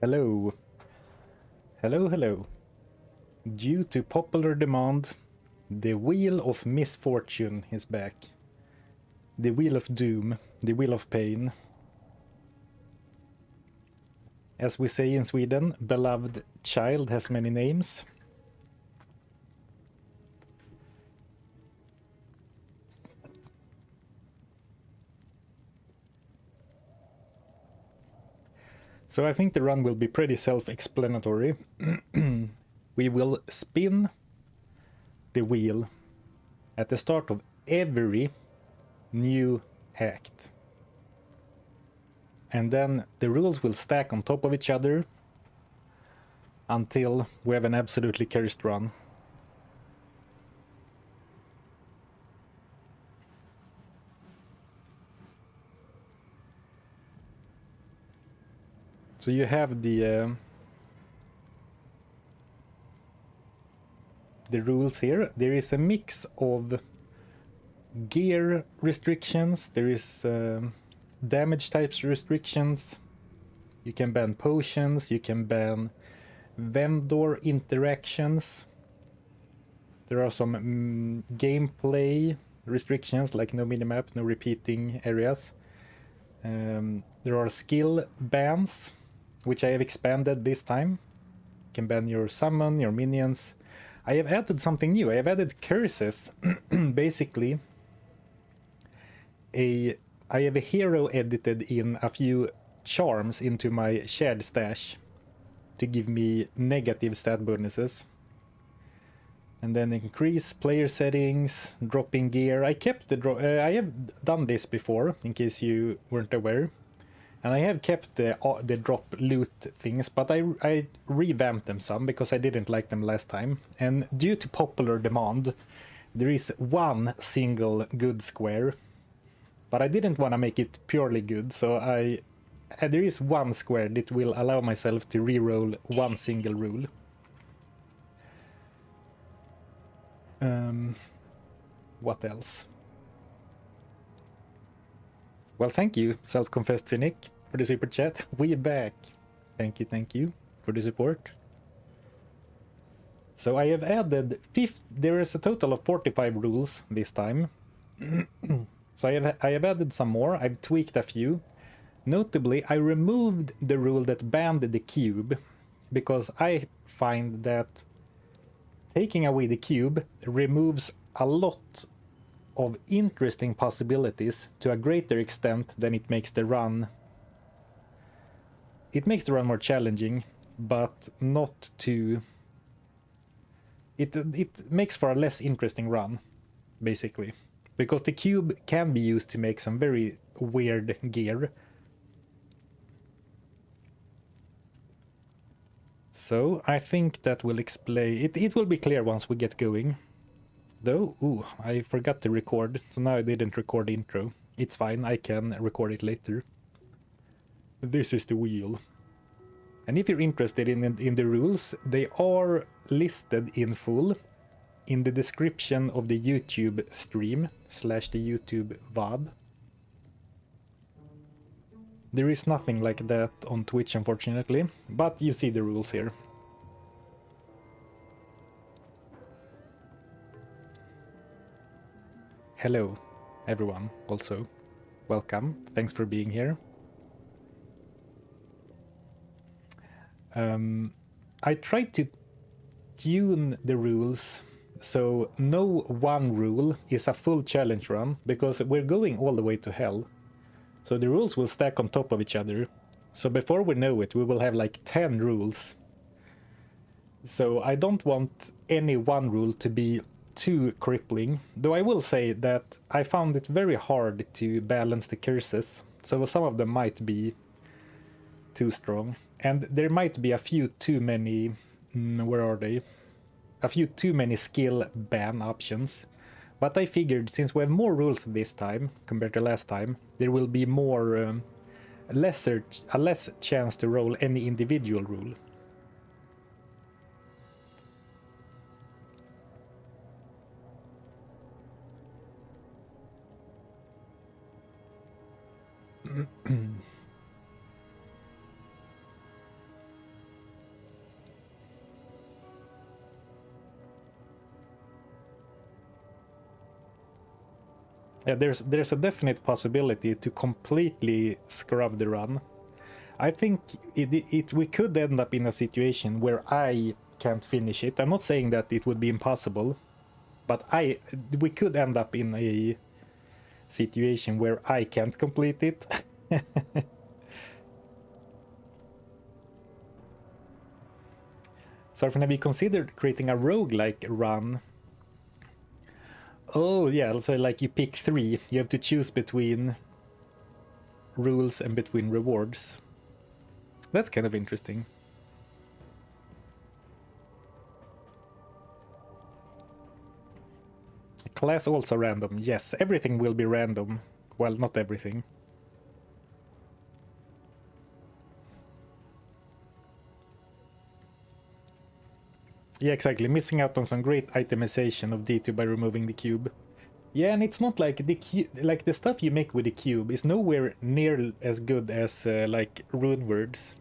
Hello. Hello, hello. Due to popular demand, the Wheel of Misfortune is back. The Wheel of Doom, the Wheel of Pain. As we say in Sweden, beloved child has many names. So I think the run will be pretty self-explanatory. We will spin the wheel at the start of every new act. And then the rules will stack on top of each other until we have an absolutely cursed run. So you have the rules here. There is a mix of gear restrictions, there is damage types restrictions, you can ban potions, you can ban vendor interactions, there are some gameplay restrictions like no minimap, no repeating areas, there are skill bans, which I have expanded this time. You can ban your summon, your minions. I have added something new. I have added curses. Basically, I have a hero edited in a few charms into my shared stash to give me negative stat bonuses. And then increase player settings, dropping gear. I kept the I have done this before, in case you weren't aware. And I have kept the drop loot things, but I revamped them some because I didn't like them last time. And due to popular demand, there is one single good square. But I didn't want to make it purely good, so there is one square that will allow myself to reroll one single rule. What else? Well, thank you, self-confessed cynic, for the super chat. We're back. Thank you for the support. So I have added there is a total of 45 rules this time. So I have added some more. I've tweaked a few. Notably, I removed the rule that banned the cube, because I find that taking away the cube removes a lot of interesting possibilities to a greater extent than it makes the run. It makes the run more challenging, but not too... It makes for a less interesting run, basically. Because the cube can be used to make some very weird gear. So I think that will explain... It will be clear once we get going. Though, ooh, I forgot to record, so now I didn't record the intro. It's fine, I can record it later. This is the wheel. And if you're interested in the rules, they are listed in full in the description of the YouTube stream / the YouTube VOD. There is nothing like that on Twitch, unfortunately, but you see the rules here. Hello, everyone, also. Welcome, thanks for being here. I tried to tune the rules so no one rule is a full challenge run, because we're going all the way to hell. So the rules will stack on top of each other. So before we know it, we will have like 10 rules. So I don't want any one rule to be too crippling, though I will say that I found it very hard to balance the curses, so some of them might be too strong, and there might be a few too many, where are they? A few too many skill ban options, but I figured since we have more rules this time compared to last time, there will be more, a less chance to roll any individual rule. Yeah, there's a definite possibility to completely scrub the run. I think we could end up in a situation where I can't finish it. I'm not saying that it would be impossible, but we could end up in a situation where I can't complete it. So have you considered creating a roguelike run? Oh yeah, so like you pick 3, you have to choose between rules and between rewards. That's kind of interesting. Class also random. Yes, everything will be random. Well, not everything. Yeah, exactly. Missing out on some great itemization of D2 by removing the cube. Yeah, and it's not like the stuff you make with the cube is nowhere near as good as like runewords.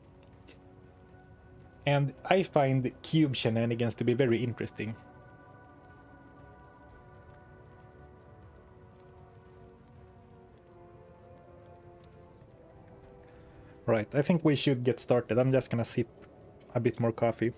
And I find cube shenanigans to be very interesting. Right, I think we should get started. I'm just gonna sip a bit more coffee.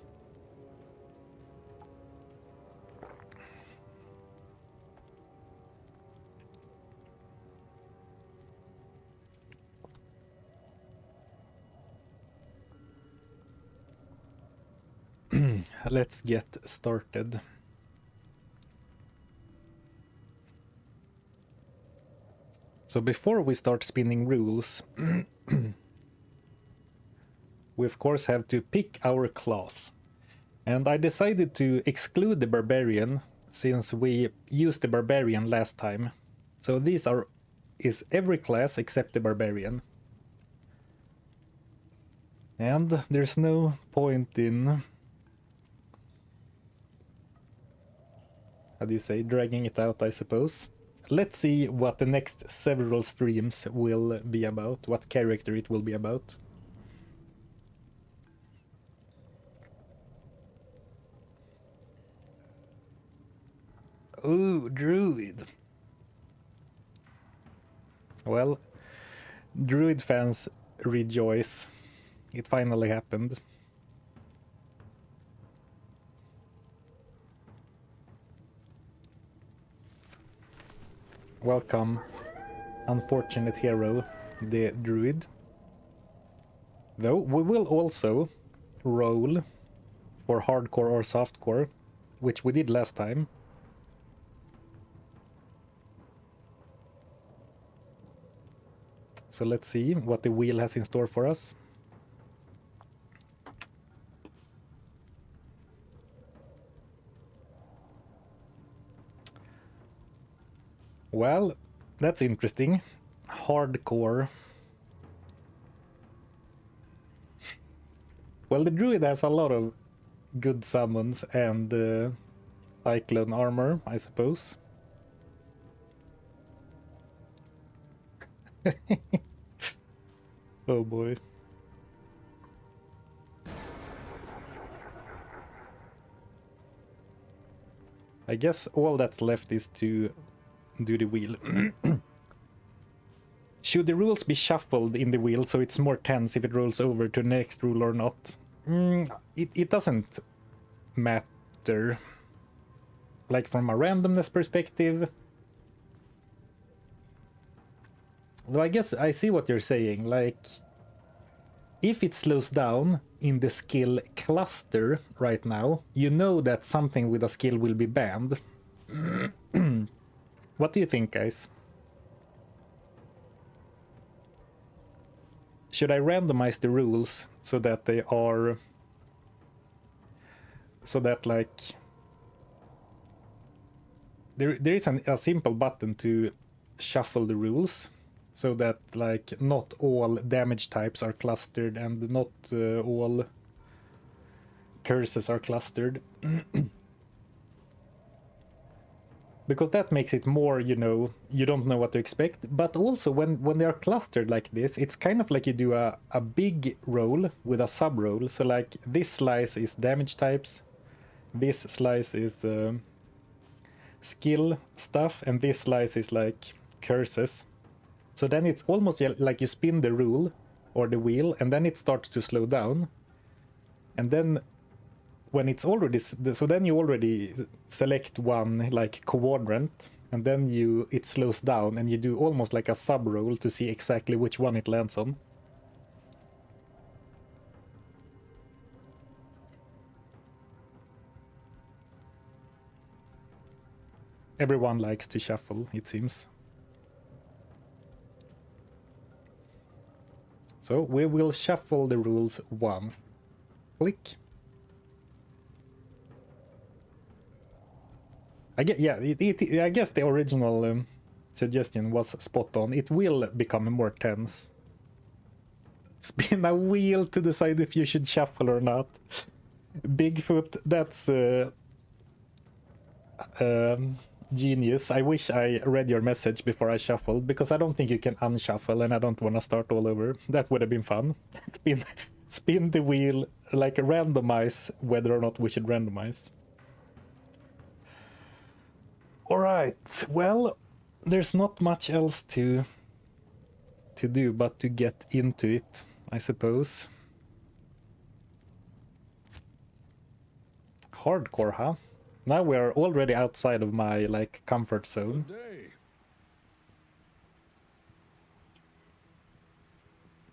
Let's get started. So before we start spinning rules, we of course have to pick our class. And I decided to exclude the barbarian since we used the barbarian last time. So these is every class except the barbarian. And there's no point in, how do you say, dragging it out, I suppose. Let's see what the next several streams will be about, what character it will be about. Ooh, Druid. Well, Druid fans rejoice. It finally happened. Welcome, unfortunate hero, the Druid. Though we will also roll for hardcore or softcore, which we did last time. So let's see what the wheel has in store for us. Well, that's interesting. Hardcore. Well, the Druid has a lot of good summons and cyclone armor, I suppose. Oh boy. I guess all that's left is to do the wheel. Should the rules be shuffled in the wheel so it's more tense if it rolls over to the next rule or not? It doesn't matter. Like from a randomness perspective. Though I guess I see what you're saying, like if it slows down in the skill cluster right now, you know that something with a skill will be banned. What do you think, guys? Should I randomize the rules so that they are... so that like... There is a simple button to shuffle the rules so that like not all damage types are clustered and not all curses are clustered. Because that makes it more, you know, you don't know what to expect. But also when they are clustered like this, it's kind of like you do a big roll with a sub roll. So like this slice is damage types, this slice is skill stuff, and this slice is like curses. So then it's almost like you spin the rule or the wheel, and then it starts to slow down. And then when it's already, so then you already select one like quadrant, and then it slows down, and you do almost like a sub roll to see exactly which one it lands on. Everyone likes to shuffle, it seems. So we will shuffle the rules once. Click. I guess the original suggestion was spot on. It will become more tense. Spin a wheel to decide if you should shuffle or not. Bigfoot, that's genius. I wish I read your message before I shuffled, because I don't think you can unshuffle, and I don't want to start all over. That would have been fun. Spin the wheel, like randomize whether or not we should randomize. Alright, well, there's not much else to do but to get into it, I suppose. Hardcore, huh? Now we're already outside of my, like, comfort zone.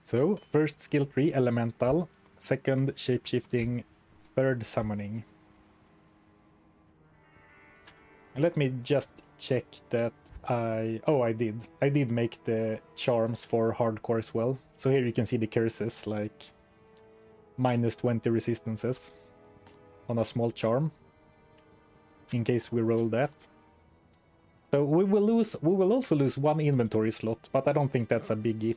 So, first skill tree, Elemental. Second, Shapeshifting. Third, Summoning. Let me just check that I did. I did make the charms for hardcore as well. So here you can see the curses, like minus 20 resistances on a small charm, in case we roll that. So we will also lose one inventory slot, but I don't think that's a biggie.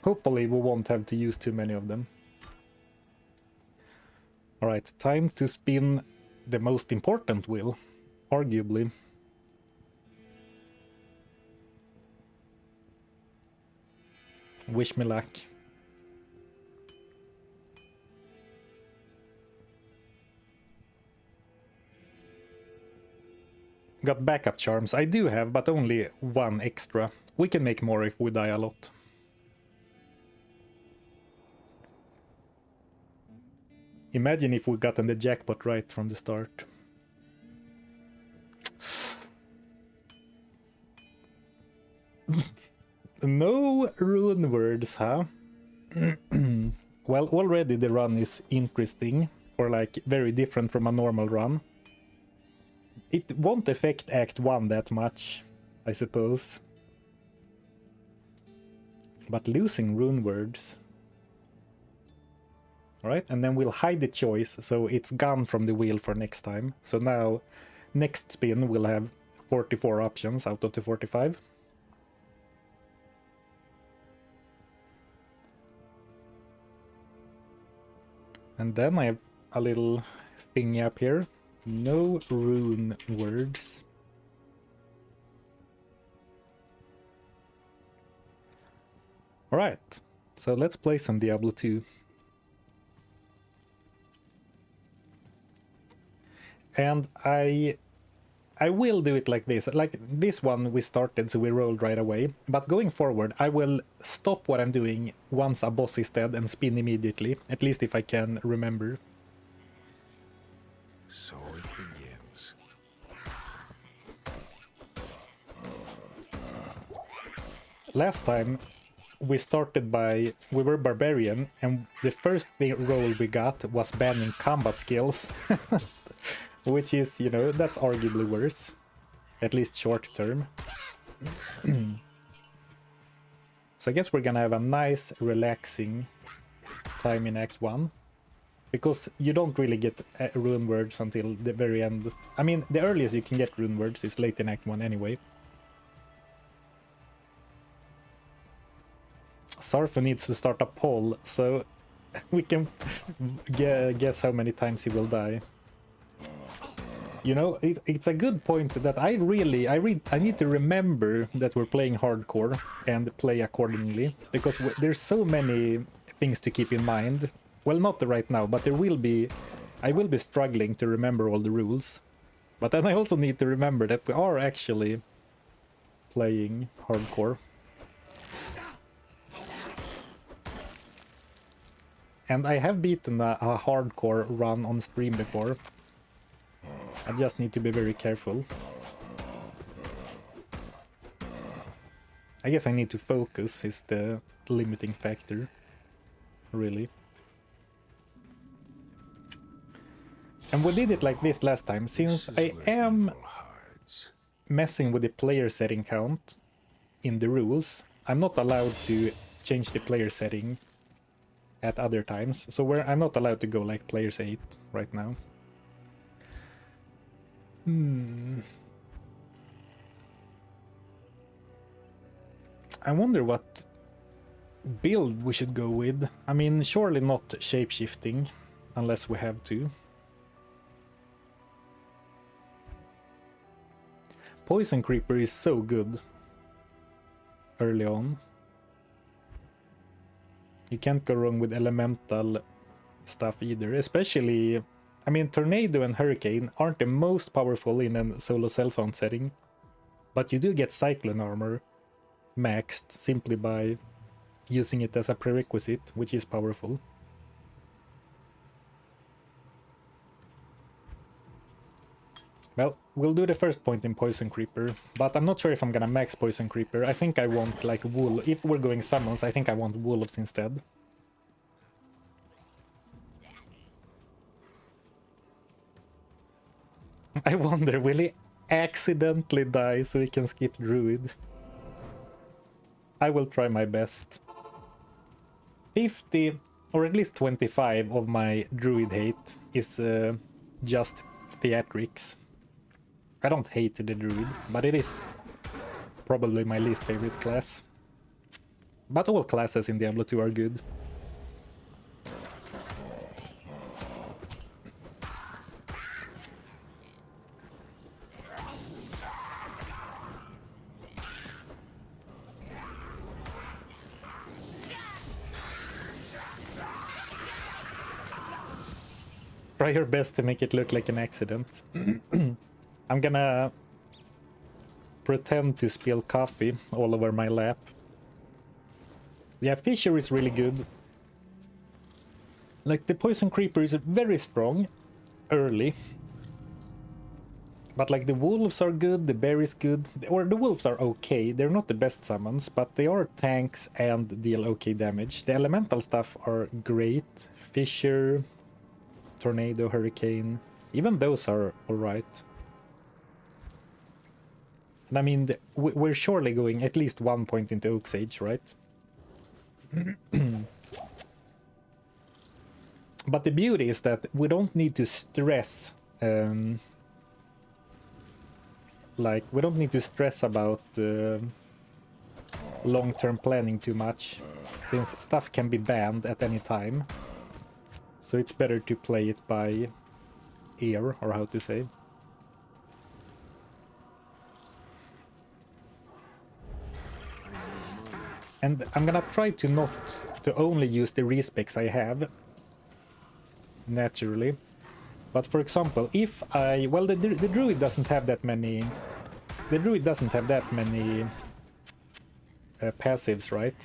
Hopefully we won't have to use too many of them. Alright, time to spin the most important wheel, arguably. Wish me luck. Got backup charms. I do have, but only one extra. We can make more if we die a lot. Imagine if we gotten the jackpot right from the start. No rune words, huh? Well, already the run is interesting, or like very different from a normal run. It won't affect Act 1 that much, I suppose. But losing rune words. Alright, and then we'll hide the choice, so it's gone from the wheel for next time. So now, next spin we'll have 44 options out of the 45. And then I have a little thingy up here. No rune words. Alright, so let's play some Diablo 2. And I will do it like this. Like this one we started, so we rolled right away. But going forward, I will stop what I'm doing once a boss is dead and spin immediately. At least if I can remember. So it begins. Last time we started we were barbarian, and the first roll we got was banning combat skills. Which is, you know, that's arguably worse. At least short term. So I guess we're gonna have a nice, relaxing time in Act 1. Because you don't really get rune words until the very end. I mean, the earliest you can get rune words is late in Act 1 anyway. Sarfa needs to start a poll, so we can guess how many times he will die. You know, it's a good point that I need to remember that we're playing hardcore and play accordingly, because there's so many things to keep in mind. Well, not right now, but there will be. I will be struggling to remember all the rules, But then I also need to remember that we are actually playing hardcore. And I have beaten a hardcore run on stream before. I just need to be very careful. I guess I need to focus is the limiting factor, really. And we did it like this last time, since I am messing with the player setting count in the rules. I'm not allowed to change the player setting at other times, so I'm not allowed to go like players 8 right now. I wonder what build we should go with. I mean, surely not shapeshifting, unless we have to. Poison Creeper is so good early on. You can't go wrong with elemental stuff either, especially... I mean, Tornado and Hurricane aren't the most powerful in a solo self-found setting, but you do get Cyclone armor maxed simply by using it as a prerequisite, which is powerful. Well, we'll do the first point in Poison Creeper, but I'm not sure if I'm gonna max Poison Creeper. I think I want like wool. If we're going summons, I think I want wolves instead. I wonder, will he accidentally die so he can skip Druid? I will try my best. 50 or at least 25 of my Druid hate is just theatrics. I don't hate the Druid, but it is probably my least favorite class. But all classes in Diablo 2 are good. Try your best to make it look like an accident. I'm gonna pretend to spill coffee all over my lap. Yeah, Fissure is really good. Like, the Poison Creeper is very strong early. But like, the Wolves are good, the Bear is good. Or the Wolves are okay, they're not the best summons, but they are tanks and deal okay damage. The elemental stuff are great. Fissure, Tornado, Hurricane, even those are alright. And I mean, we're surely going at least 1 point into Oak Sage, right? But the beauty is that we don't need to stress, like, we don't need to stress about long-term planning too much, since stuff can be banned at any time. So it's better to play it by ear, or how to say. And I'm gonna try to not to only use the respecs I have, naturally. But for example, if I... well, the Druid doesn't have that many... The Druid doesn't have that many passives, right?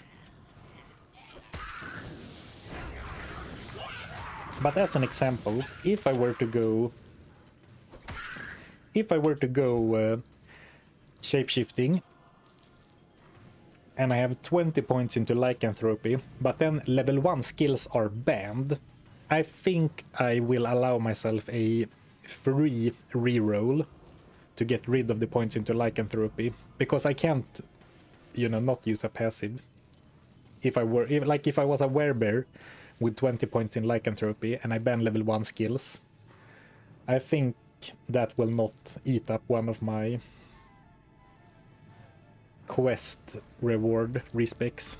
But as an example, if I were to go shapeshifting, and I have 20 points into lycanthropy, but then level 1 skills are banned, I think I will allow myself a free reroll to get rid of the points into lycanthropy, because I can't, you know, not use a passive. If I was a werebear with 20 points in lycanthropy and I ban level 1 skills, I think that will not eat up one of my quest reward respecs.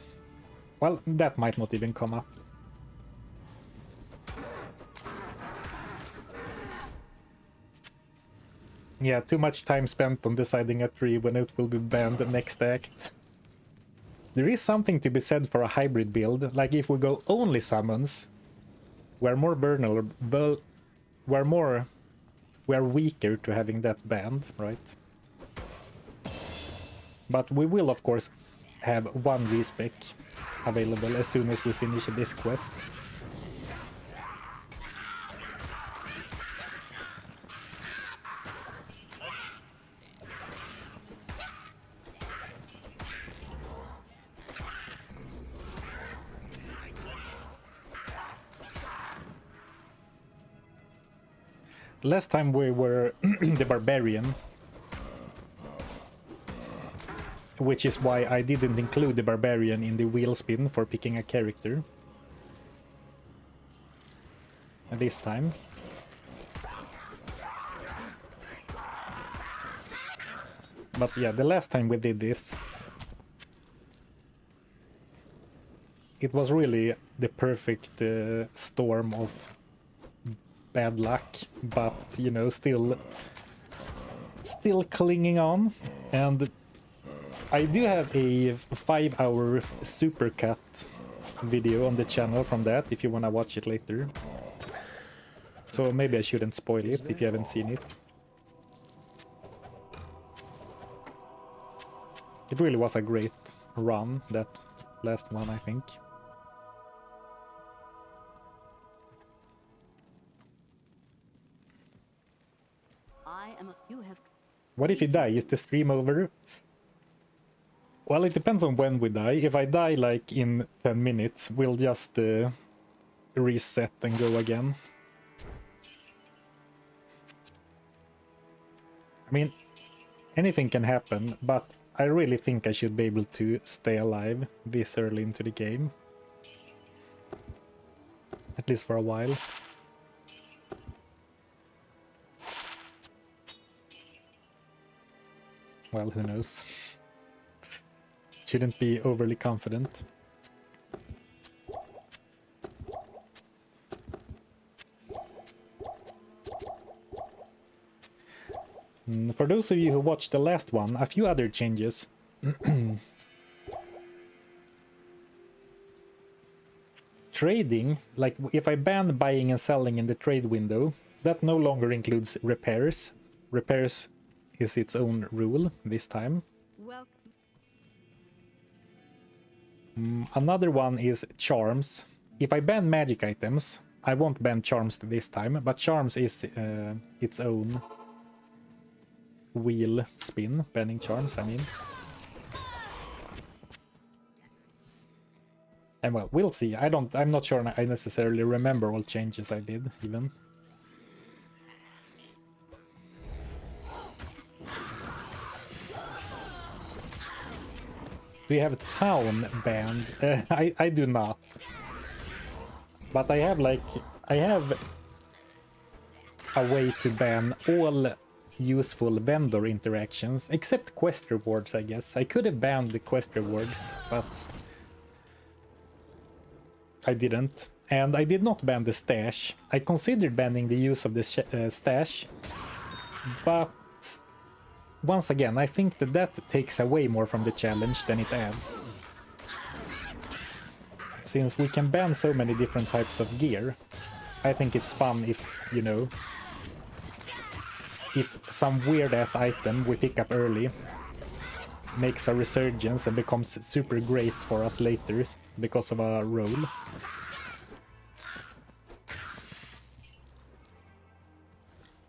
Well, that might not even come up. Yeah, too much time spent on deciding a tree when it will be banned the next act. There is something to be said for a hybrid build, like if we go only summons, we're more we are weaker to having that banned, right? But we will, of course, have one respec available as soon as we finish this quest. Last time we were the barbarian, which is why I didn't include the barbarian in the wheel spin for picking a character. This time. But yeah, the last time we did this, it was really the perfect storm of bad luck, but you know, still clinging on. And I do have a 5-hour supercut video on the channel from that if you want to watch it later. So maybe I shouldn't spoil it if you haven't seen it. It really was a great run, that last one, I think. What if you die? Is the stream over? Well, it depends on when we die. If I die like in 10 minutes, we'll just reset and go again. I mean, anything can happen, but I really think I should be able to stay alive this early into the game. At least for a while. Well, who knows? Shouldn't be overly confident. For those of you who watched the last one, a few other changes. Trading, like if I ban buying and selling in the trade window, that no longer includes repairs. Repairs is its own rule this time. Another one is charms. If I ban magic items, I won't ban charms this time, but charms is its own wheel spin, banning charms, I mean. And well, we'll see. I'm not sure I necessarily remember all changes I did, even. Do you have a town banned? I do not. But I have a way to ban all useful vendor interactions, except quest rewards, I guess. I could have banned the quest rewards, but I didn't. And I did not ban the stash. I considered banning the use of the stash, but once again, I think that takes away more from the challenge than it adds. Since we can ban so many different types of gear, I think it's fun if, you know, if some weird-ass item we pick up early makes a resurgence and becomes super great for us later because of a roll.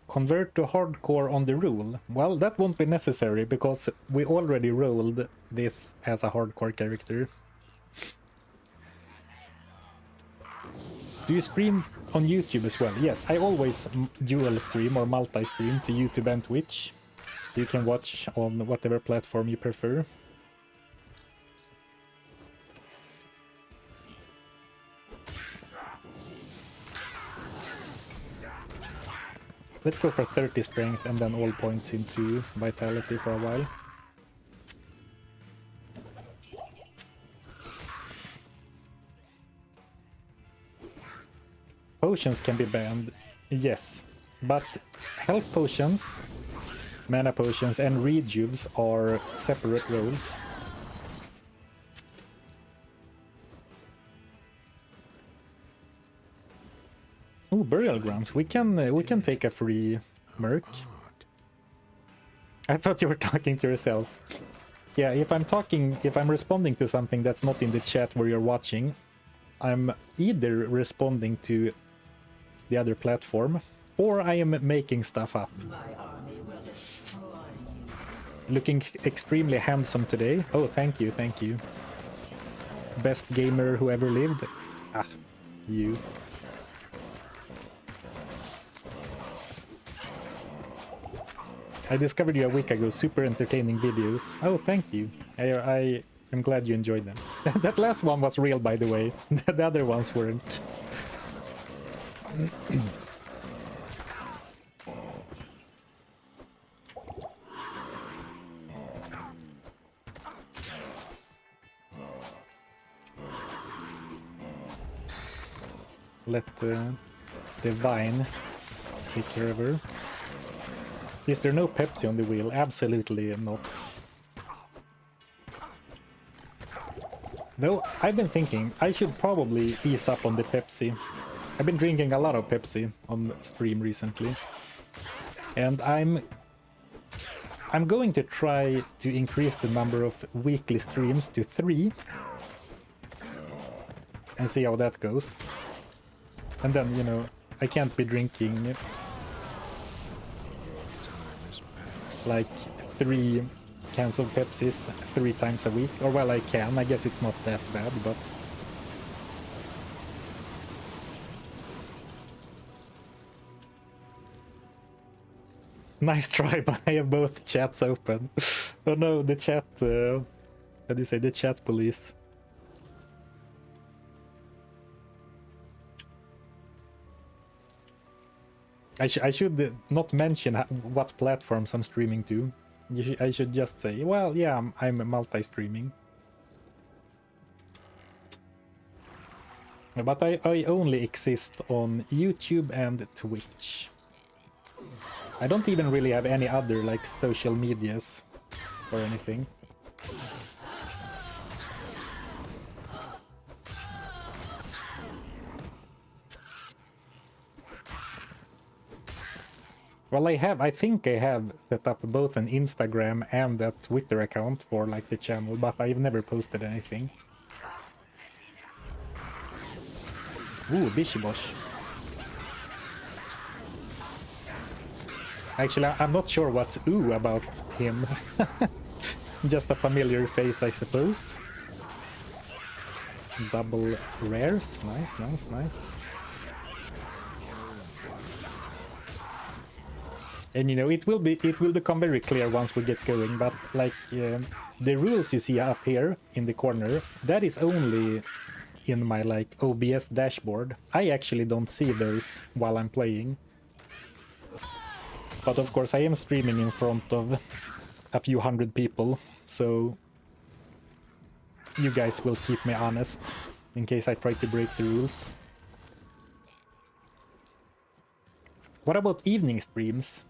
Convert to hardcore on the rule. Well, that won't be necessary because we already rolled this as a hardcore character. Do you stream on YouTube as well? Yes, I always dual stream or multi-stream to YouTube and Twitch. So you can watch on whatever platform you prefer. Let's go for 30 strength and then all points into vitality for a while. Potions can be banned, yes, but health potions, mana potions and rejuves are separate roles. Ooh, burial grounds. We can take a free Merc. art. I thought you were talking to yourself. Yeah, if I'm responding to something that's not in the chat where you're watching, I'm either responding to the other platform, or I am making stuff up. Looking extremely handsome today. Oh, thank you, thank you. Best gamer who ever lived. Ah, you. I discovered you a week ago. Super entertaining videos. Oh, thank you. I am glad you enjoyed them. That last one was real, by the way. The other ones weren't. Let the vine take care of her. Is there no Pepsi on the wheel? Absolutely not. Though, I've been thinking I should probably ease up on the Pepsi. I've been drinking a lot of Pepsi on stream recently. And I'm going to try to increase the number of weekly streams to 3. And see how that goes. And then, you know, I can't be drinking like 3 cans of Pepsis 3 times a week. Or well, I can. I guess it's not that bad, but... Nice try, but I have both chats open. Oh no, the chat... how do you say? The chat police. I should not mention what platforms I'm streaming to. I should just say, well, yeah, I'm multi-streaming. But I only exist on YouTube and Twitch. I don't even really have any other, like, social medias or anything. Well, I think I have set up both an Instagram and a Twitter account for, like, the channel, but I've never posted anything. Ooh, Bishibosh. Actually, I'm not sure what's ooh about him. Just a familiar face, I suppose. Double rares. Nice, nice, nice. And you know, it will become very clear once we get going, but like the rules you see up here in the corner, that is only in my like OBS dashboard. I actually don't see those while I'm playing. But of course I am streaming in front of a few hundred people, so you guys will keep me honest in case I try to break the rules. What about evening streams?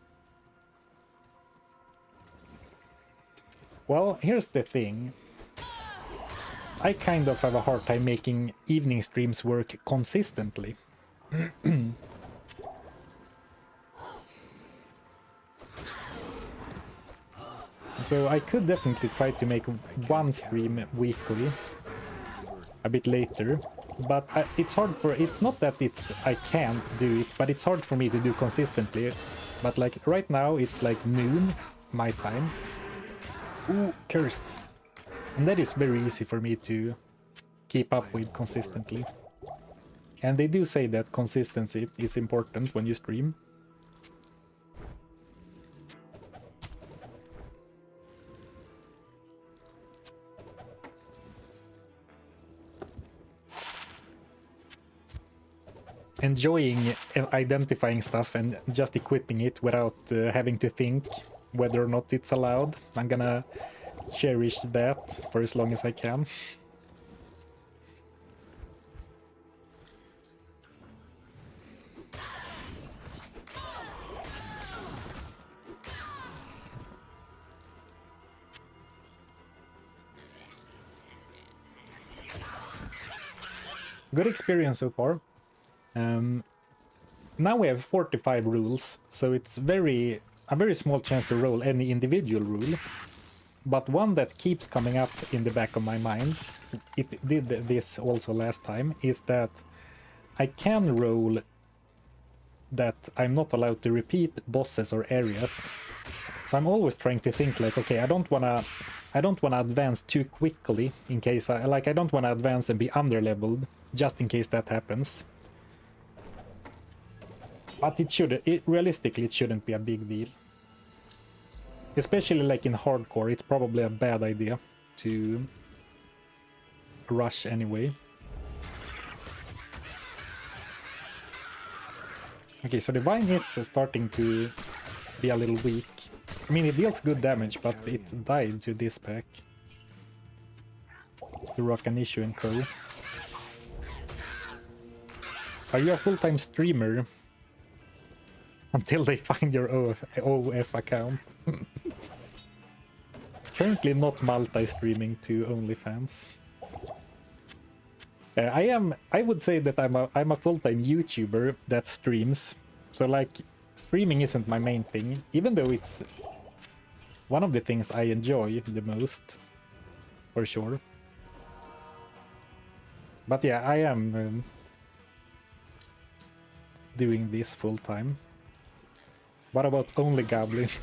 Well, here's the thing. I kind of have a hard time making evening streams work consistently. So I could definitely try to make one stream weekly, a bit later, but it's hard for, it's not that I can't do it, but it's hard for me to do consistently. But like right now it's like noon my time. Ooh, cursed. And that is very easy for me to keep up with consistently. And they do say that consistency is important when you stream. Enjoying identifying stuff and just equipping it without having to think whether or not it's allowed. I'm gonna cherish that for as long as I can. Good experience so far. now we have 45 rules, so it's a very small chance to roll any individual rule. But one that keeps coming up in the back of my mind, it did this also last time, is that I can roll that I'm not allowed to repeat bosses or areas. So I'm always trying to think like, okay, I don't wanna advance too quickly in case I don't wanna advance and be underleveled just in case that happens. But realistically it shouldn't be a big deal. Especially like in hardcore, it's probably a bad idea to rush anyway. Okay, so the vine is starting to be a little weak. I mean, it deals good damage, but it died to this pack. To rock an issue and co. Are you a full-time streamer? Until they find your OF account. Currently not multi-streaming to OnlyFans. I would say that I'm a full-time YouTuber that streams. So like, streaming isn't my main thing, even though it's one of the things I enjoy the most, for sure. But yeah, I am doing this full-time. What about only goblins?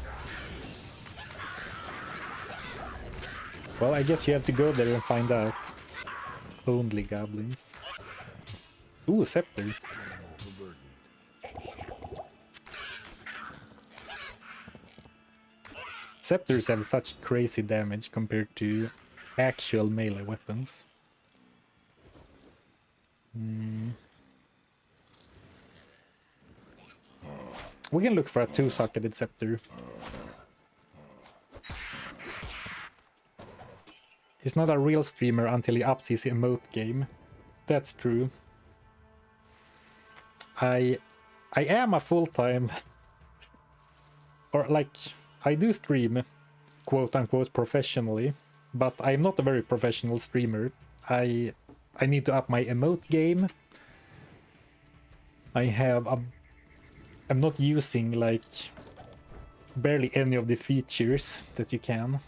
Well, I guess you have to go there and find out. Only goblins. Ooh, scepter. Scepters have such crazy damage compared to actual melee weapons. We can look for a two-socketed scepter. He's not a real streamer until he ups his emote game. That's true. I am a full-time... or like, I do stream, quote-unquote, professionally, but I'm not a very professional streamer. I need to up my emote game. I'm not using, like, barely any of the features that you can.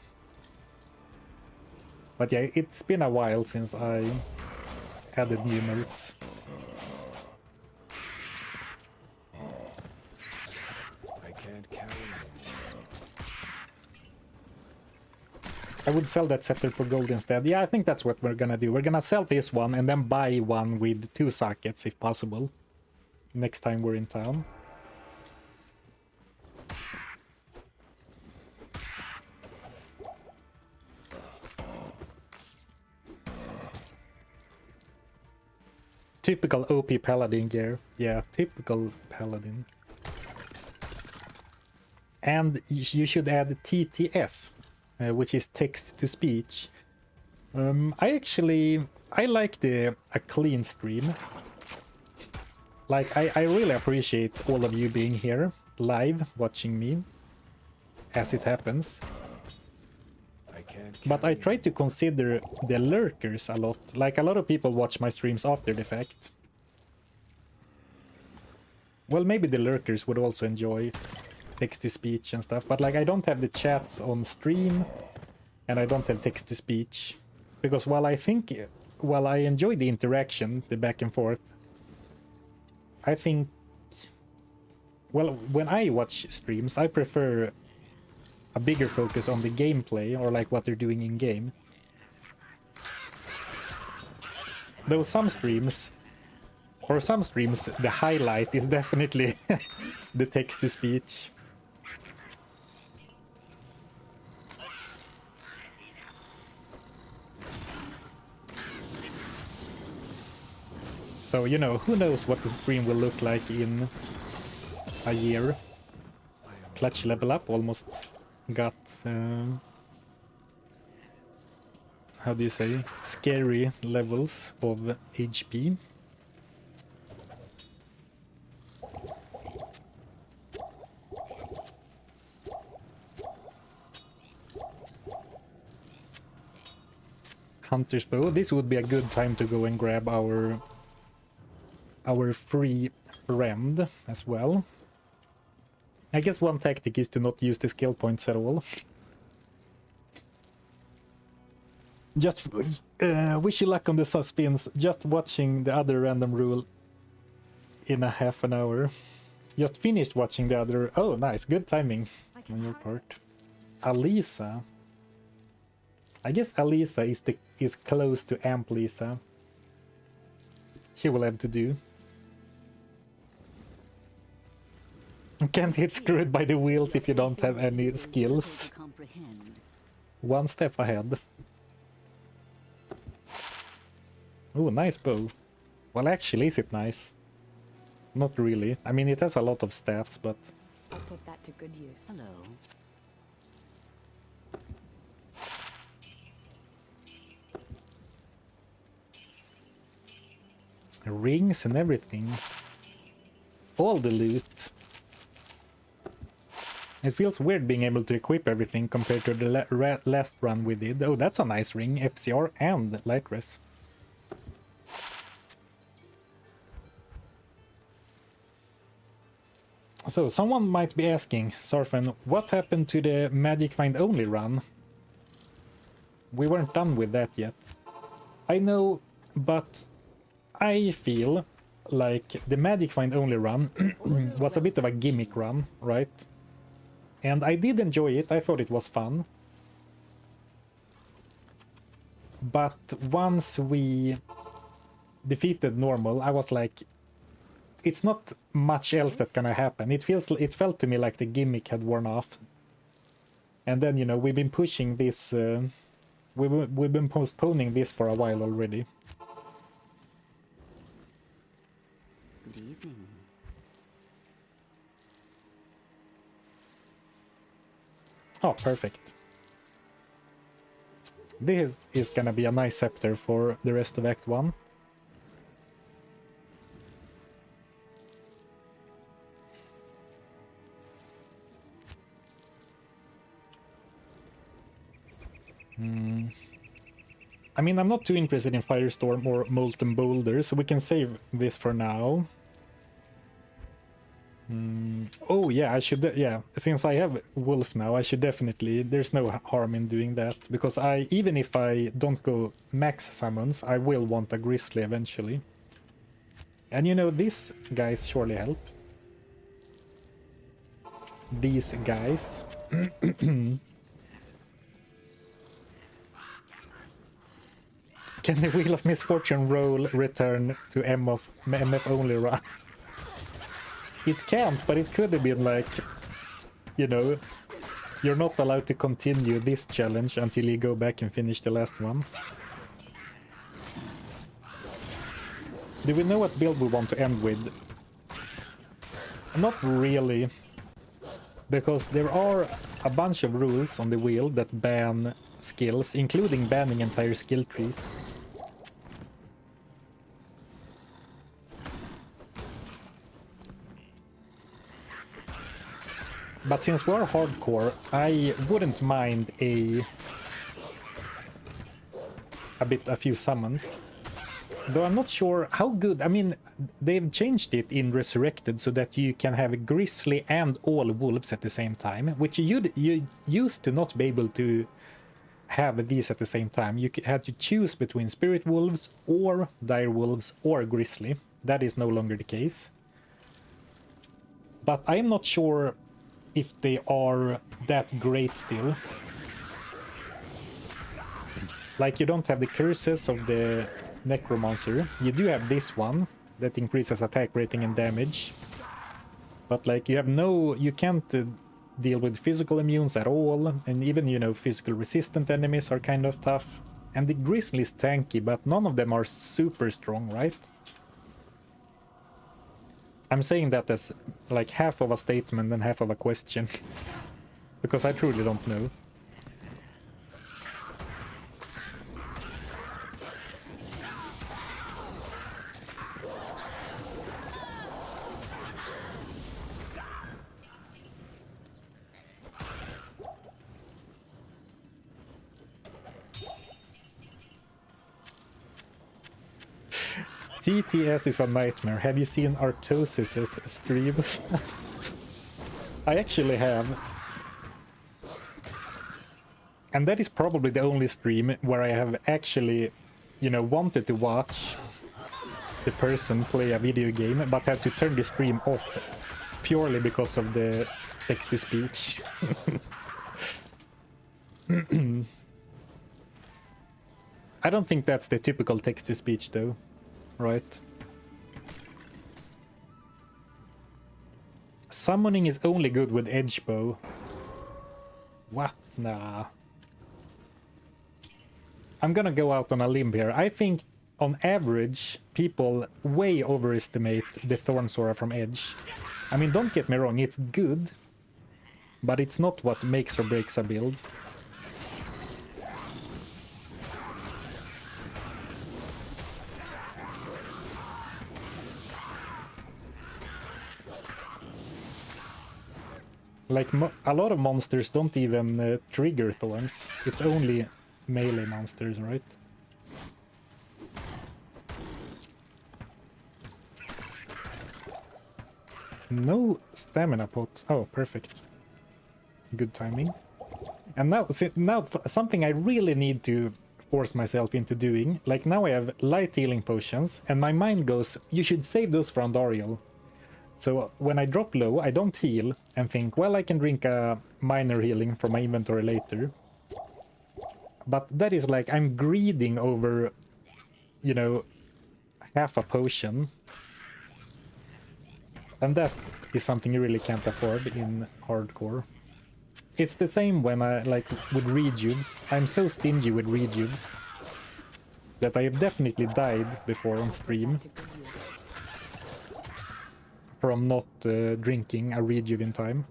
But yeah, it's been a while since I added new emotes. I would sell that scepter for gold instead. Yeah, I think that's what we're gonna do. We're gonna sell this one and then buy one with 2 sockets if possible. Next time we're in town. Typical OP paladin gear. Yeah, typical paladin. And you should add TTS, which is text to speech. I like a clean stream. Like, I really appreciate all of you being here live watching me as it happens. But I try to consider the lurkers a lot. Like, a lot of people watch my streams after the fact. Well, maybe the lurkers would also enjoy text-to-speech and stuff, but like, I don't have the chats on stream, and I don't have text-to-speech. Because while I enjoy the interaction, the back and forth, I think... Well, when I watch streams, I prefer a bigger focus on the gameplay, or like what they're doing in game. Though some streams, the highlight is definitely the text-to-speech. So, you know, who knows what the stream will look like in a year. Clutch level up almost got, how do you say, scary levels of HP. Hunter's bow. This would be a good time to go and grab our our free friend as well. I guess one tactic is to not use the skill points at all. Just wish you luck on the suspense. Just watching the other random rule in a half an hour. Just finished watching the other. Oh, nice. Good timing on your part. Alisa. I guess Alisa is close to Amp Lisa. She will have to do. Can't get screwed by the wheels if you don't have any skills. One step ahead. Oh, nice bow. Well, actually, is it nice? Not really. I mean, it has a lot of stats, but... I'll put that to good use. Hello. Rings and everything. All the loot. It feels weird being able to equip everything compared to the last run we did. Oh, that's a nice ring. FCR and light res. So, someone might be asking, Sarfen, what happened to the Magic Find Only run? We weren't done with that yet. I know, but I feel like the Magic Find Only run was a bit of a gimmick run, right? And I did enjoy it, I thought it was fun. But once we defeated normal, I was like, it's not much else that gonna happen. It felt to me like the gimmick had worn off. And then, you know, we've been pushing this, we've been postponing this for a while already. Good evening. Oh, perfect. This is gonna be a nice scepter for the rest of Act 1. I mean, I'm not too interested in Firestorm or Molten Boulder, so we can save this for now. Oh yeah, I should, yeah, since I have Wolf now, I should definitely, there's no harm in doing that, because even if I don't go max summons, I will want a Grizzly eventually. And you know, these guys surely help. These guys. Can the Wheel of Misfortune roll return to MF only run? It can't, but it could have been like, you know, you're not allowed to continue this challenge until you go back and finish the last one. Do we know what build we want to end with? Not really, because there are a bunch of rules on the wheel that ban skills, including banning entire skill trees. But since we're hardcore, I wouldn't mind a few summons. Though I'm not sure how good. I mean, they've changed it in Resurrected so that you can have a Grizzly and all wolves at the same time, which you used to not be able to have these at the same time. You had to choose between Spirit Wolves or Dire Wolves or Grizzly. That is no longer the case. But I'm not sure if they are that great still. Like, you don't have the curses of the Necromancer. You do have this one that increases attack rating and damage. But like, you can't deal with physical immunes at all, and even, you know, physical resistant enemies are kind of tough. And the Grizzly is tanky, but none of them are super strong, right? I'm saying that as like half of a statement and half of a question. Because I truly don't know. TTS is a nightmare. Have you seen Artosis's streams? I actually have. And that is probably the only stream where I have actually, you know, wanted to watch the person play a video game, but had to turn the stream off purely because of the text-to-speech. I don't think that's the typical text-to-speech though, right? Summoning is only good with edge bow. What? Nah. I'm gonna go out on a limb here. I think on average, people way overestimate the Thorn Sora from edge. I mean, don't get me wrong, it's good, but it's not what makes or breaks a build. Like, a lot of monsters don't even trigger thorns. It's only melee monsters, right? No stamina pots. Oh, perfect. Good timing. And now, something I really need to force myself into doing. Like, now I have light healing potions, and my mind goes, you should save those for Andariel. So when I drop low, I don't heal and think, well, I can drink a minor healing from my inventory later. But that is like, I'm greeding over, you know, half a potion. And that is something you really can't afford in hardcore. It's the same when I, like, with rejuves. I'm so stingy with rejuves that I have definitely died before on stream from not drinking a rejuve in time.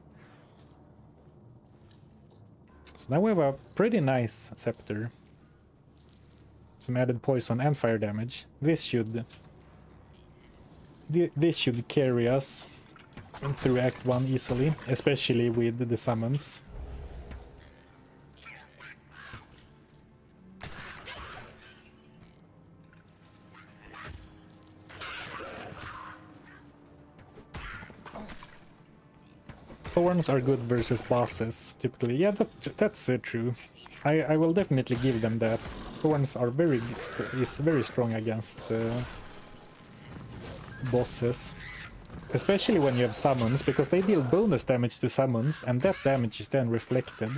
So now we have a pretty nice scepter. Some added poison and fire damage. This should carry us through Act 1 easily, especially with the summons. Thorns are good versus bosses, typically. Yeah, that's true. I will definitely give them that. Thorns are very strong against bosses. Especially when you have summons, because they deal bonus damage to summons, and that damage is then reflected.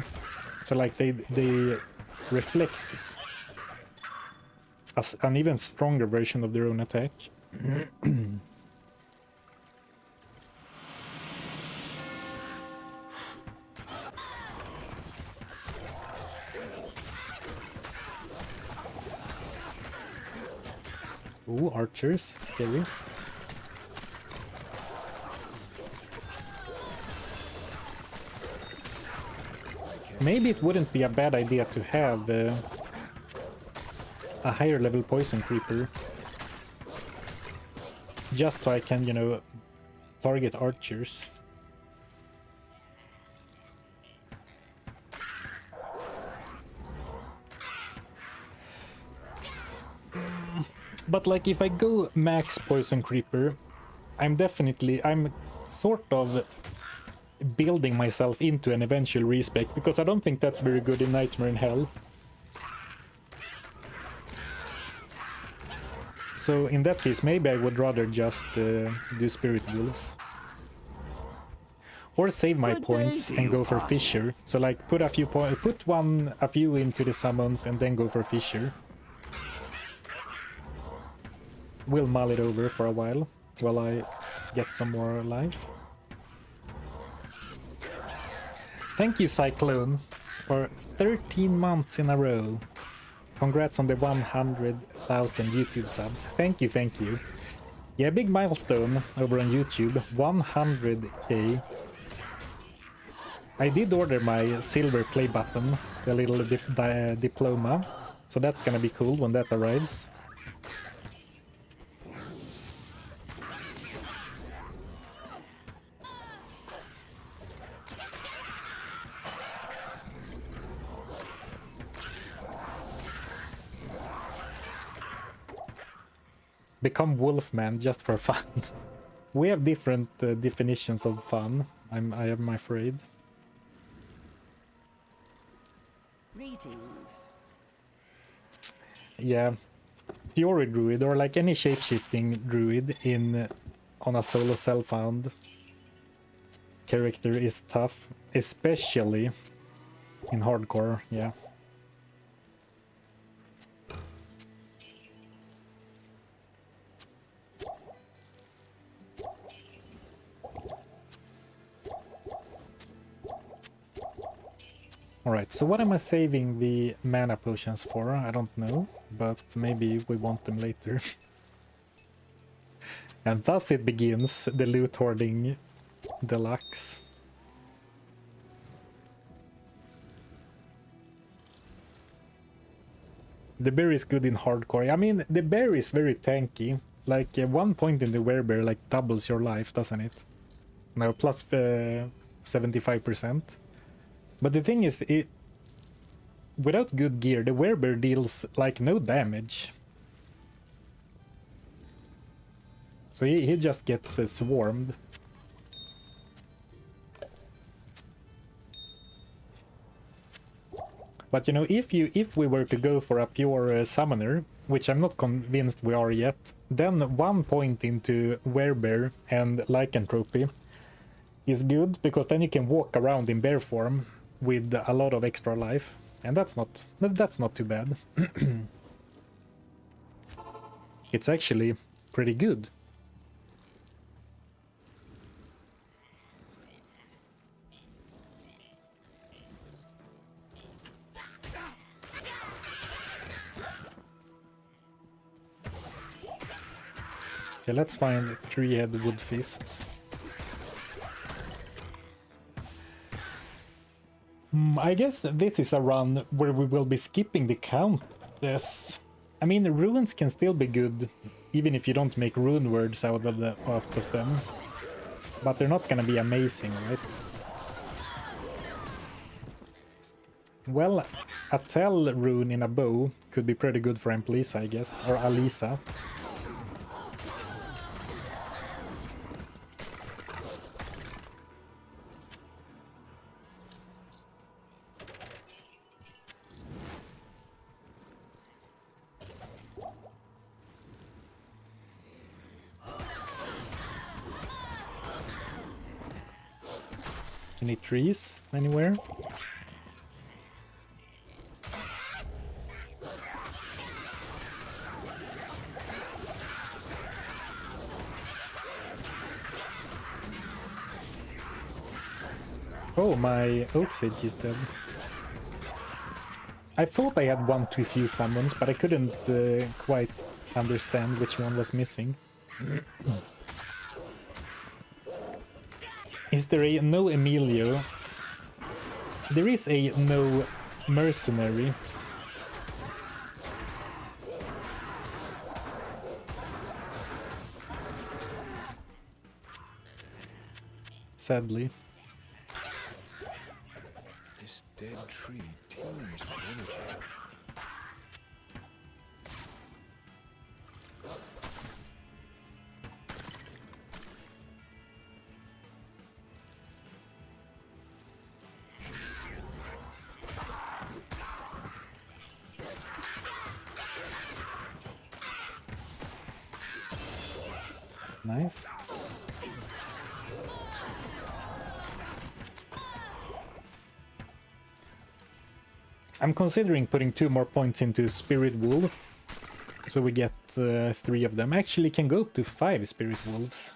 So like they reflect an even stronger version of their own attack. Ooh, archers, scary. Maybe it wouldn't be a bad idea to have a higher level poison creeper. Just so I can, you know, target archers. But like, if I go max poison creeper, I'm sort of building myself into an eventual respec, because I don't think that's very good in Nightmare in Hell. So in that case, maybe I would rather just do Spirit Wolves. Or save my points and go for Fissure. So like, put a few into the summons and then go for Fissure. We'll mull it over for a while I get some more life. Thank you, Cyclone, for 13 months in a row. Congrats on the 100,000 YouTube subs. Thank you. Yeah, big milestone over on YouTube. 100k. I did order my silver play button, the little diploma. So that's gonna be cool when that arrives. become Wolfman just for fun. We have different definitions of fun, I am afraid. Greetings. Yeah, Fury Druid or like any shapeshifting druid in on a solo self-found character is tough, especially in hardcore, yeah. Alright, so what am I saving the mana potions for? I don't know, but maybe we want them later. And thus it begins, the loot hoarding deluxe. The bear is good in hardcore. I mean, the bear is very tanky. Like, 1 point in the werebear like doubles your life, doesn't it? No, plus 75%. But the thing is, without good gear, the werebear deals like no damage. So he just gets swarmed. But you know, if we were to go for a pure summoner, which I'm not convinced we are yet, then 1 point into werebear and lycanthropy is good, because then you can walk around in bear form with a lot of extra life, and that's not too bad. It's actually pretty good. Okay, let's find three-headed wood fist. I guess this is a run where we will be skipping the countess. I mean, runes can still be good, even if you don't make rune words out of them. But they're not gonna be amazing, right? Well, a tell rune in a bow could be pretty good for Emplisa, I guess, or Alisa. Any trees anywhere? Oh, my oak sage is dead. I thought I had one too few summons, but I couldn't quite understand which one was missing. Is there a no Emilio? There is a no mercenary. Sadly. This dead tree teems with energy. Nice. I'm considering putting 2 more points into Spirit Wolf, so we get 3 of them. Actually, can go up to 5 Spirit Wolves.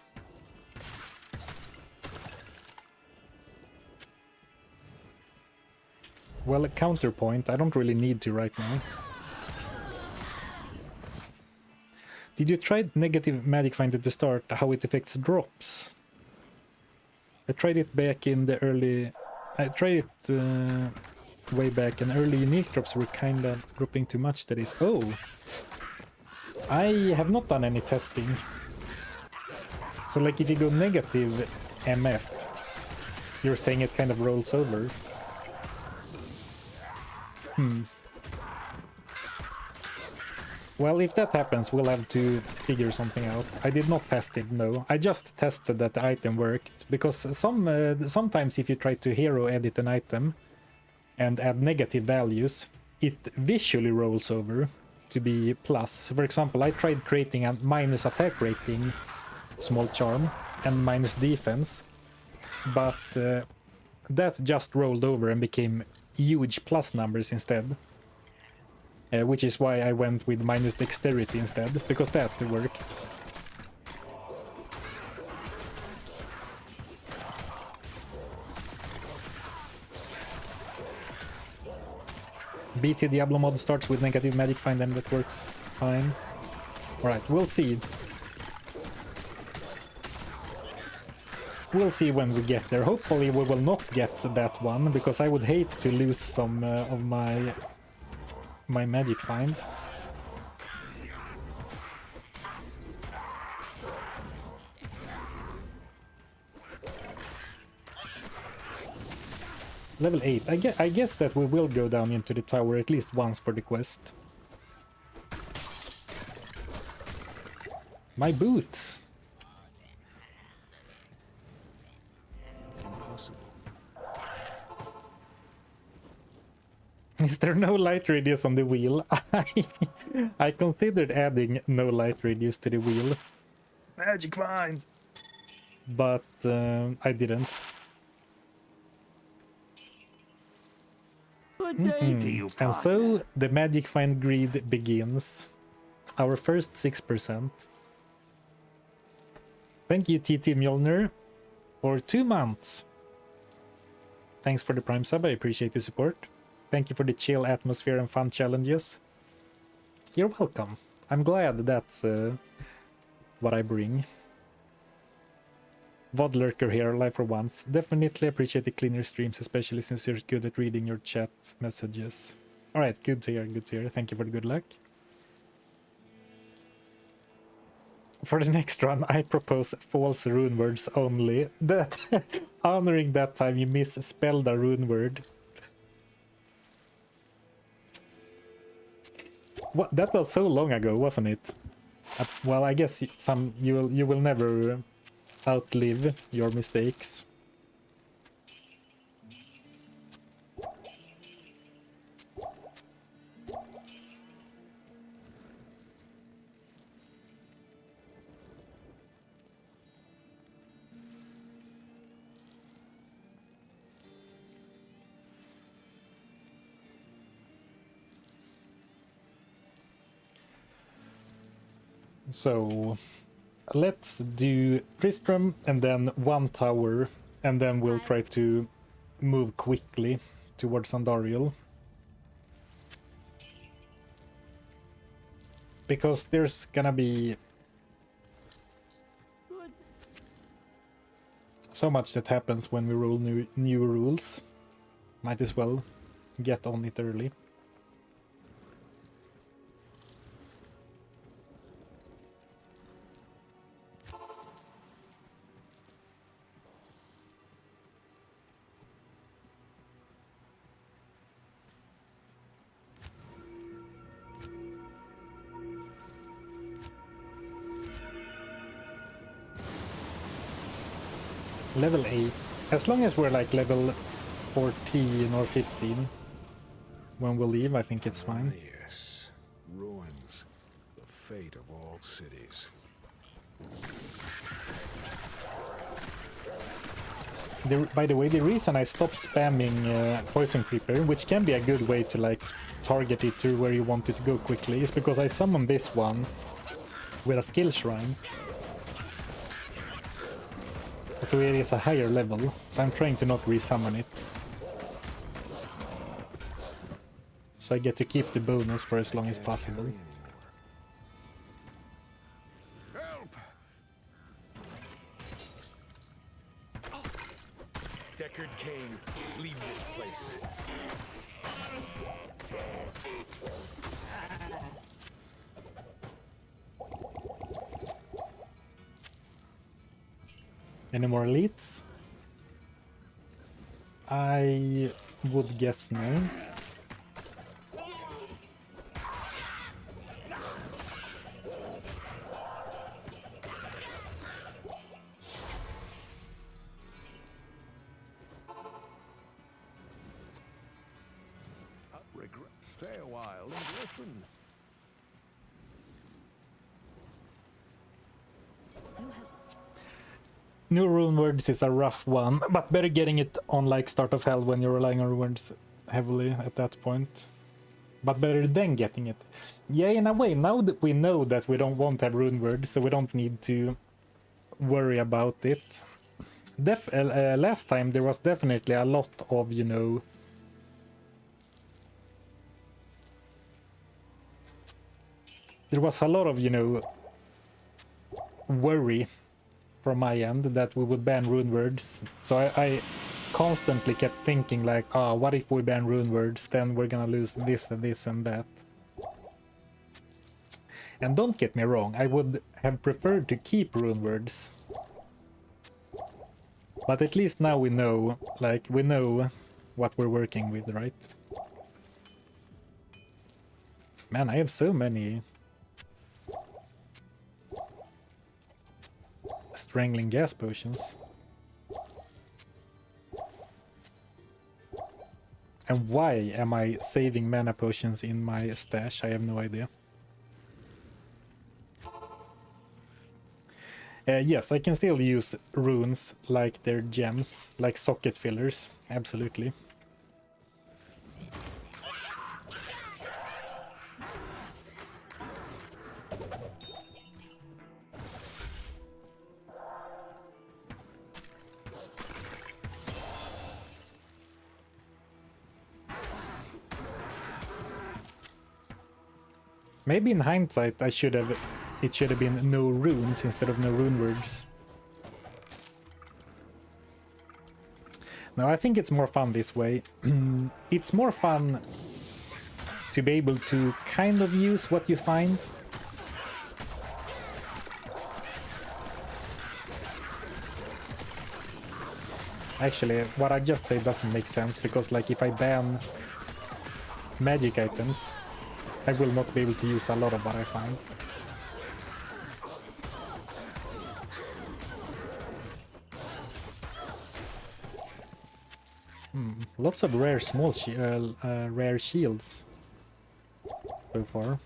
Well, a counterpoint, I don't really need to right now. Did you try negative magic find at the start, how it affects drops? I tried it back in the early... I tried it way back, and early unique drops were kinda dropping too much, that is. Oh! I have not done any testing. So like if you go negative MF, you're saying it kind of rolls over? Well, if that happens, we'll have to figure something out. I did not test it, no. I just tested that the item worked, because sometimes if you try to hero edit an item and add negative values, it visually rolls over to be plus. So for example, I tried creating a minus attack rating small charm and minus defense, but that just rolled over and became huge plus numbers instead. Which is why I went with minus dexterity instead, because that worked. BT Diablo mod starts with negative magic find and that works fine. Alright, we'll see. We'll see when we get there. Hopefully we will not get that one, because I would hate to lose some of my magic find. Level 8. I guess that we will go down into the tower at least once for the quest. My boots! Impossible. Is there no light radius on the wheel? I considered adding no light radius to the wheel. Magic find! But I didn't. Good day to you, And so the magic find greed begins. Our first 6%. Thank you, TT Mjolnir, for 2 months. Thanks for the Prime sub, I appreciate the support. Thank you for the chill atmosphere and fun challenges. You're welcome. I'm glad that's what I bring. VOD Lurker here, live for once. Definitely appreciate the cleaner streams, especially since you're good at reading your chat messages. Alright, good to hear, good to hear. Thank you for the good luck. For the next run, I propose false rune words only. That honoring that time you misspelled a rune word. What? That was so long ago, wasn't it? Well, I guess you will never outlive your mistakes. So let's do Tristram and then 1 tower, and then we'll try to move quickly towards Andariel. Because there's gonna be so much that happens when we roll new rules. Might as well get on it early. Level 8. As long as we're like level 14 or 15 when we leave, I think it's fine. Yes. Ruins. The fate of all cities. By the way, the reason I stopped spamming Poison Creeper, which can be a good way to like target it to where you want it to go quickly, is because I summoned this one with a skill shrine. So it is a higher level, so I'm trying to not resummon it. So I get to keep the bonus for as long as possible. Help! Deckard Cain, leave this place. Any more elites? I would guess no. Stay a while and listen. You have New runewords is a rough one, but better getting it on like Start of Hell when you're relying on runewords heavily at that point. But better than getting it. Yeah, in a way, now that we know that we don't want to have runewords, so we don't need to worry about it. Last time there was definitely a lot of, you know, there was a lot of, you know, worry from my end that we would ban runewords. So I constantly kept thinking like, oh, what if we ban runewords? Then we're gonna lose this and this and that. And don't get me wrong, I would have preferred to keep runewords. But at least now we know, like, we know what we're working with, right? Man, I have so many strangling gas potions. And why am I saving mana potions in my stash? I have no idea. Yes, I can still use runes like they're gems, like socket fillers, absolutely. Maybe in hindsight it should have been no runes instead of no runewords. No, I think it's more fun this way. It's more fun to be able to kind of use what you find. Actually, what I just said doesn't make sense, because like if I ban magic items, I will not be able to use a lot of what I find. Lots of rare rare shields so far.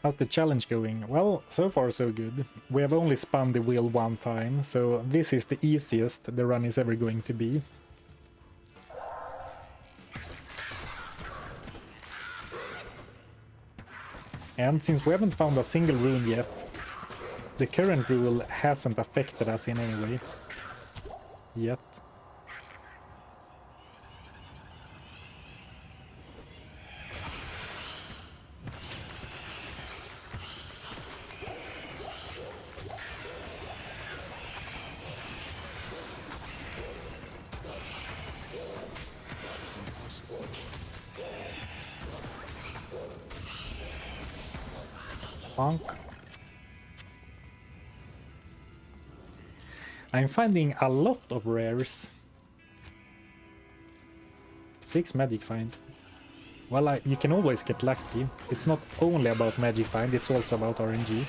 How's the challenge going? Well, so far so good. We have only spun the wheel one time, so this is the easiest the run is ever going to be. And since we haven't found a single rune yet, the current rule hasn't affected us in any way. Yet. Bonk. I'm finding a lot of rares. 6 magic find. Well, you can always get lucky. It's not only about magic find, it's also about RNG.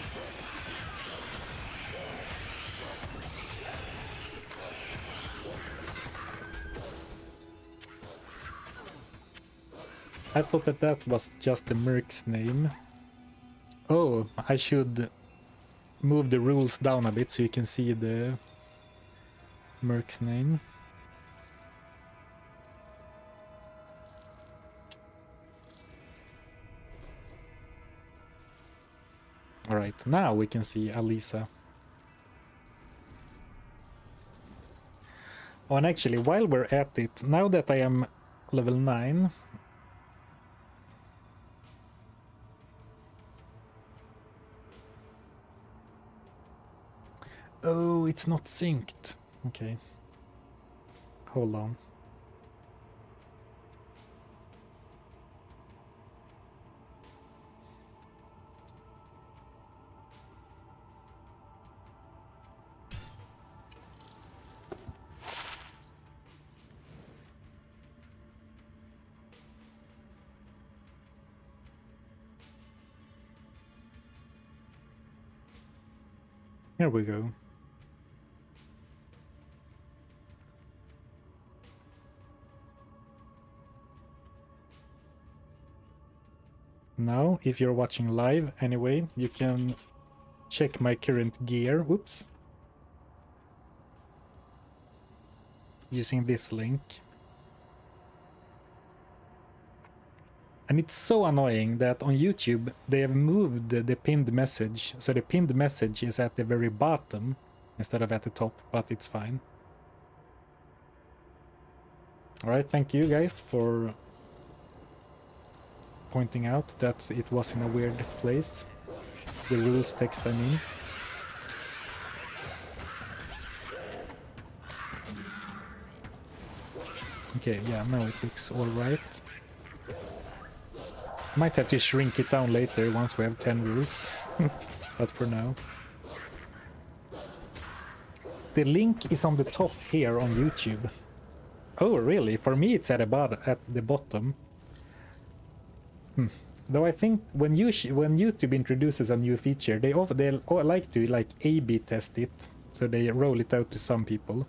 I thought that was just the merc's name. Oh, I should move the rules down a bit so you can see the merc's name. Alright, now we can see Alisa. Oh, and actually, while we're at it, now that I am level 9... Oh, it's not synced. Okay. Hold on. Here we go. Now, if you're watching live anyway, you can check my current gear. Whoops. Using this link. And it's so annoying that on YouTube they have moved the pinned message. So the pinned message is at the very bottom instead of at the top, but it's fine. Alright, thank you guys for pointing out that it was in a weird place. The rules text, I mean. Okay, yeah, now it looks alright. Might have to shrink it down later once we have 10 rules. But for now. The link is on the top here on YouTube. Oh, really? For me it's at the bottom. Though I think when YouTube introduces a new feature, they like to like A/B test it, so they roll it out to some people.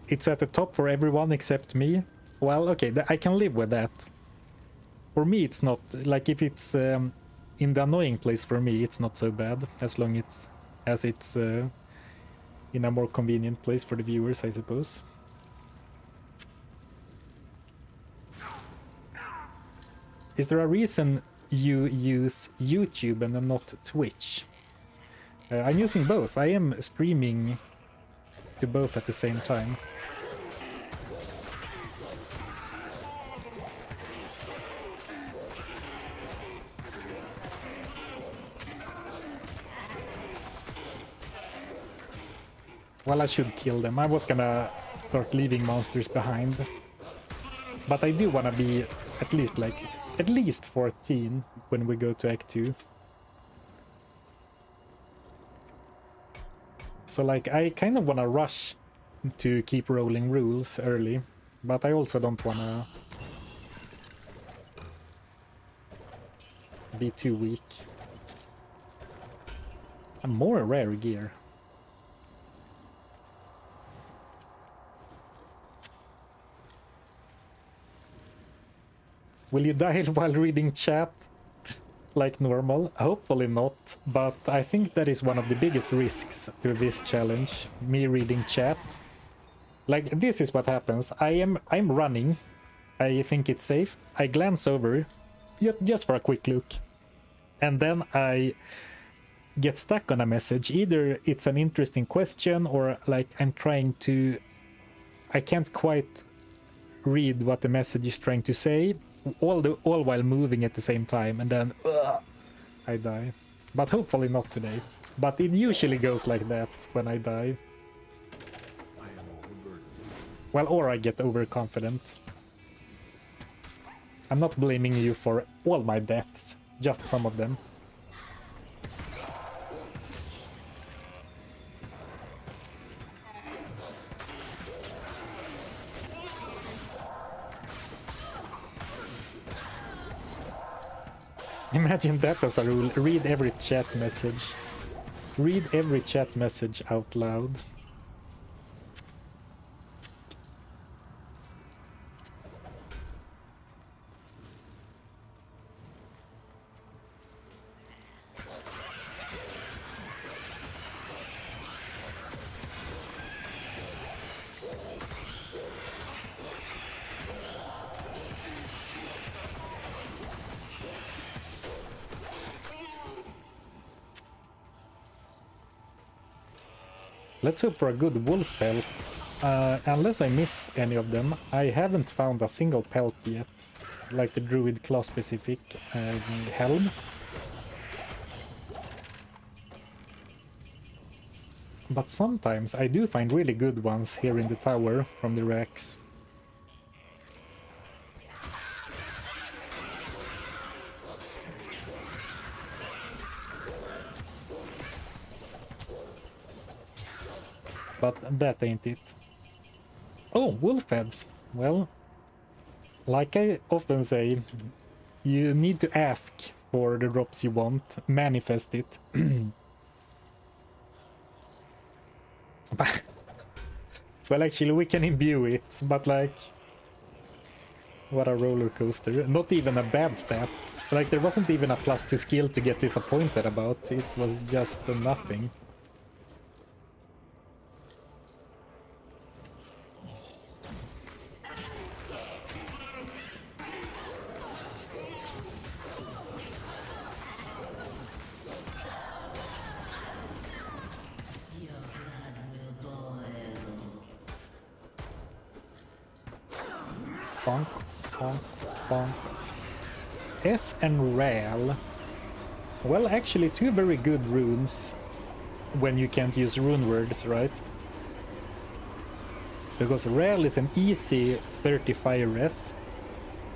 It's at the top for everyone except me. Well, okay, I can live with that. For me, it's not like if it's in the annoying place. For me, it's not so bad as long as it's in a more convenient place for the viewers, I suppose. Is there a reason you use YouTube and not Twitch? I'm using both. I am streaming to both at the same time. Well, I should kill them. I was gonna start leaving monsters behind. But I do wanna be at least 14 when we go to Act 2. So like I kind of wanna rush to keep rolling rules early, but I also don't wanna be too weak. And more rare gear. Will you die while reading chat? Like normal? Hopefully not, but I think that is one of the biggest risks to this challenge. Me reading chat. Like, this is what happens. I'm running. I think it's safe. I glance over, just for a quick look. And then I get stuck on a message. Either it's an interesting question or like I'm trying to... I can't quite read what the message is trying to say. All while moving at the same time, and then I die. But hopefully not today. But it usually goes like that when I die. Well, or I get overconfident. I'm not blaming you for all my deaths, just some of them. Imagine that as a rule. Read every chat message. Read every chat message out loud. Let's hope for a good wolf pelt. Unless I missed any of them, I haven't found a single pelt yet. Like the druid class specific helm. But sometimes I do find really good ones here in the tower from the racks. But that ain't it. Oh, wolfhead. Well, like I often say, you need to ask for the drops you want. Manifest it. Well, actually, we can imbue it, but like, what a roller coaster. Not even a bad stat. Like, there wasn't even a +2 skill to get disappointed about. It was just nothing. Bonk, bonk, bonk. F and Ral. Well, actually, two very good runes when you can't use rune words, right? Because Ral is an easy 35 res,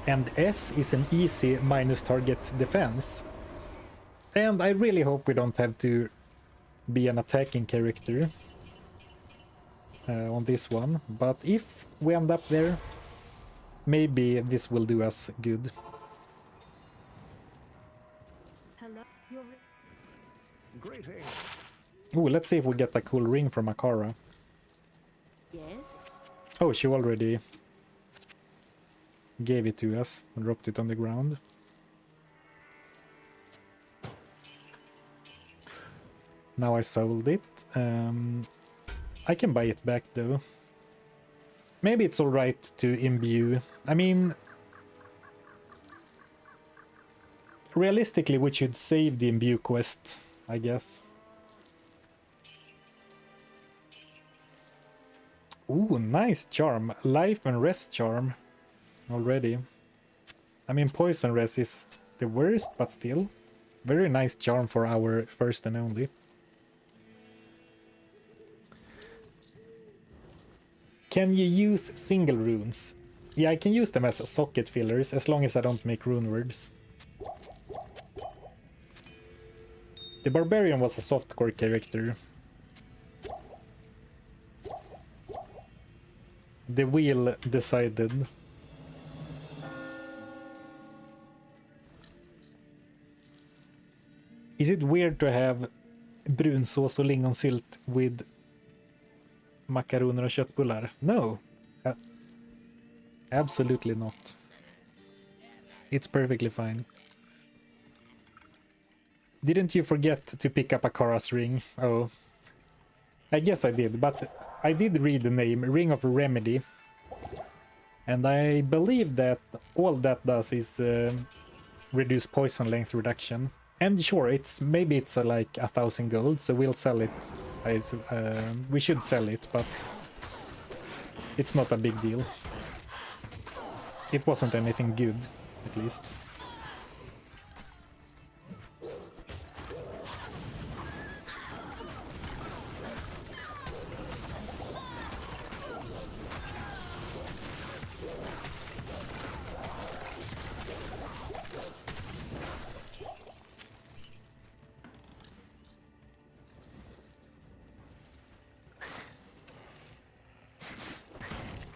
and F is an easy minus target defense. And I really hope we don't have to be an attacking character on this one, but if we end up there, maybe this will do us good. Hello? Greetings. Ooh, let's see if we get a cool ring from Akara. Yes? Oh, she already gave it to us and dropped it on the ground. Now I sold it. I can buy it back though. Maybe it's alright to imbue. I mean, realistically we should save the imbue quest, I guess. Ooh, nice charm. Life and rest charm already. I mean, poison rest is the worst, but still. Very nice charm for our first and only. Can you use single runes? Yeah, I can use them as socket fillers as long as I don't make rune words. The barbarian was a softcore character. The wheel decided. Is it weird to have brunsås och lingonsylt with makaroner och köttbullar? No. Absolutely not. It's perfectly fine. Didn't you forget to pick up Akara's ring? Oh. I guess I did, but I did read the name, Ring of Remedy. And I believe that all that does is reduce poison length reduction. And sure, maybe it's like 1,000 gold, so we'll sell it. We should sell it, but it's not a big deal. It wasn't anything good, at least.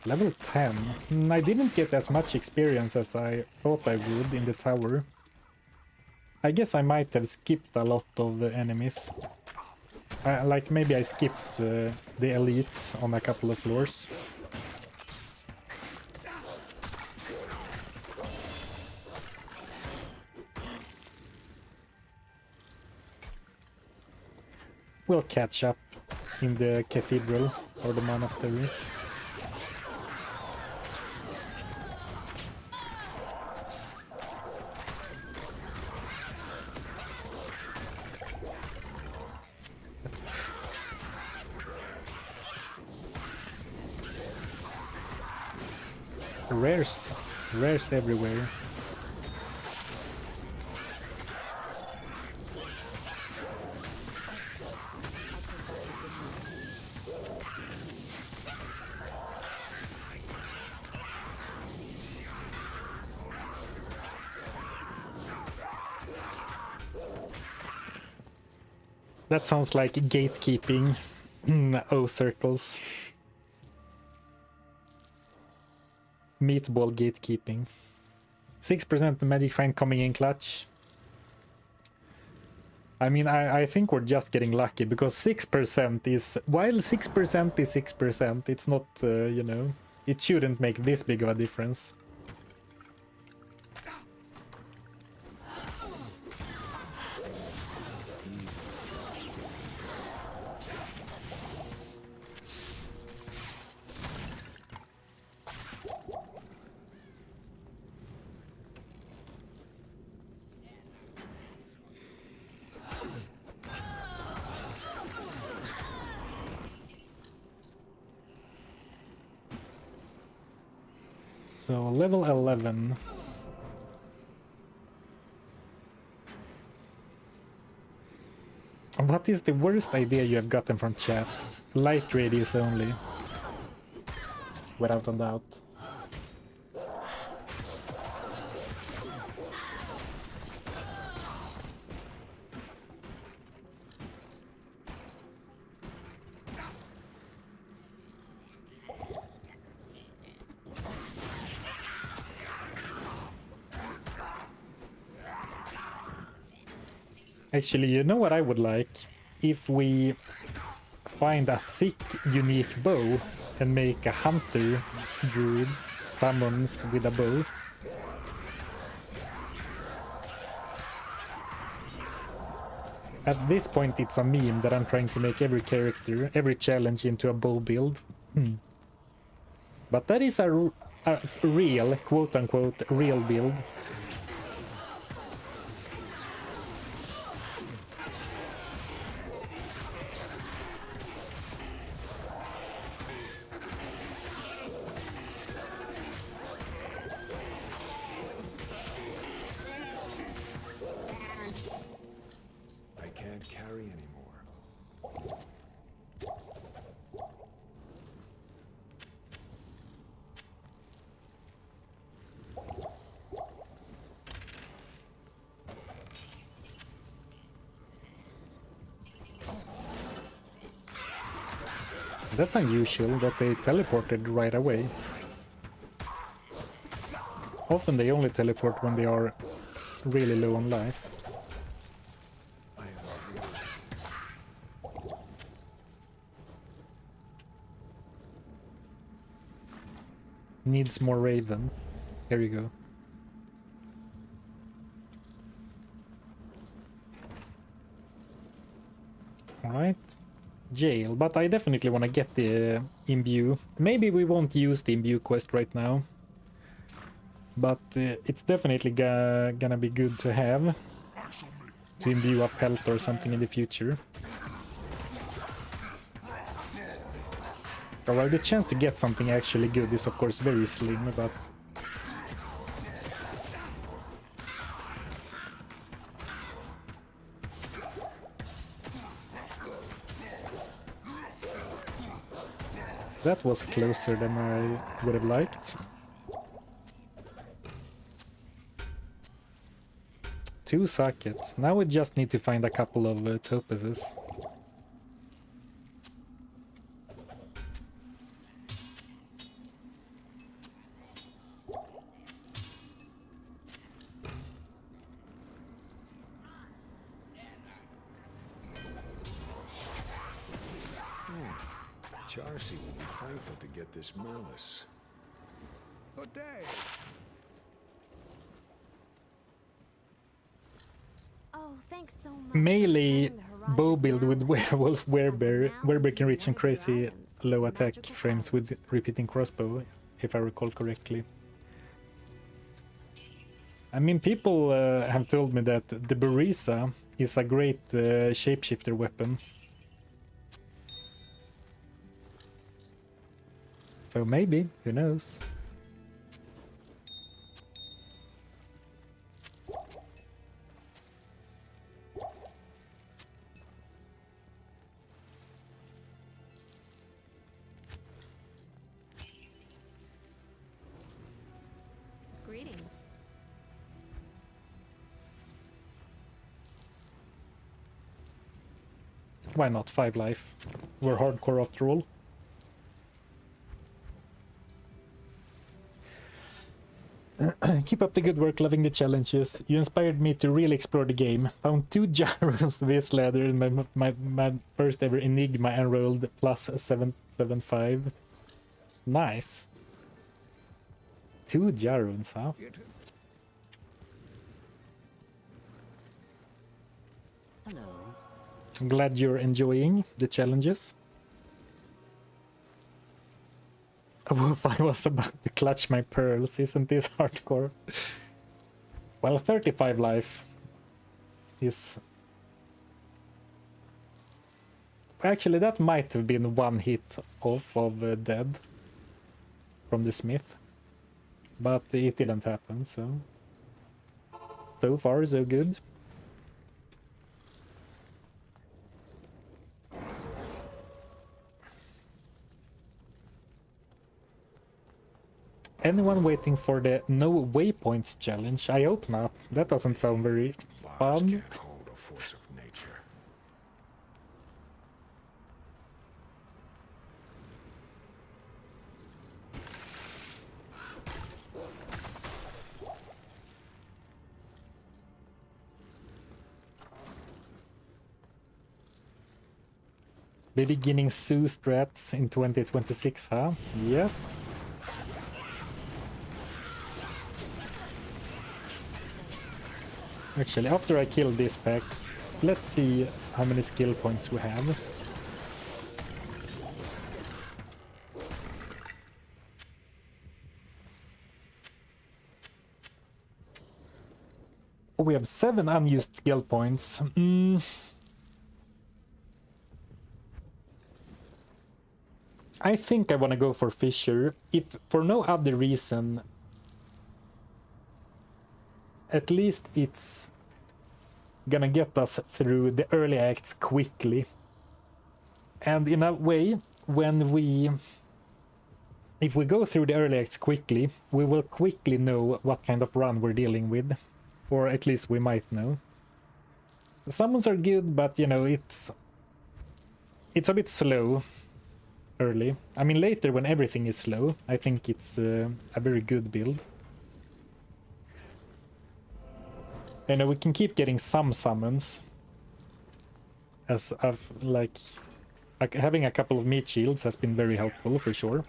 Level 10. I didn't get as much experience as I thought I would in the tower. I guess I might have skipped a lot of enemies. Like maybe I skipped the elites on a couple of floors. We'll catch up in the cathedral or the monastery. Rares everywhere. That sounds like gatekeeping. O circles. Meatball gatekeeping. 6% magic find coming in clutch. I mean, I think we're just getting lucky because 6% is, while 6% is 6%, it's not, you know, it shouldn't make this big of a difference. So level 11. What is the worst idea you have gotten from chat? Light radius only. Without a doubt. Actually, you know what I would like? If we find a sick, unique bow and make a hunter druid summons with a bow. At this point, it's a meme that I'm trying to make every character, every challenge into a bow build. But that is a real, quote-unquote, real build. Carry anymore. That's unusual that they teleported right away. Often they only teleport when they are really low on life. Needs more Raven. Here you go. Alright. Jail, but I definitely want to get the imbue. Maybe we won't use the imbue quest right now. But it's definitely gonna be good to have. To imbue a pelt or something in the future. Well, the chance to get something actually good is of course very slim, but... That was closer than I would have liked. 2 sockets. Now we just need to find a couple of topazes. Charcy will be thankful to get this malice. Good day. Oh, thanks so much. Melee bow build with werewolf werebear can reach some crazy low attack frames with repeating crossbow, if I recall correctly. I mean, people have told me that the Barisa is a great shapeshifter weapon. So maybe, who knows? Greetings. Why not 5 life? We're hardcore after all. Keep up the good work, loving the challenges. You inspired me to really explore the game. Found 2 gyros this ladder in my first ever Enigma and rolled plus 775. Nice. 2 gyros, huh? Hello. I'm glad you're enjoying the challenges. Oh, I was about to clutch my pearls. Isn't this hardcore? Well, 35 life is... Actually, that might have been 1 hit off of dead from the smith. But it didn't happen, so... So far, so good. Anyone waiting for the no waypoints challenge? I hope not. That doesn't sound very Bars fun. can't hold a force of nature. Beginning zoo strats in 2026, huh? Yep. Actually, after I kill this pack, let's see how many skill points we have. Oh, we have 7 unused skill points. I think I want to go for Fisher, if for no other reason. At least it's gonna get us through the early acts quickly. And in a way, if we go through the early acts quickly, we will quickly know what kind of run we're dealing with. Or at least we might know. The summons are good, but you know, it's a bit slow early. I mean, later when everything is slow, I think it's a very good build. You know, we can keep getting some summons. As of like having a couple of meat shields has been very helpful for sure.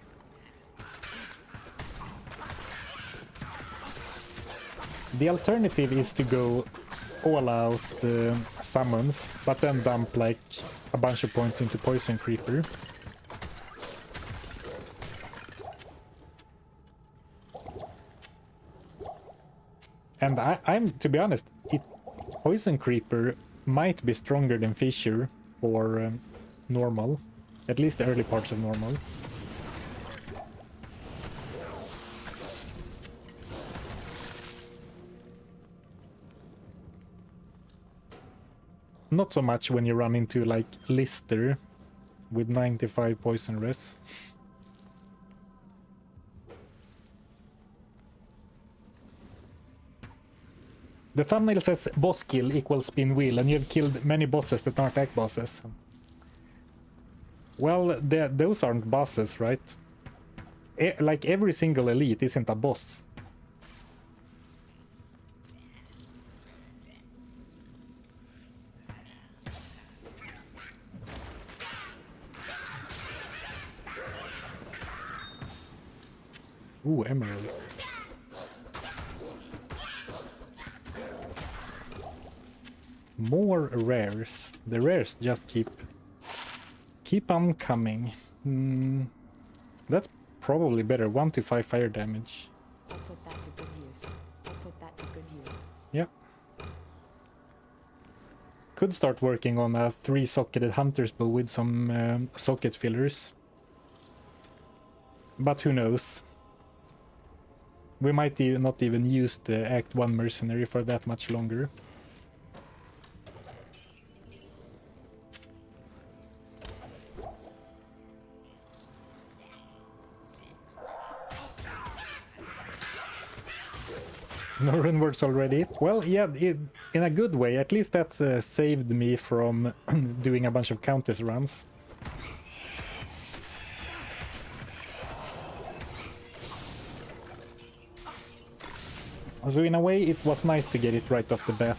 The alternative is to go all out summons, but then dump like a bunch of points into Poison Creeper. And I'm to be honest, Poison Creeper might be stronger than Fisher or normal, at least the early parts of normal. Not so much when you run into like Lister with 95 poison res. The thumbnail says boss kill equals spin wheel, and you've killed many bosses that aren't act bosses. Well, those aren't bosses, right? Like every single elite isn't a boss. Ooh, emerald. More rares. The rares just keep on coming. That's probably better. 1 to 5 fire damage. I'll put that to good use. I'll put that to good use. Yeah. Could start working on a 3-socketed hunter's bow with some socket fillers. But who knows? We might not even use the Act 1 mercenary for that much longer. No runewords already? Well, yeah, in a good way. At least that saved me from doing a bunch of countess runs. So in a way, it was nice to get it right off the bat.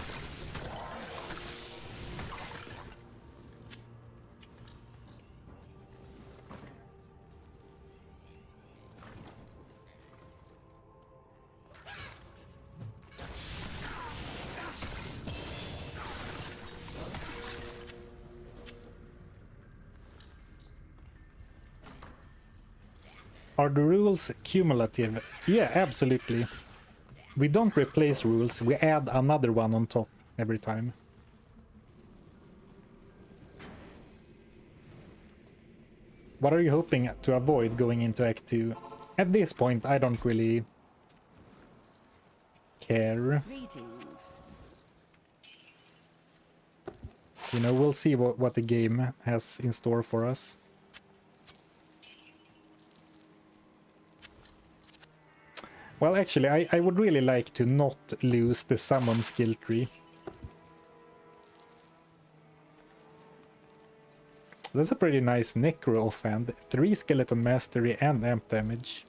Are the rules cumulative? Yeah, absolutely. We don't replace rules, we add another one on top every time. What are you hoping to avoid going into Act 2? At this point, I don't really care. Greetings. You know, we'll see what the game has in store for us. Well, actually, I would really like to not lose the summon skill tree. That's a pretty nice Necro offhand. 3 skeleton mastery and amp damage.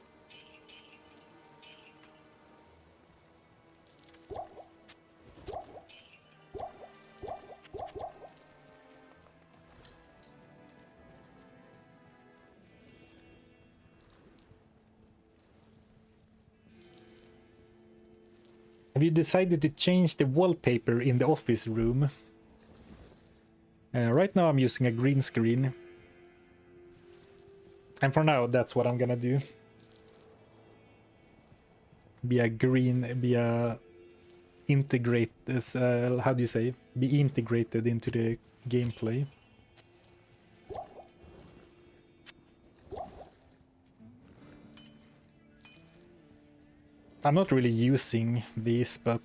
Have you decided to change the wallpaper in the office room? Right now I'm using a green screen. And for now, that's what I'm gonna do. Be integrate this, how do you say? Be integrated into the gameplay. I'm not really using these, but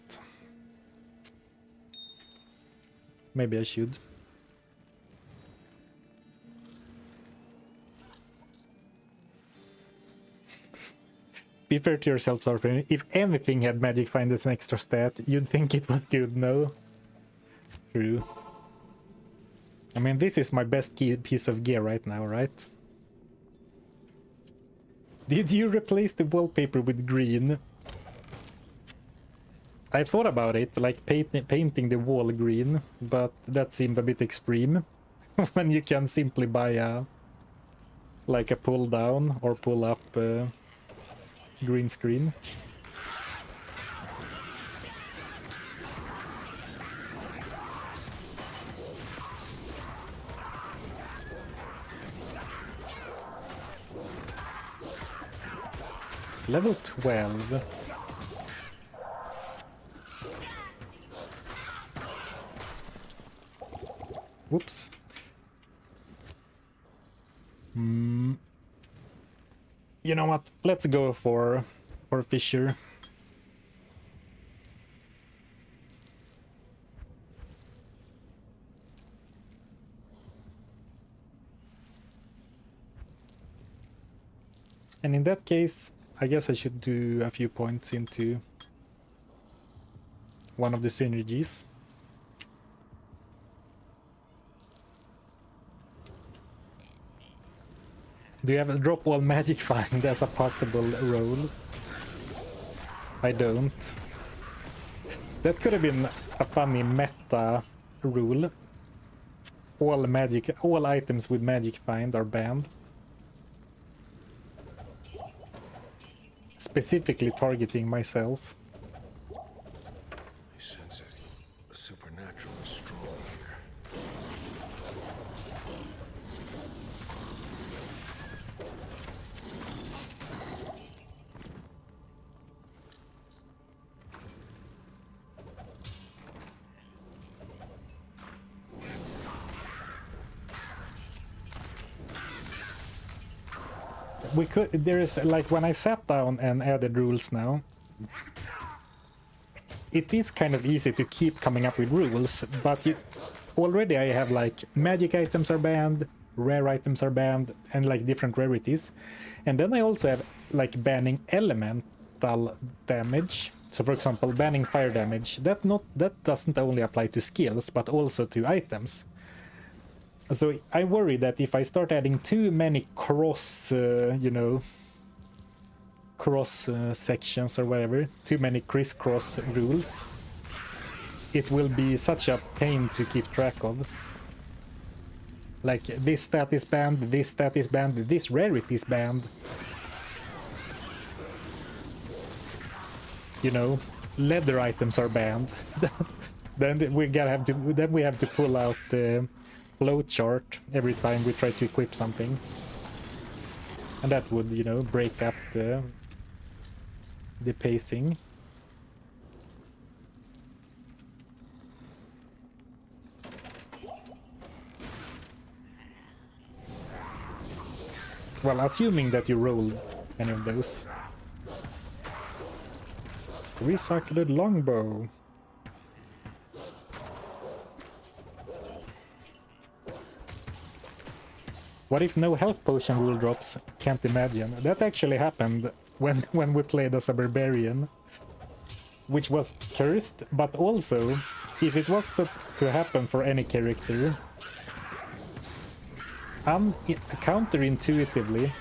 maybe I should. Be fair to yourself, Sorpren. If anything had Magic Find as an extra stat, you'd think it was good, no? True. I mean, this is my best piece of gear right now, right? Did you replace the wallpaper with green? I thought about it, like painting the wall green, but that seemed a bit extreme. When you can simply buy a pull down or pull up green screen. Level 12. Whoops. You know what? Let's go for Fisher. And in that case, I guess I should do a few points into one of the synergies. Do you have a drop wall magic find as a possible role? I don't. That could have been a funny meta rule. All items with magic find are banned. Specifically targeting myself. I sense it. The supernatural is strong here. There is, like, when I sat down and added rules now, it is kind of easy to keep coming up with rules, but already I have, like, magic items are banned, rare items are banned, and, like, different rarities. And then I also have, like, banning elemental damage. So, for example, banning fire damage. That doesn't only apply to skills, but also to items. So I worry that if I start adding too many cross, cross sections or whatever, too many crisscross rules, it will be such a pain to keep track of. Like, this stat is banned, this stat is banned, this rarity is banned. You know, leather items are banned. Then we have to pull out the flowchart every time we try to equip something. And that would, you know, break up the pacing. Well, assuming that you rolled any of those. Recycled longbow. What if no health potion rule drops? Can't imagine. That actually happened when we played as a barbarian, which was cursed, but also, if it was to happen for any character, counterintuitively,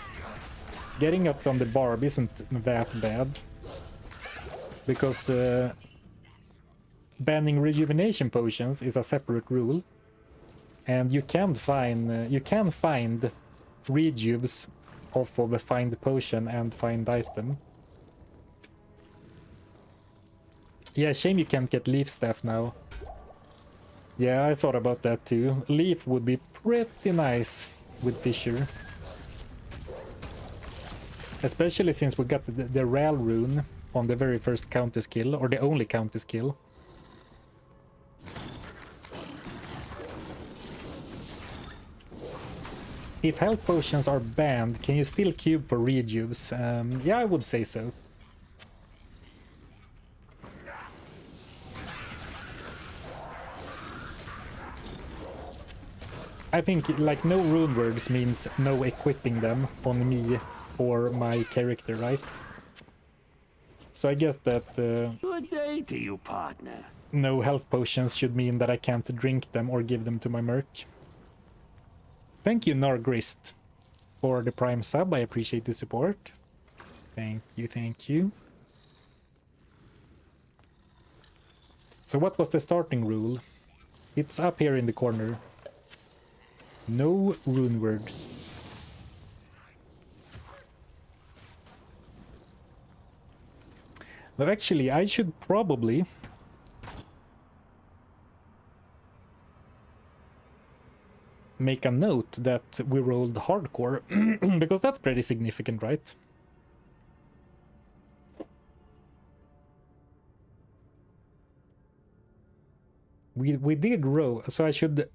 getting up on the barb isn't that bad, because banning rejuvenation potions is a separate rule, and you can find rejuves off of a find potion and find item. Yeah, shame you can't get leaf staff now. Yeah, I thought about that too. Leaf would be pretty nice with Fissure. Especially since we got the Ral rune on the very first counter skill, or the only counter skill. If health potions are banned, can you still cube for rejuves? Yeah, I would say so. I think, like, no runewords means no equipping them on me or my character, right? So I guess that Good day to you, partner. no health potions should mean that I can't drink them or give them to my merc. Thank you, Nargrist, for the Prime sub. I appreciate the support. Thank you, thank you. So what was the starting rule? It's up here in the corner. No runewords. But actually, I should probably make a note that we rolled hardcore, because that's pretty significant, right? We did roll, so I should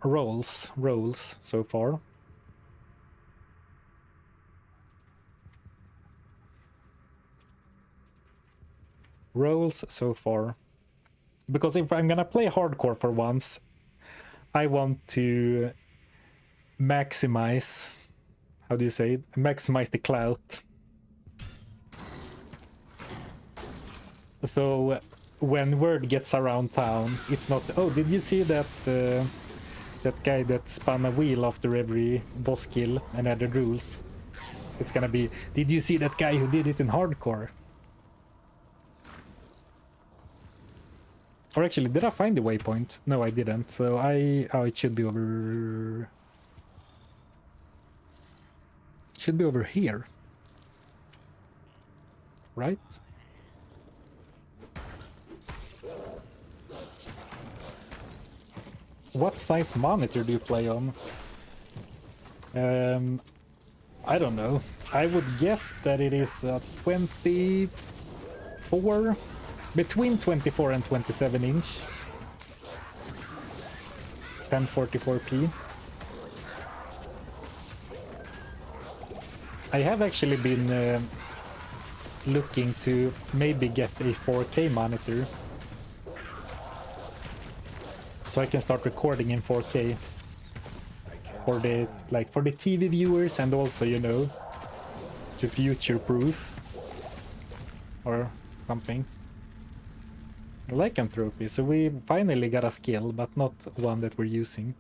rolls so far. Rolls so far. Because if I'm gonna play hardcore for once, I want to maximize, how do you say it? Maximize the clout. So when word gets around town, it's not, oh, did you see that that guy that spun a wheel after every boss kill and added rules? It's gonna be, did you see that guy who did it in hardcore? Or actually, did I find the waypoint? No, I didn't. So oh, it should be over... It should be over here. Right? What size monitor do you play on? I don't know. I would guess that it is 24... Between 24 and 27 inch. 1044p. I have actually been looking to maybe get a 4K monitor, so I can start recording in 4K for the TV viewers, and also, you know, to future proof or something. Lycanthropy, so we finally got a skill, but not one that we're using.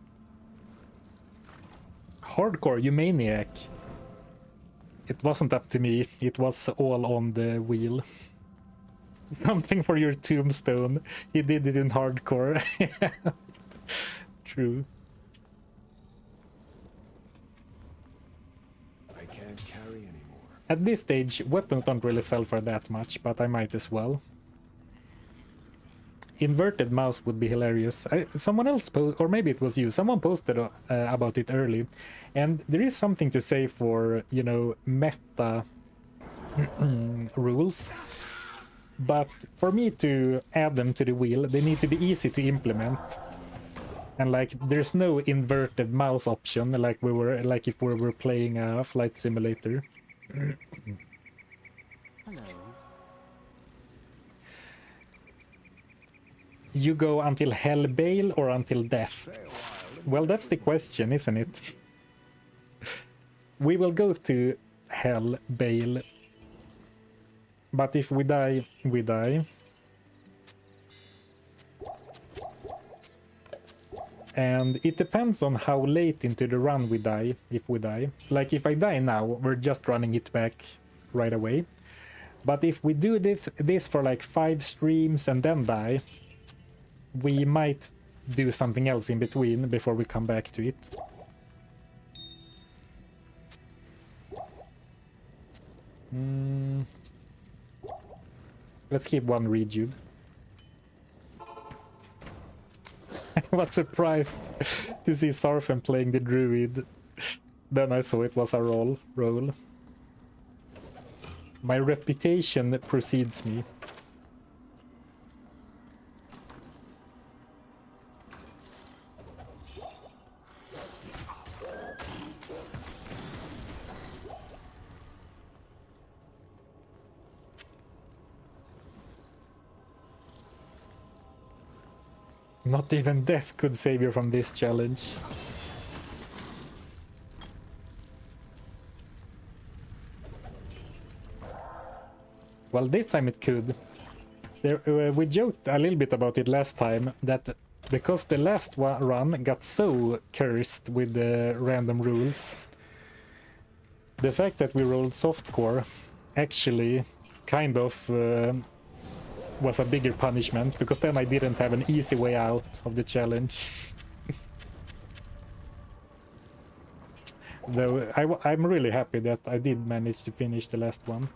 Hardcore, you maniac. It wasn't up to me, it was all on the wheel. Something for your tombstone. He did it in hardcore. True. I can't carry anymore. At this stage, weapons don't really sell for that much, but I might as well. Inverted mouse would be hilarious. Someone else, or maybe it was you, someone posted about it early. And there is something to say for, you know, meta rules. But for me to add them to the wheel, they need to be easy to implement. And like, there's no inverted mouse option, like if we were playing a flight simulator. Hello. You go until hell bale or until death? Well, that's the question, isn't it? We will go to hell bale. But if we die, we die. And it depends on how late into the run we die, if we die. Like, if I die now, we're just running it back right away. But if we do this for like 5 streams and then die, we might do something else in between before we come back to it. Let's keep one rejuve. I was surprised to see Sarfen playing the druid. Then I saw it was a roll. My reputation precedes me. Not even death could save you from this challenge. Well, this time it could. We joked a little bit about it last time, that because the last run got so cursed with the random rules, the fact that we rolled softcore actually kind of was a bigger punishment, because then I didn't have an easy way out of the challenge. Though I'm really happy that I did manage to finish the last one.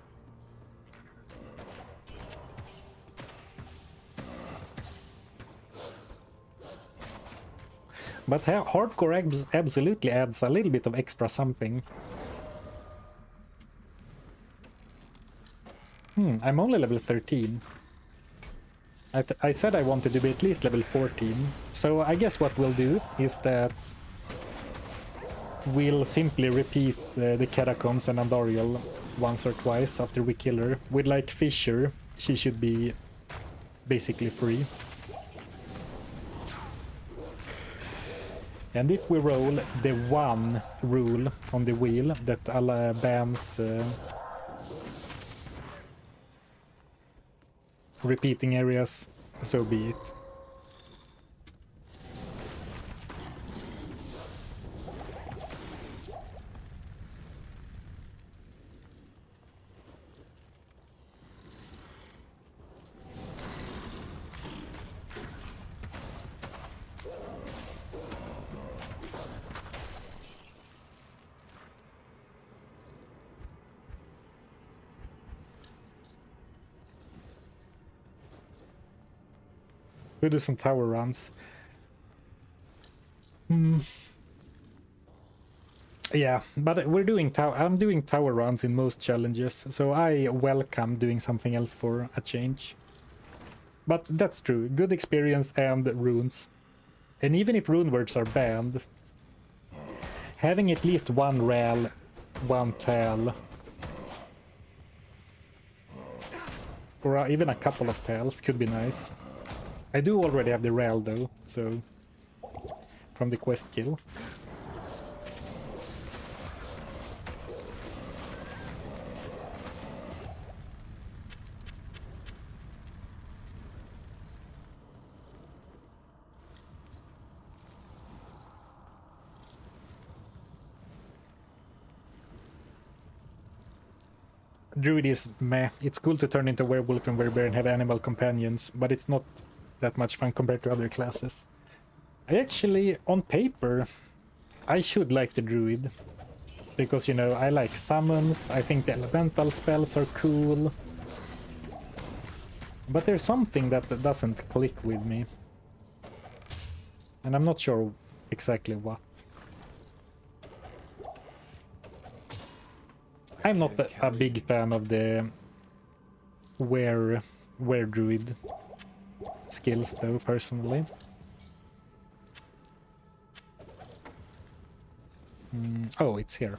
But hardcore absolutely adds a little bit of extra something. I'm only level 13. I said I wanted to be at least level 14, so I guess what we'll do is that we'll simply repeat the catacombs and Andariel once or twice after we kill her. With like Fisher, she should be basically free. And if we roll the one rule on the wheel that bans repeating areas, so be it. We'll do some tower runs. Yeah, but we're doing I'm doing tower runs in most challenges, so I welcome doing something else for a change. But that's true. Good experience and runes. And even if runewords are banned, having at least one rel, one tal, or even a couple of tals could be nice. I do already have the rel though, so from the quest kill. Druid is meh. It's cool to turn into werewolf and werebear and have animal companions, but it's not that much fun compared to other classes. I actually, on paper, I should like the druid. Because, you know, I like summons, I think the elemental spells are cool. But there's something that doesn't click with me. And I'm not sure exactly what. I'm not a big fan of the were druid skills though, personally. Oh, it's here.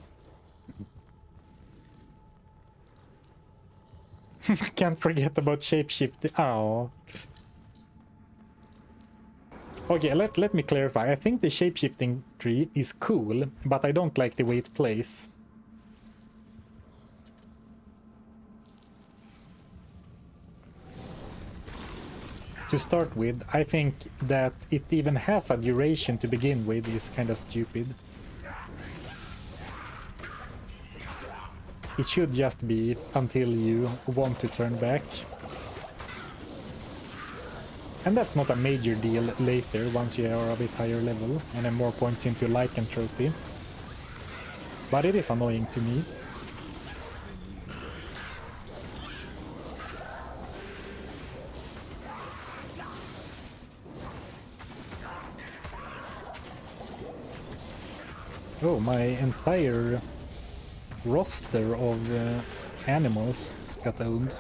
Can't forget about shapeshifting. Oh. Okay, let me clarify. I think the shapeshifting tree is cool, but I don't like the way it plays. To start with, I think that it even has a duration to begin with is kind of stupid. It should just be until you want to turn back. And that's not a major deal later, once you are a bit higher level and have more points into lycanthropy. But it is annoying to me. Oh, my entire roster of animals got owned.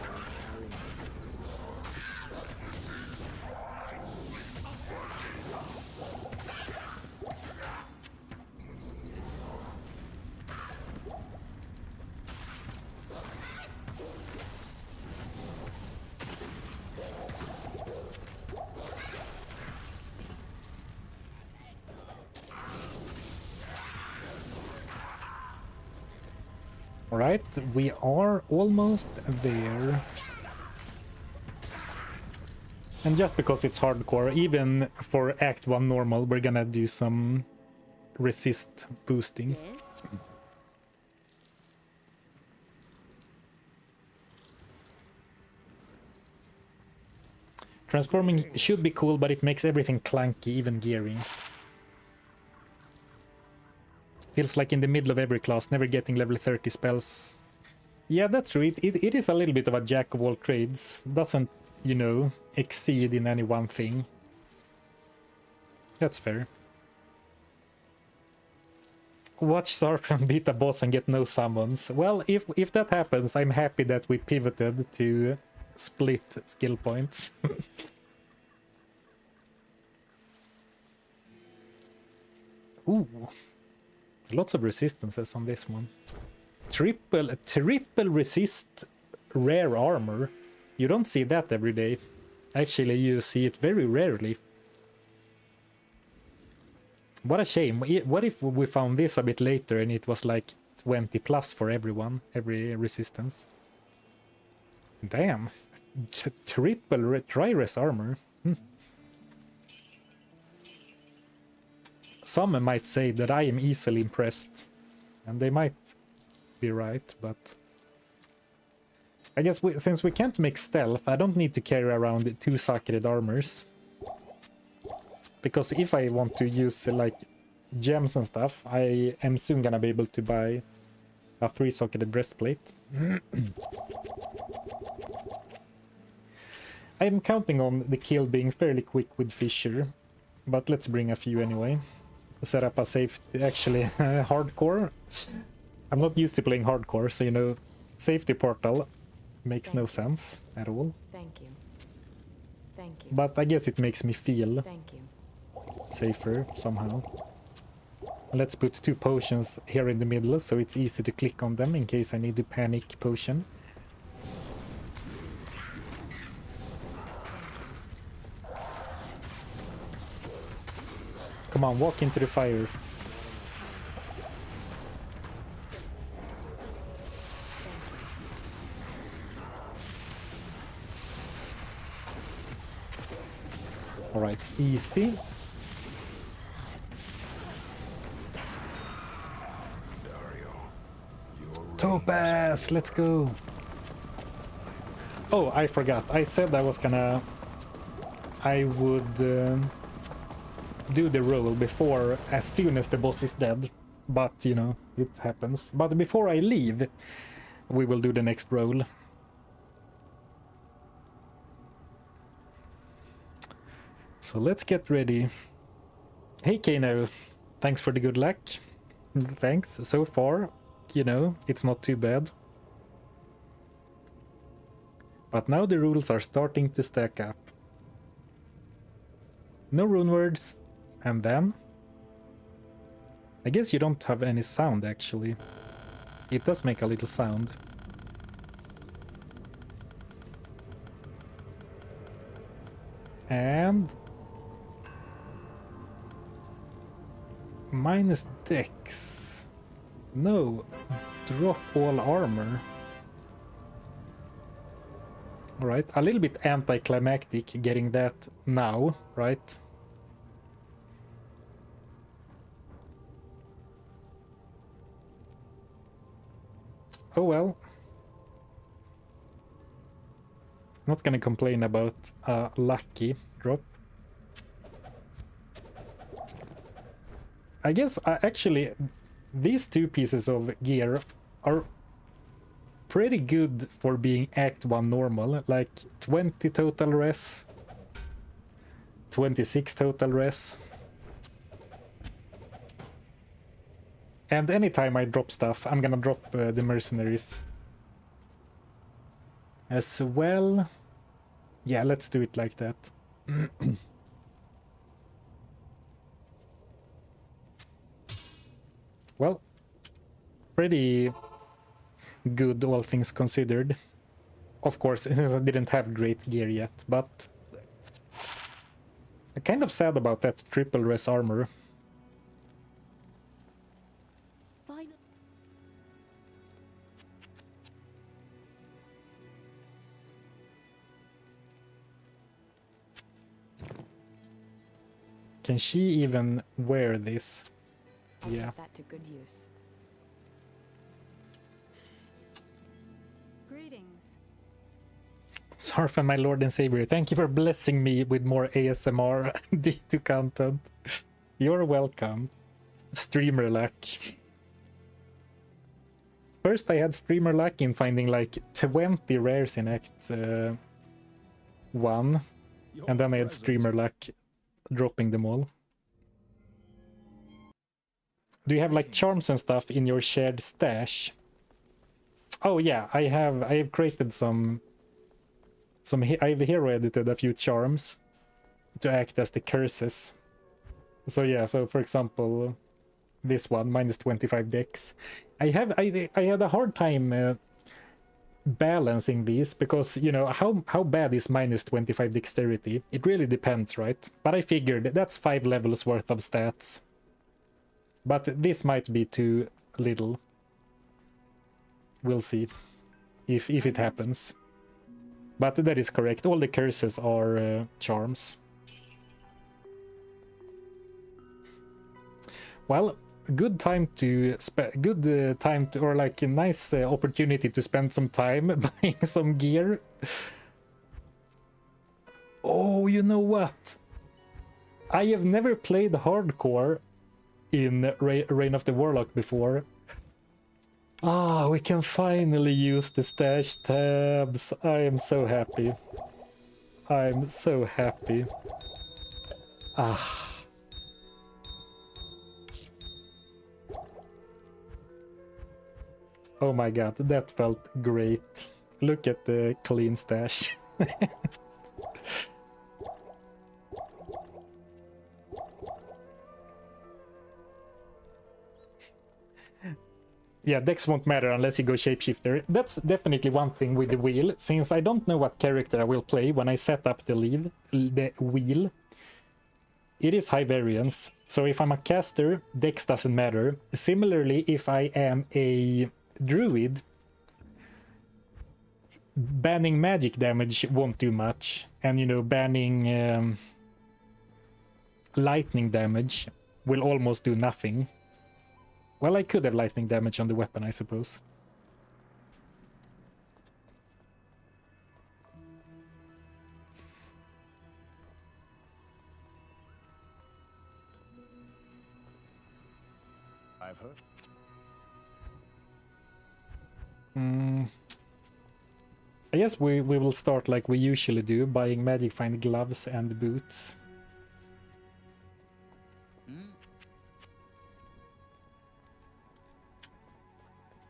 Alright, we are almost there. And just because it's hardcore, even for Act 1 normal, we're gonna do some resist boosting. Yes. Transforming should be cool, but it makes everything clunky, even gearing. Feels like in the middle of every class, never getting level 30 spells. Yeah, that's true. It is a little bit of a jack of all trades. Doesn't, you know, exceed in any one thing. That's fair. Watch Sarkhan beat a boss and get no summons. Well, if that happens, I'm happy that we pivoted to split skill points. Ooh. Lots of resistances on this one. Triple resist rare armor. You don't see that every day. Actually, you see it very rarely. What a shame. What if we found this a bit later and it was like 20 plus for everyone, every resistance? Damn. Triple tri-res armor. Some might say that I am easily impressed, and they might be right, but I guess since we can't make stealth, I don't need to carry around 2 socketed armors. Because if I want to use like gems and stuff, I am soon gonna be able to buy a 3-socketed breastplate. I'm counting on the kill being fairly quick with Fisher, but let's bring a few anyway. Set up a safety, actually hardcore. I'm not used to playing hardcore, so you know, safety portal makes no sense at all. Thank you. Thank you. But I guess it makes me feel Thank you. safer somehow. Let's put 2 potions here in the middle, so it's easy to click on them in case I need a panic potion. Come on, walk into the fire. Alright, easy. Andariel, your Topaz, let's go. Oh, I forgot. I said I was gonna... I would do the roll before, as soon as the boss is dead. But, you know, it happens. But before I leave, we will do the next roll. So let's get ready. Hey Kano, thanks for the good luck. Thanks. So far, you know, it's not too bad. But now the rules are starting to stack up. No runewords. And then... I guess you don't have any sound, actually. It does make a little sound. And... minus dex. No. Drop all armor. Alright, a little bit anticlimactic getting that now, right? Oh well. Not gonna complain about a lucky drop. I guess actually these two pieces of gear are pretty good for being Act 1 normal, like 20 total res, 26 total res. And anytime I drop stuff, I'm gonna drop the mercenaries as well. Yeah, let's do it like that. Well, pretty good, all things considered. Of course, since I didn't have great gear yet, but I'm kind of sad about that triple res armor. Can she even wear this? I'll Yeah. put that to good use. Greetings. Sarfa, my lord and savior, thank you for blessing me with more ASMR D2 content. You're welcome. Streamer luck. First I had streamer luck in finding like 20 rares in Act 1. And then I had streamer luck dropping them all. Do you have like charms and stuff in your shared stash? Oh yeah, I have created some I've hero edited a few charms to act as the curses. So yeah, so for example, this one minus 25 dex. I had a hard time balancing these because, you know, how bad is minus 25 dexterity? It really depends, right? But I figured that's 5 levels worth of stats. But this might be too little. We'll see if it happens. But that is correct. All the curses are charms. Well, good time to or like a nice opportunity to spend some time buying some gear. Oh, you know what? I have never played hardcore in Reign of the Warlock before. Ah, we can finally use the stash tabs. I am so happy. I'm so happy. Ah. Oh my god, that felt great. Look at the clean stash. Yeah, dex won't matter unless you go shapeshifter. That's definitely one thing with the wheel. Since I don't know what character I will play when I set up the wheel, it is high variance. So if I'm a caster, dex doesn't matter. Similarly, if I am a druid, banning magic damage won't do much. And, you know, banning lightning damage will almost do nothing. Well, I could have lightning damage on the weapon, I suppose. heard. I guess we will start like we usually do, buying Magic Find gloves and boots.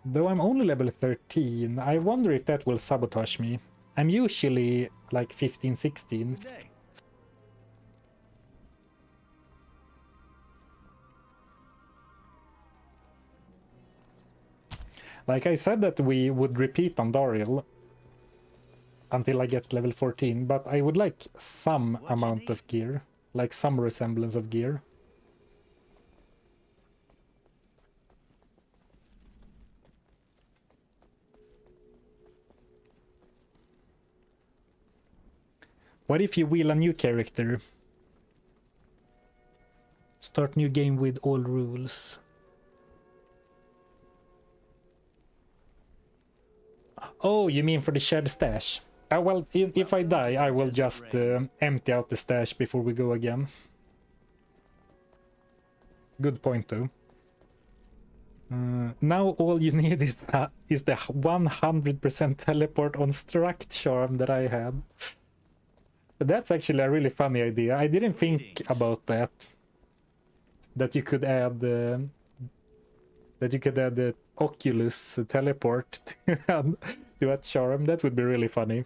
Though I'm only level 13, I wonder if that will sabotage me. I'm usually like 15, 16. Good day. Like I said that we would repeat Andariel until I get level 14, but I would like some amount of gear, like some resemblance of gear. What if you wheel a new character? Start new game with all rules. Oh, you mean for the shared stash? Well, if I die, I will just empty out the stash before we go again. Good point, though. Now all you need is the 100% teleport on Struct charm that I had. That's actually a really funny idea. I didn't think about that. That you could add the Oculus teleport to a charm. That would be really funny.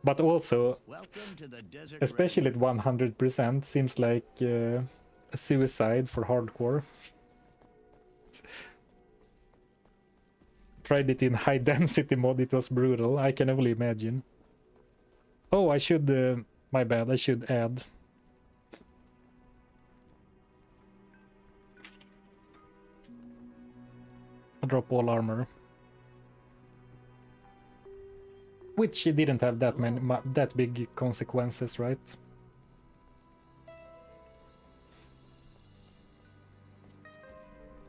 But also, especially at 100%, seems like a suicide for hardcore. Tried it in high density mod, it was brutal. I can only imagine. Oh, I should, my bad, I should add. Drop all armor. Which didn't have that many, that big consequences, right?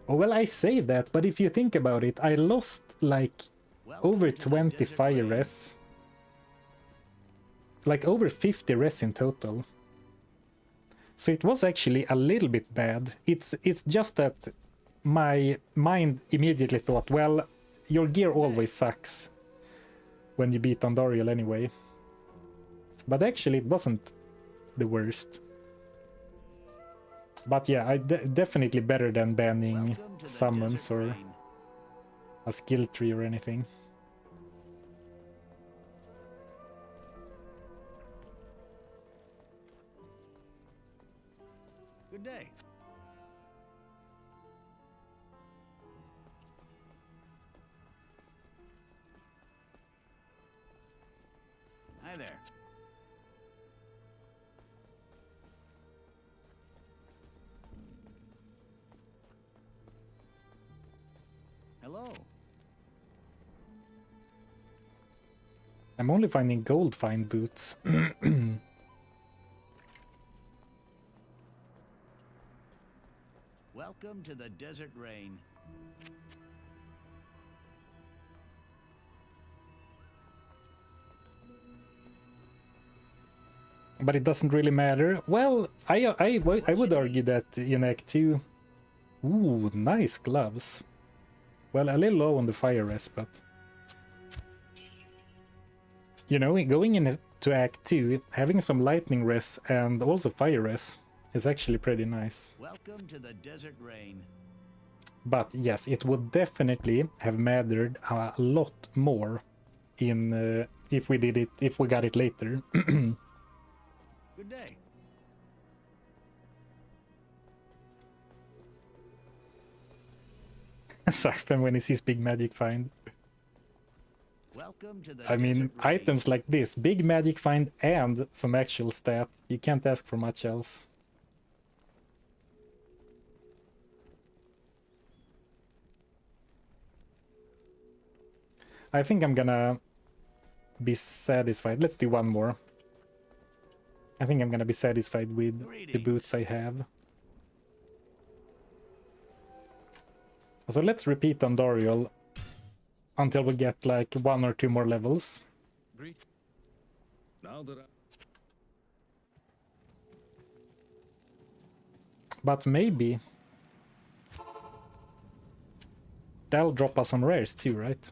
Oh, well, I say that, but if you think about it, I lost like over 20 fire res. Like over 50 res in total. So it was actually a little bit bad. It's just that my mind immediately thought, well, your gear always sucks when you beat Andariel anyway. But actually it wasn't the worst. But yeah, definitely better than banning summons or a skill tree or anything. Good day. Hi there. Hello. I'm only finding gold find boots. Welcome to the desert rain. But it doesn't really matter. Well, I would argue that in Act 2... Ooh, nice gloves. Well, a little low on the fire res, but... You know, going into Act 2, having some lightning res and also fire res is actually pretty nice. Welcome to the desert rain. But yes, it would definitely have mattered a lot more in if we got it later. Good day. Sarpen when he sees big magic find. Welcome to the I mean, desert rain. items like this, big magic find and some actual stat, you can't ask for much else. I think I'm gonna be satisfied. Let's do one more. I think I'm gonna be satisfied with the boots I have. So let's repeat Andariel until we get like 1 or 2 more levels. Great. Now that But maybe That'll drop us some rares too, right?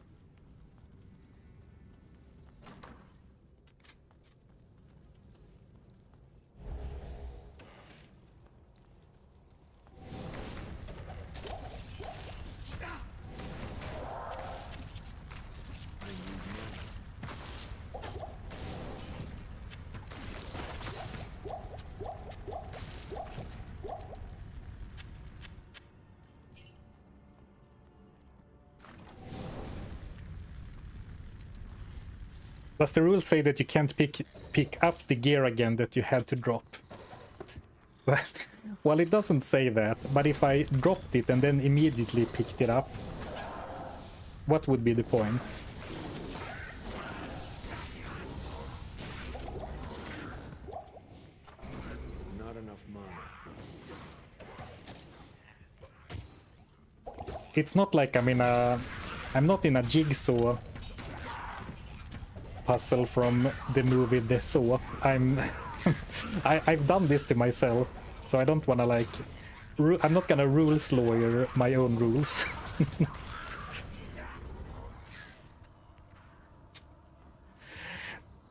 Does the rule say that you can't pick up the gear again that you had to drop? Well, it doesn't say that, but if I dropped it and then immediately picked it up, what would be the point? Not enough mana. It's not like I'm not in a jigsaw puzzle from the movie The Saw. I've done this to myself, so I don't want to like I'm not gonna rules lawyer my own rules.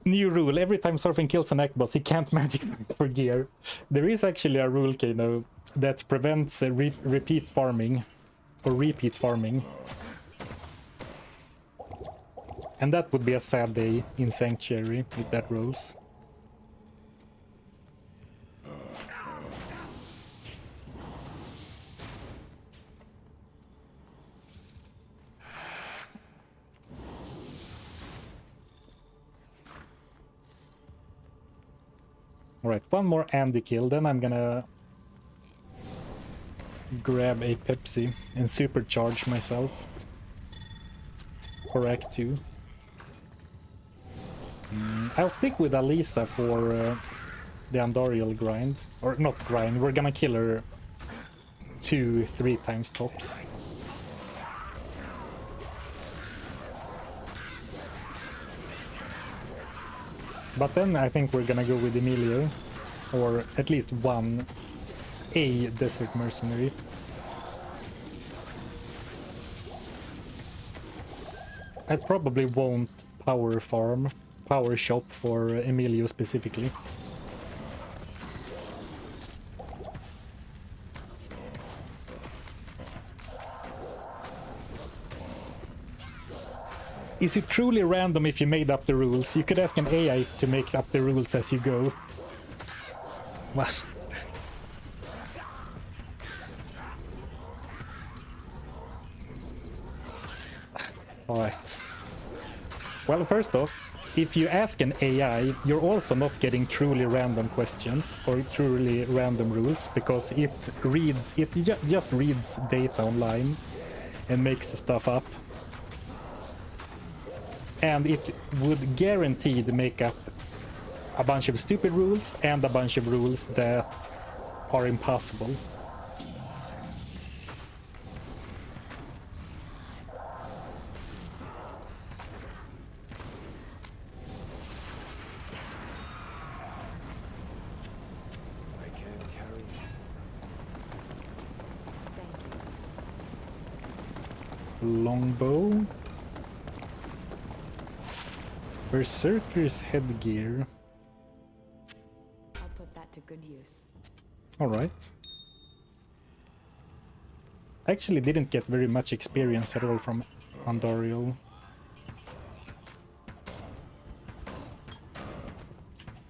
New rule: every time Surfing kills an Ekk boss, he can't magic for gear. There is actually a rule, Kano, that prevents repeat farming or repeat farming. And that would be a sad day in Sanctuary if that rules. Alright, one more Andy kill, then I'm gonna grab a Pepsi and supercharge myself for Act 2. I'll stick with Alisa for the Andariel grind. Or not grind, we're gonna kill her 2-3 times tops. But then I think we're gonna go with Emilio, or at least a desert mercenary. I probably won't power shop for Emilio specifically. Is it truly random if you made up the rules? You could ask an AI to make up the rules as you go. Well, alright. Well, first off, if you ask an AI, you're also not getting truly random questions or truly random rules, because it just reads data online and makes stuff up. And it would guaranteed make up a bunch of stupid rules and a bunch of rules that are impossible. I can't carry it. Longbow. Berserker's headgear. I'll put that to good use. Alright. I actually didn't get very much experience at all from Andariel.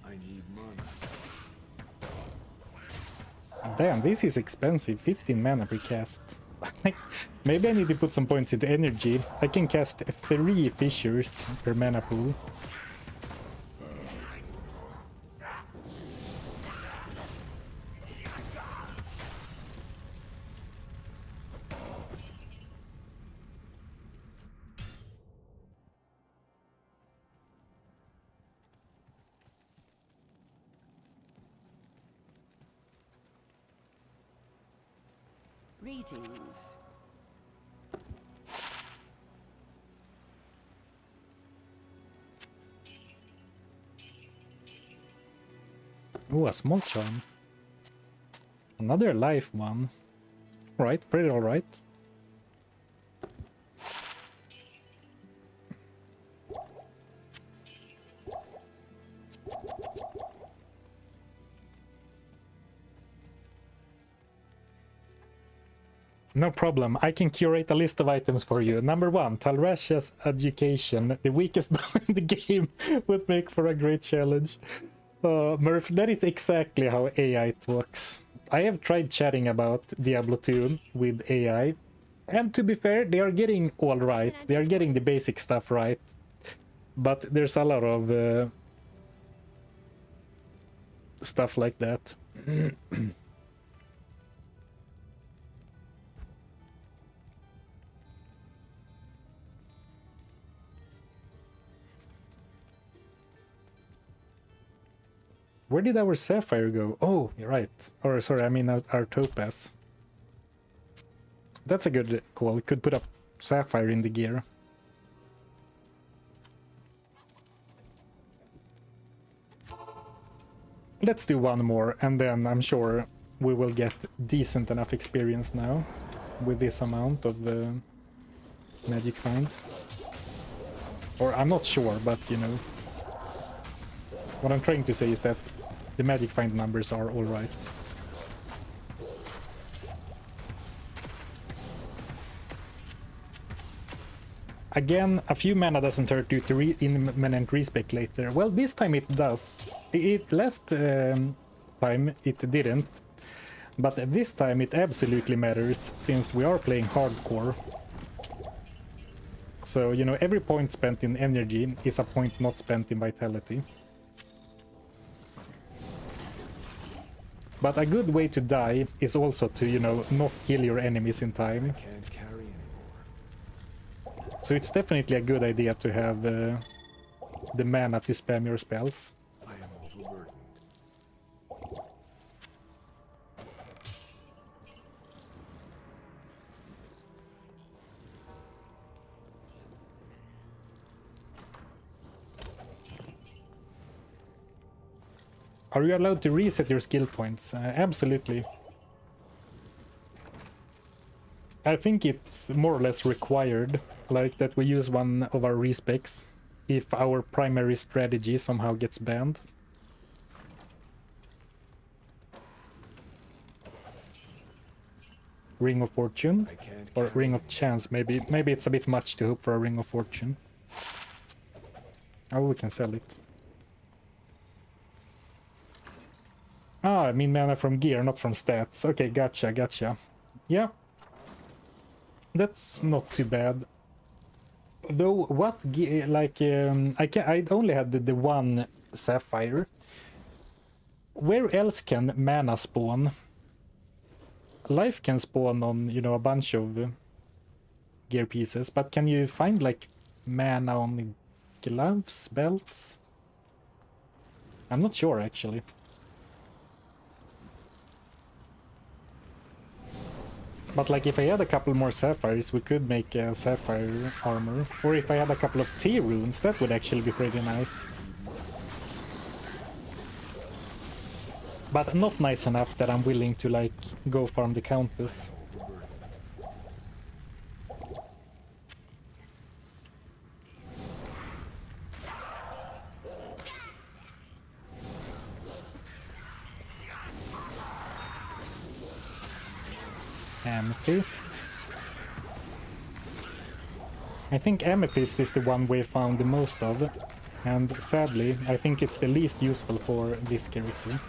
I need mana. Damn, this is expensive. 15 mana per cast. Maybe I need to put some points into energy. I can cast 3 fissures per mana pool. Greetings. Oh, a small charm. Another life one. Right, pretty alright. No problem. I can curate a list of items for you. Number 1, Talrasha's education. The weakest bow in the game would make for a great challenge. Murph, that is exactly how AI talks. I have tried chatting about Diablo 2 with AI. And to be fair, they are getting all right. They are getting the basic stuff right. But there's a lot of stuff like that. Where did our sapphire go? Oh, you're right. Or sorry, I mean our topaz. That's a good call. Could put a sapphire in the gear. Let's do one more, and then I'm sure we will get decent enough experience now with this amount of magic finds. Or I'm not sure, but you know. What I'm trying to say is that the magic find numbers are alright. Again, a few mana doesn't hurt due to imminent respec later. Well, this time it does. Last time it didn't. But this time it absolutely matters, since we are playing hardcore. So, you know, every point spent in energy is a point not spent in vitality. But a good way to die is also to, you know, not kill your enemies in time. Can't carry anymore. So it's definitely a good idea to have the mana to spam your spells. I am overburdened. Are you allowed to reset your skill points? Absolutely. I think it's more or less required, like that we use one of our respecs if our primary strategy somehow gets banned. Ring of Fortune? I can't Or carry Ring of Chance, maybe. Maybe it's a bit much to hope for a Ring of Fortune. Oh, we can sell it. Ah, I mean mana from gear, not from stats. Okay, gotcha, gotcha. Yeah. That's not too bad. Though, what gear, like, I only had the one sapphire. Where else can mana spawn? Life can spawn on, you know, a bunch of gear pieces, but can you find, like, mana on gloves, belts? I'm not sure, actually. But like if I had a couple more sapphires, we could make a sapphire armor. Or if I had a couple of T runes, that would actually be pretty nice. But not nice enough that I'm willing to like go farm the Countess. Amethyst. I think Amethyst is the one we found the most of, and sadly, I think it's the least useful for this character.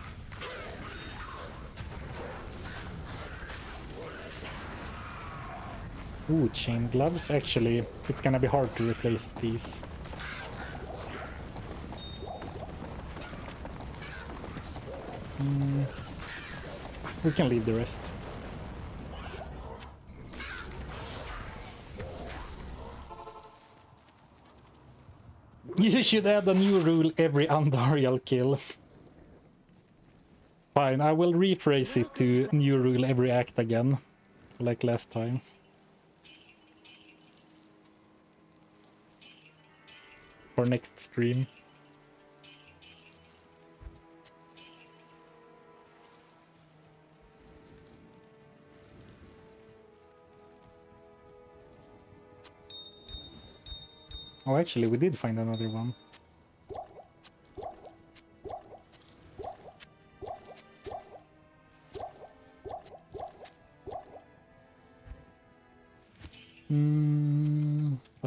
Ooh, chain gloves. Actually, it's gonna be hard to replace these. We can leave the rest. You should add a new rule every Andariel kill. Fine, I will rephrase it to new rule every act again, like last time. For next stream. Oh, actually, we did find another one.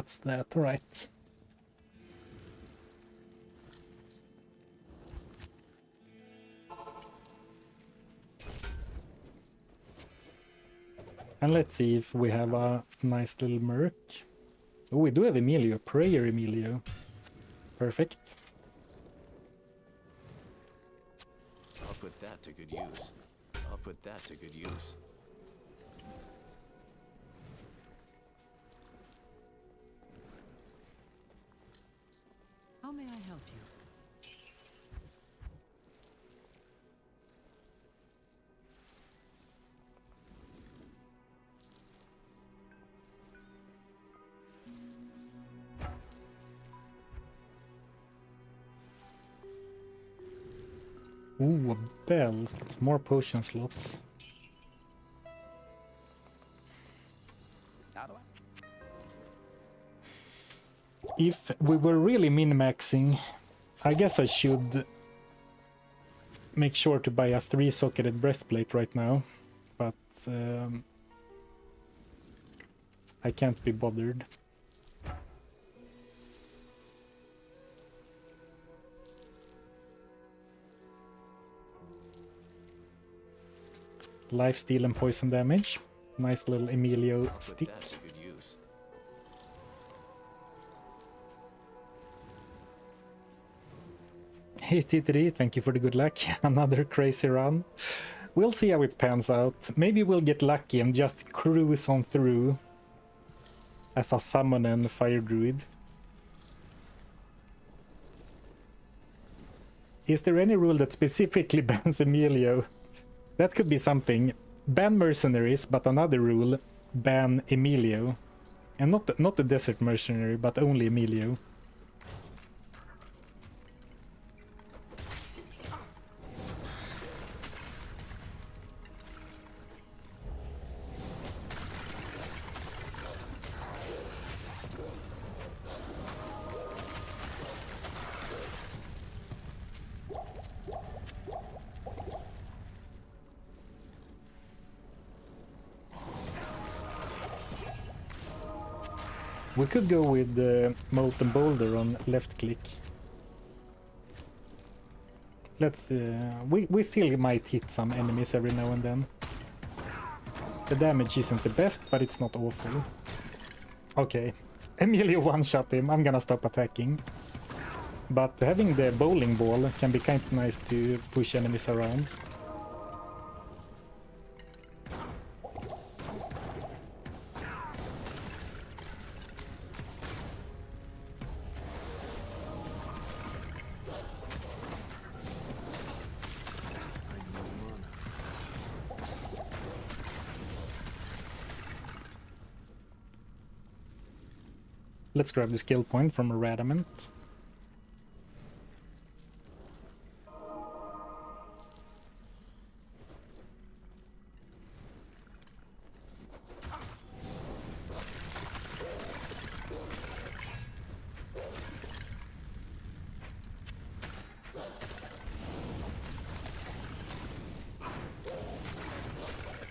That's that, right. And let's see if we have a nice little merc. Oh, we do have Emilio, Prayer Emilio. Perfect. I'll put that to good use. I'll put that to good use. How may I help you? Ooh, a belt. More potion slots. If we were really min-maxing, I guess I should make sure to buy a 3-socketed breastplate right now, but I can't be bothered. Life steal and poison damage. Nice little Emilio I'll put stick. that to good use. Hey Titri, thank you for the good luck. Another crazy run. We'll see how it pans out. Maybe we'll get lucky and just cruise on through as a summon and fire druid. Is there any rule that specifically bans Emilio? That could be something. Ban mercenaries, but another rule, ban Emilio. And not the desert mercenary, but only Emilio. We could go with the Molten Boulder on left click. Let's... we still might hit some enemies every now and then. The damage isn't the best, but it's not awful. Okay, Emilio one-shot him, I'm gonna stop attacking. But having the bowling ball can be kind of nice to push enemies around. Let's grab the skill point from a Radamant.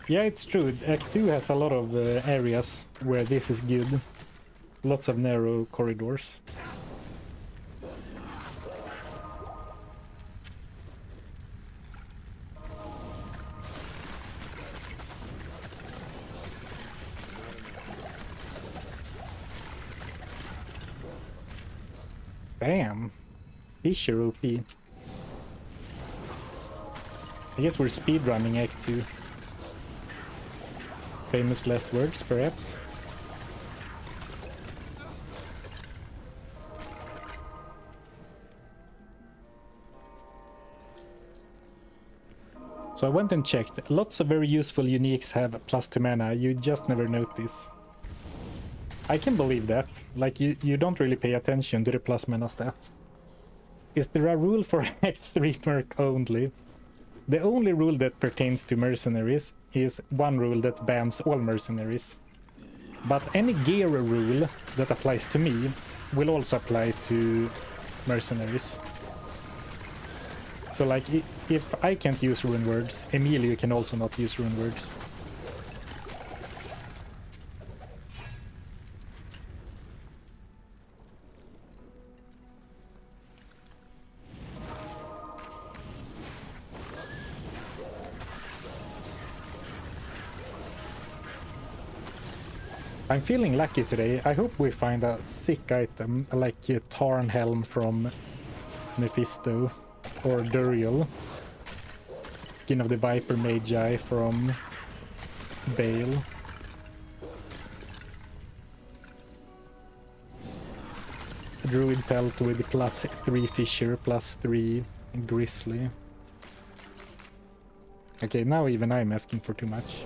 Yeah, it's true. Act 2 has a lot of areas where this is good. Lots of narrow corridors. Bam! Fisher OP. I guess we're speedrunning Act 2. Famous last words, perhaps? So I went and checked. Lots of very useful uniques have +2 mana, you just never notice. I can believe that. Like, you don't really pay attention to the plus mana stat. Is there a rule for Act 3 Merc only? The only rule that pertains to mercenaries is one rule that bans all mercenaries. But any gear rule that applies to me will also apply to mercenaries. So like, if I can't use runewords, Emilio can also not use runewords. I'm feeling lucky today. I hope we find a sick item like a Tarn Helm from Mephisto or Duriel. Skin of the Viper Magi from Bale. Druid Pelt with +3 Fisher, +3 Grizzly. Okay, now even I'm asking for too much.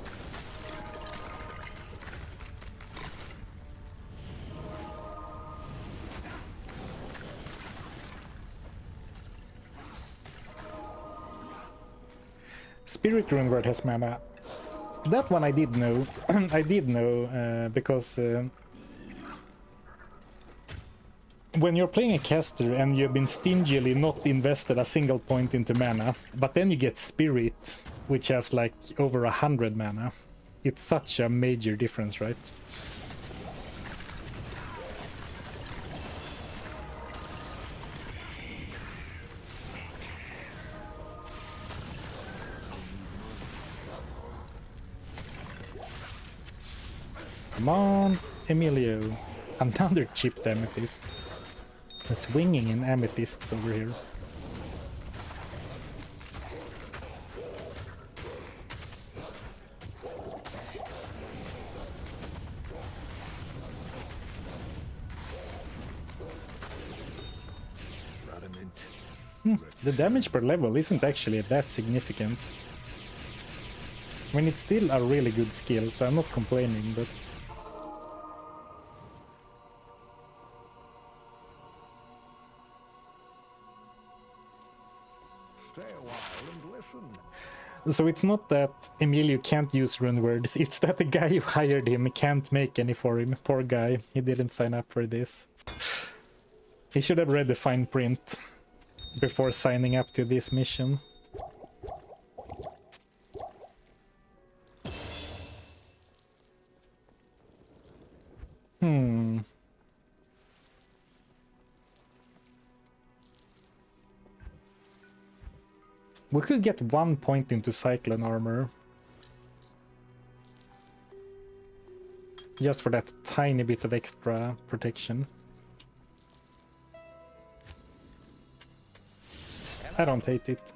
Spirit Runeword has mana. That one I did know. I did know because when you're playing a caster and you've been stingily not invested a single point into mana, but then you get Spirit, which has like over 100 mana. It's such a major difference, right? Come on, Emilio. Another chipped amethyst. Swinging in amethysts over here. The damage per level isn't actually that significant. I mean, it's still a really good skill, so I'm not complaining, but... Stay a while and listen. So it's not that Emilio can't use runewords, it's that the guy who hired him can't make any for him. Poor guy, he didn't sign up for this. He should have read the fine print before signing up to this mission. We could get 1 point into Cyclone armor. Just for that tiny bit of extra protection. I don't hate it.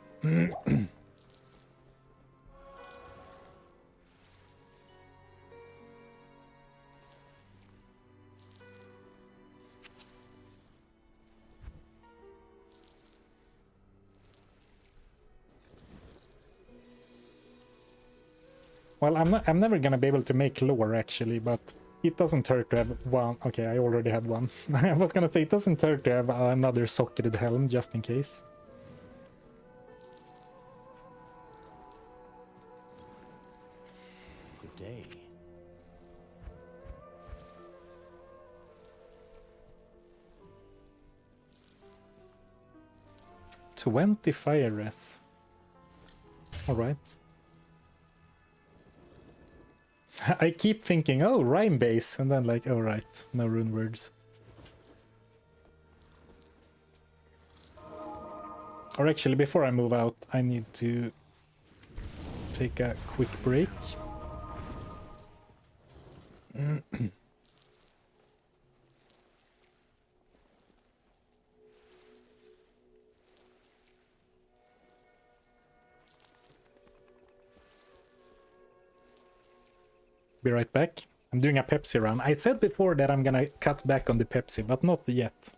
Well, I'm never gonna be able to make lore actually, but it doesn't hurt to have one. Okay, I already had one. I was gonna say it doesn't hurt to have another socketed helm just in case. Good day. $20 fire res. Alright. I keep thinking, oh, rhyme base, and then like, oh right, no rune words. Or actually, before I move out, I need to take a quick break. Be right back. I'm doing a Pepsi run. I said before that I'm gonna cut back on the Pepsi, but not yet.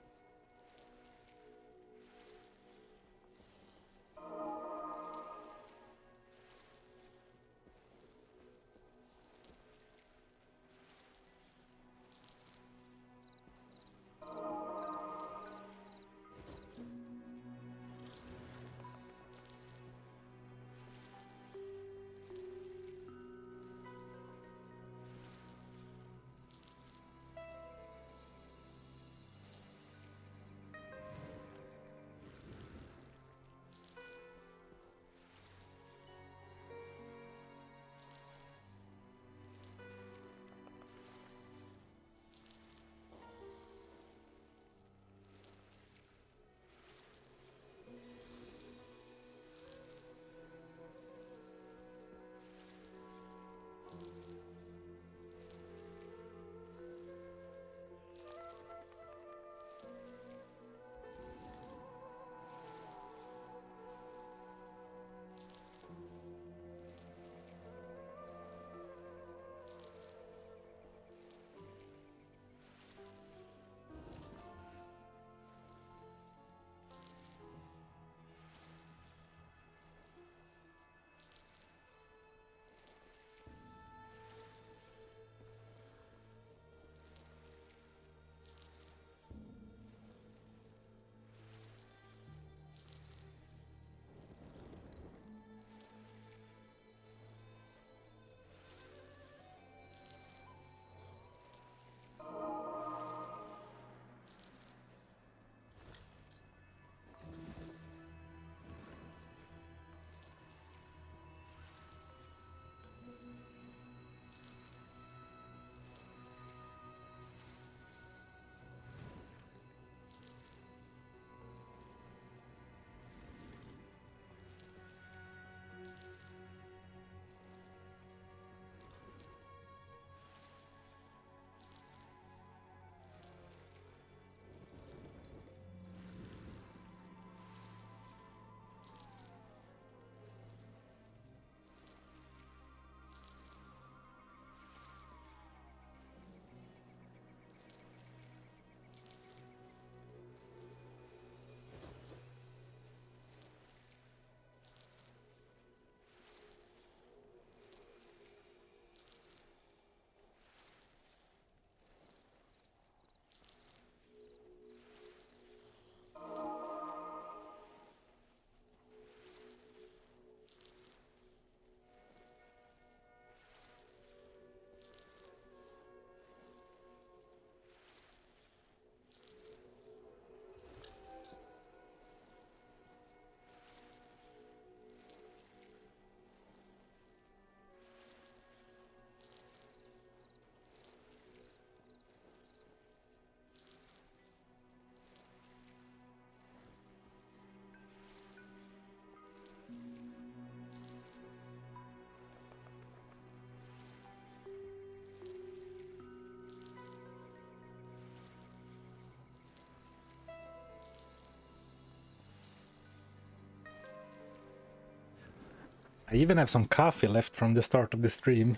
I even have some coffee left from the start of the stream.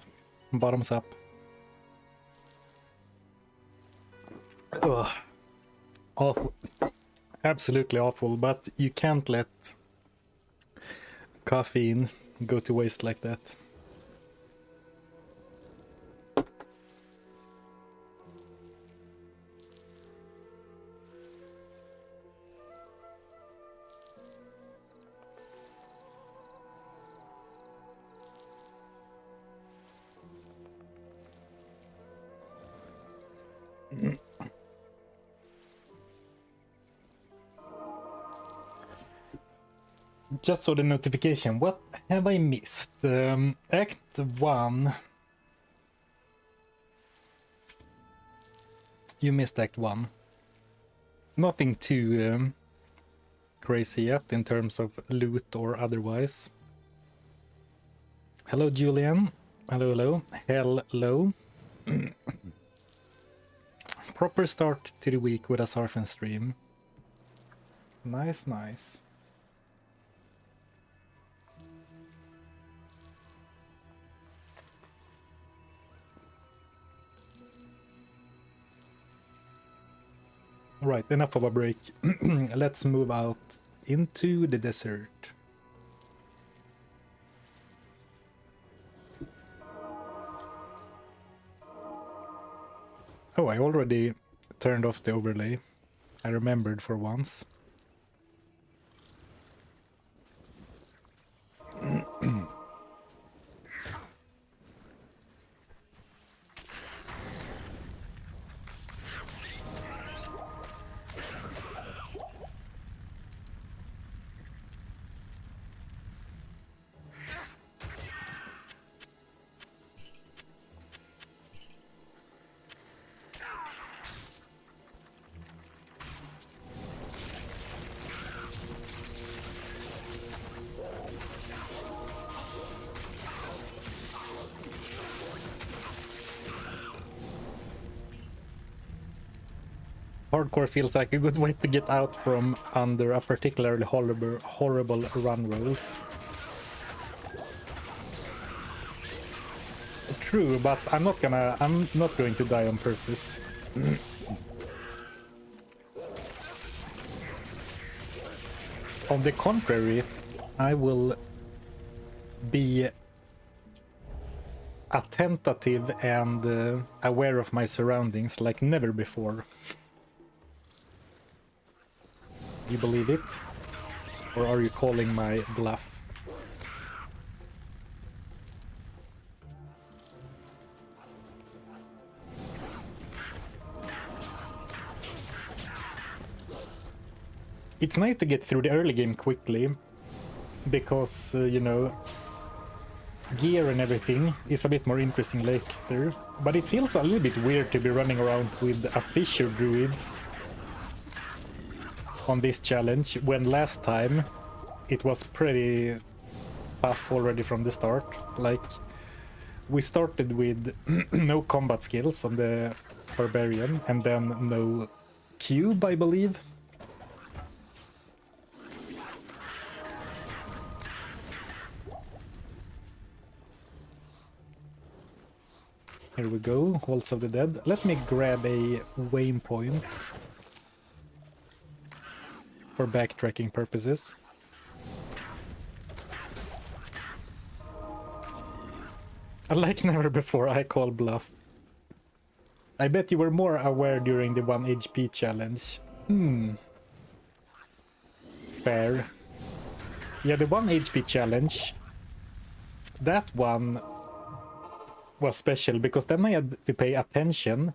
Bottoms up. Ugh. Awful. Absolutely awful, but you can't let caffeine go to waste like that. Just saw the notification. What have I missed? Act 1. You missed Act 1. Nothing too crazy yet in terms of loot or otherwise. Hello, Julian. Hello, hello. Hello. Proper start to the week with a Sarfen stream. Nice, nice. Right, enough of a break. Let's move out into the desert. Oh, I already turned off the overlay. I remembered for once. Hardcore feels like a good way to get out from under a particularly horrible run rolls. True, but I'm not going to die on purpose. On the contrary, I will be attentive and aware of my surroundings like never before. You believe it? Or are you calling my bluff? It's nice to get through the early game quickly, because, you know, gear and everything is a bit more interesting later, but it feels a little bit weird to be running around with a fisher druid on this challenge, when last time it was pretty tough already from the start. Like, we started with no combat skills on the barbarian, and then no cube, I believe. Here we go, Halls of the Dead. Let me grab a waypoint for backtracking purposes. Like never before, I call bluff. I bet you were more aware during the 1 HP challenge. Fair. Yeah, the 1 HP challenge, that one was special, because then I had to pay attention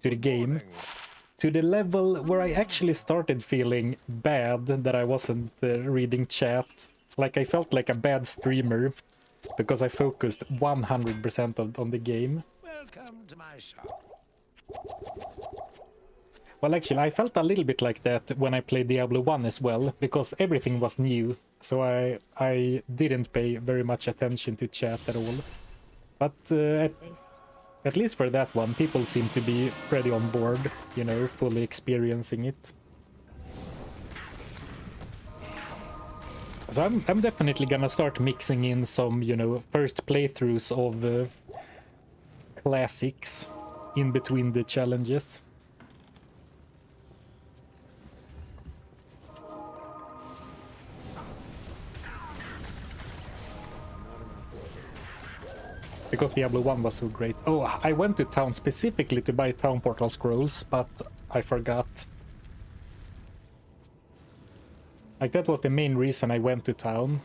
to the game to the level where I actually started feeling bad that I wasn't reading chat. Like, I felt like a bad streamer because I focused 100% on the game. Welcome to my shop. Well, actually, I felt a little bit like that when I played Diablo 1 as well, because everything was new, so I didn't pay very much attention to chat at all. But at least for that one, people seem to be pretty on board, you know, fully experiencing it. So I'm definitely gonna start mixing in some, you know, first playthroughs of classics in between the challenges. Because Diablo 1 was so great. Oh, I went to town specifically to buy town portal scrolls, but I forgot. Like, that was the main reason I went to town.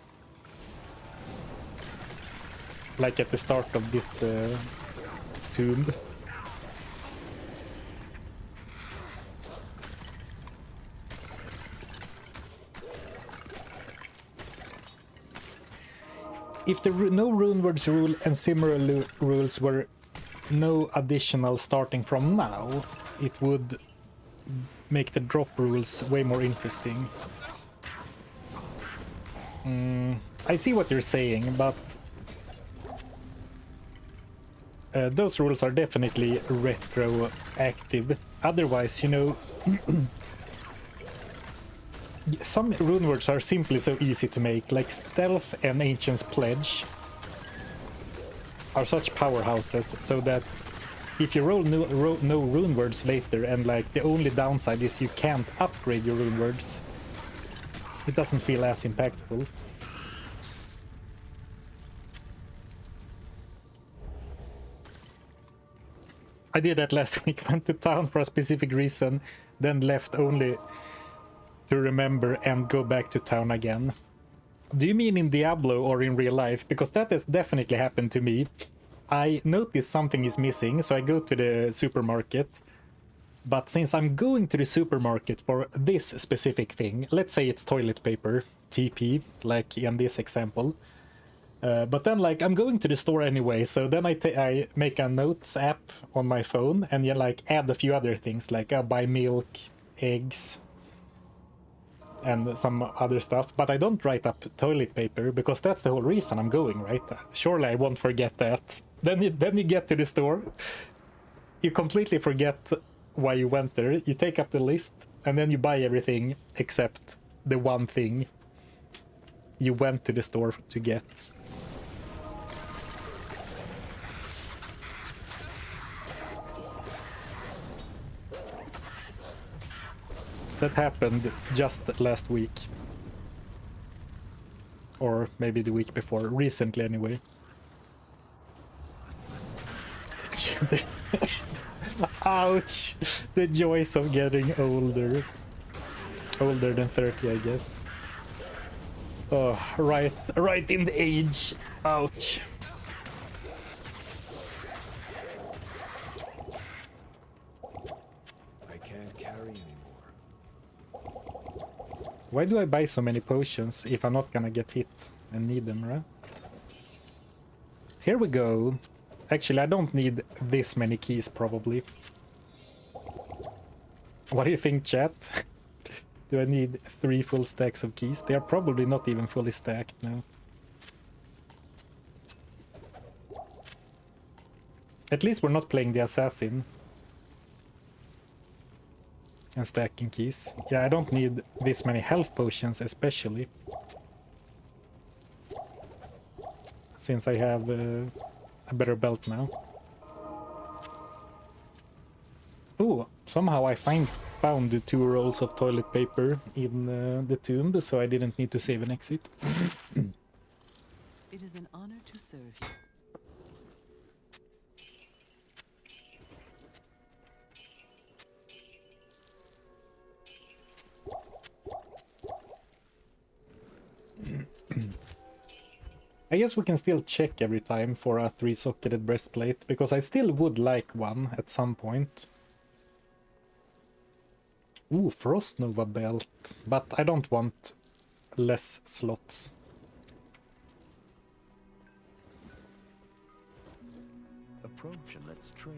Like, at the start of this tomb. If the no runewords rule and similar rules were no additional starting from now, it would make the drop rules way more interesting. I see what you're saying, but those rules are definitely retroactive. Otherwise, you know, some runewords are simply so easy to make, like Stealth and Ancient's Pledge are such powerhouses, so that if you roll no runewords later and like the only downside is you can't upgrade your runewords, it doesn't feel as impactful. I did that last week, went to town for a specific reason, then left only to remember and go back to town again. Do you mean in Diablo or in real life? Because that has definitely happened to me. I notice something is missing, so I go to the supermarket. But since I'm going to the supermarket for this specific thing, let's say it's toilet paper, TP, like in this example. But then, like, I'm going to the store anyway, so then I make a notes app on my phone and you like add a few other things, like buy milk, eggs, and some other stuff. But I don't write up toilet paper because that's the whole reason I'm going, right? Surely I won't forget that. Then you get to the store, you completely forget why you went there. You take up the list and then you buy everything except the one thing you went to the store to get. That happened just last week. Or maybe the week before. Recently, anyway. Ouch! The joys of getting older. Older than 30, I guess. Oh, right in the age. Ouch. Why do I buy so many potions if I'm not gonna get hit and need them, right? Here we go. Actually, I don't need this many keys, probably. What do you think, chat? Do I need 3 full stacks of keys? They are probably not even fully stacked now. At least we're not playing the assassin. And stacking keys. Yeah, I don't need this many health potions, especially. Since I have a better belt now. Oh, somehow I found the 2 rolls of toilet paper in the tomb, so I didn't need to save and exit. It is an honor to serve you. I guess we can still check every time for a 3-socketed breastplate, because I still would like one at some point. Ooh, Frost Nova belt, but I don't want less slots. Approach and let's trade.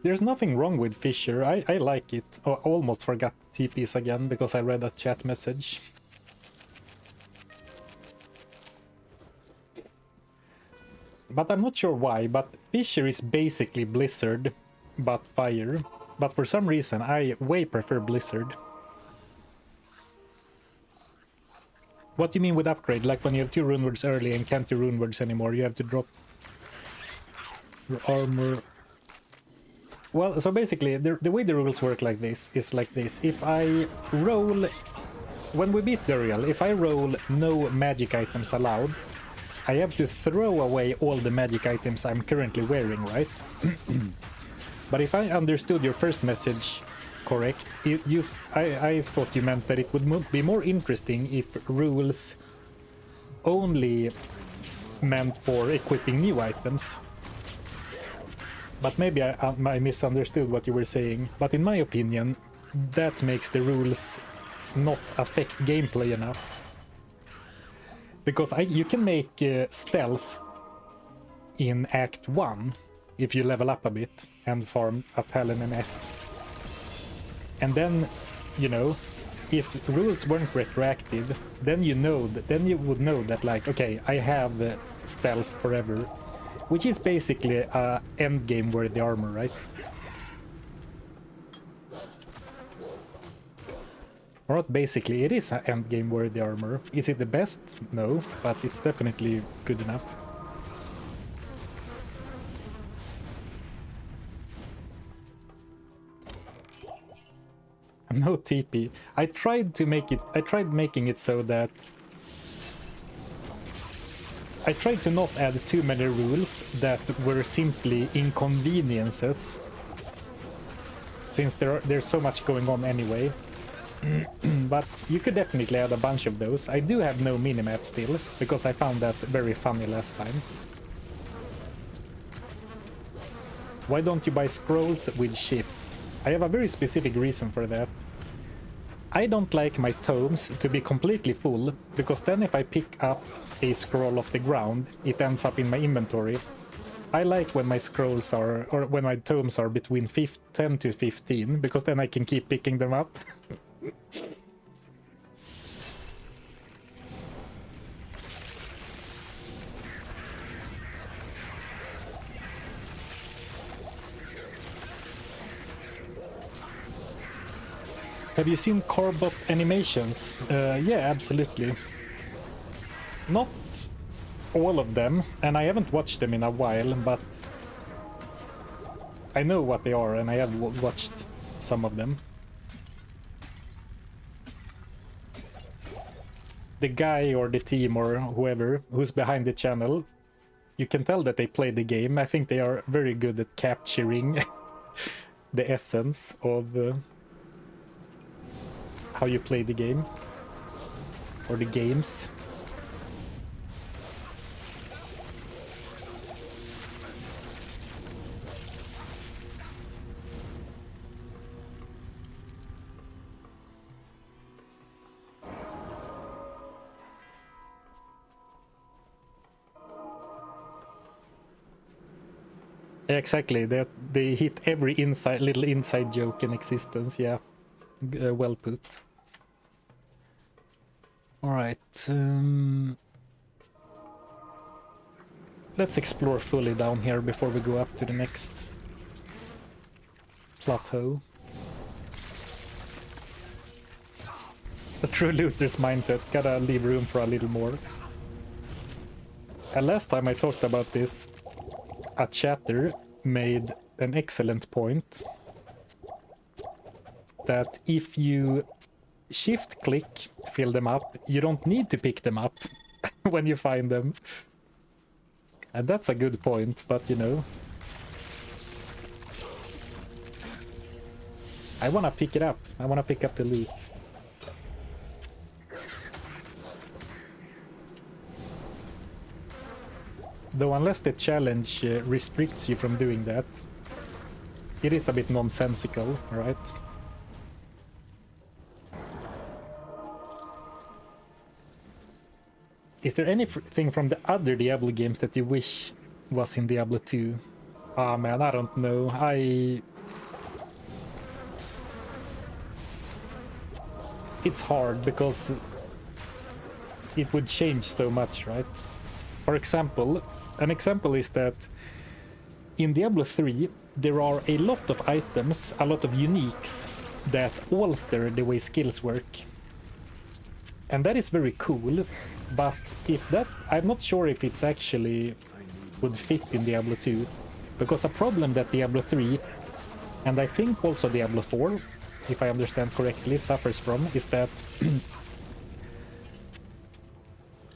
There's nothing wrong with Fisher, I like it. Oh, I almost forgot TPs again because I read a chat message. But I'm not sure why, but Fisher is basically Blizzard, but fire. But for some reason I way prefer Blizzard. What do you mean with upgrade? Like when you have 2 runewords early and can't do runewords anymore, you have to drop your armor. Well, so basically, the way the rules work like this is like this. If I roll... When we beat Andariel, if I roll no magic items allowed, I have to throw away all the magic items I'm currently wearing, right? But if I understood your first message correct, I thought you meant that it would be more interesting if rules only meant for equipping new items. But maybe I misunderstood what you were saying. But in my opinion, that makes the rules not affect gameplay enough. Because you can make stealth in Act 1 if you level up a bit and farm a talent and F. And then, you know, if rules weren't retroactive, then you would know that, like, okay, I have stealth forever, which is basically a endgame worthy armor, right? Or not basically, it is an endgame worthy armor. Is it the best? No, but it's definitely good enough. No TP. I tried making it so that I tried to not add too many rules that were simply inconveniences, since there's so much going on anyway. But you could definitely add a bunch of those. I do have no minimap still, because I found that very funny last time. Why don't you buy scrolls with shift? I have a very specific reason for that. I don't like my tomes to be completely full, because then if I pick up a scroll off the ground, it ends up in my inventory. I like when my scrolls are, or when my tomes are between 10 to 15, because then I can keep picking them up. Have you seen Corbot animations? Yeah, absolutely. Not all of them, and I haven't watched them in a while, but I know what they are, and I have watched some of them. The guy or the team or whoever who's behind the channel, you can tell that they play the game. I think they are very good at capturing the essence of how you play the game, or the games. Exactly, they hit every little inside joke in existence. Yeah, well put. All right, let's explore fully down here before we go up to the next plateau. The true looter's mindset, gotta leave room for a little more. And last time I talked about this, a chatter made an excellent point that if you shift click fill them up, you don't need to pick them up when you find them. And that's a good point, but you know, I wanna pick it up. I wanna pick up the loot. Though unless the challenge restricts you from doing that, it is a bit nonsensical, right? Is there anything from the other Diablo games that you wish was in Diablo 2? Ah man, I don't know. It's hard because it would change so much, right? For example, an example is that in Diablo 3 there are a lot of items, a lot of uniques that alter the way skills work. And that is very cool, but if that, I'm not sure if it's actually would fit in Diablo 2, because a problem that Diablo 3, and I think also Diablo 4, if I understand correctly, suffers from, is that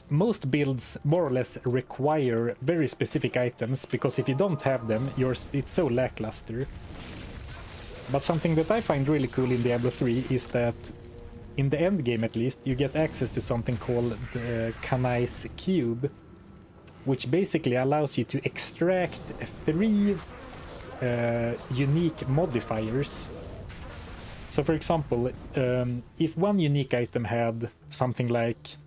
most builds more or less require very specific items, because if you don't have them, it's so lackluster. But something that I find really cool in Diablo 3 is that in the end game, at least, you get access to something called the Canai's Cube, which basically allows you to extract 3 unique modifiers. So for example, if one unique item had something like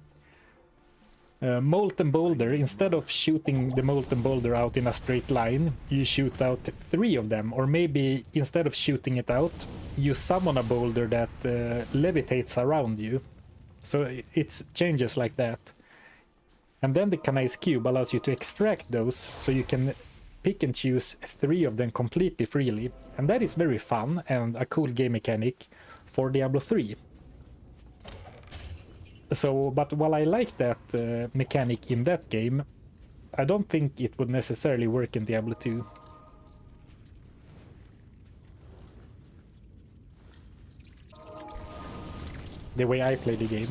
Molten Boulder, instead of shooting the Molten Boulder out in a straight line, you shoot out 3 of them. Or maybe instead of shooting it out, you summon a boulder that levitates around you. So it's changes like that. And then the Canai's Cube allows you to extract those, so you can pick and choose 3 of them completely freely. And that is very fun and a cool game mechanic for Diablo 3. So, but while I like that mechanic in that game, I don't think it would necessarily work in Diablo 2. The way I play the game.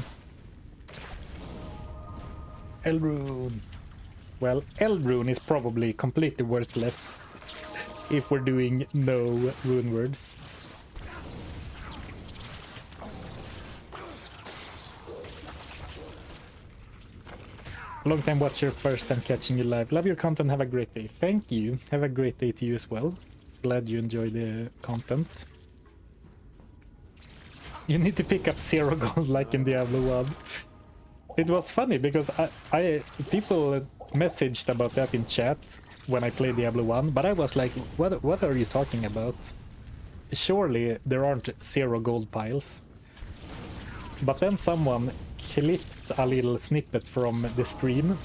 Eldrune. Well, Eldrune is probably completely worthless if we're doing no rune words. Long time watcher, first time catching you live. Love your content, have a great day. Thank you. Have a great day to you as well. Glad you enjoy the content. You need to pick up 0 gold like in Diablo 1. It was funny because people messaged about that in chat when I played Diablo 1, but I was like, what are you talking about? Surely there aren't 0 gold piles. But then someone clipped a little snippet from the stream,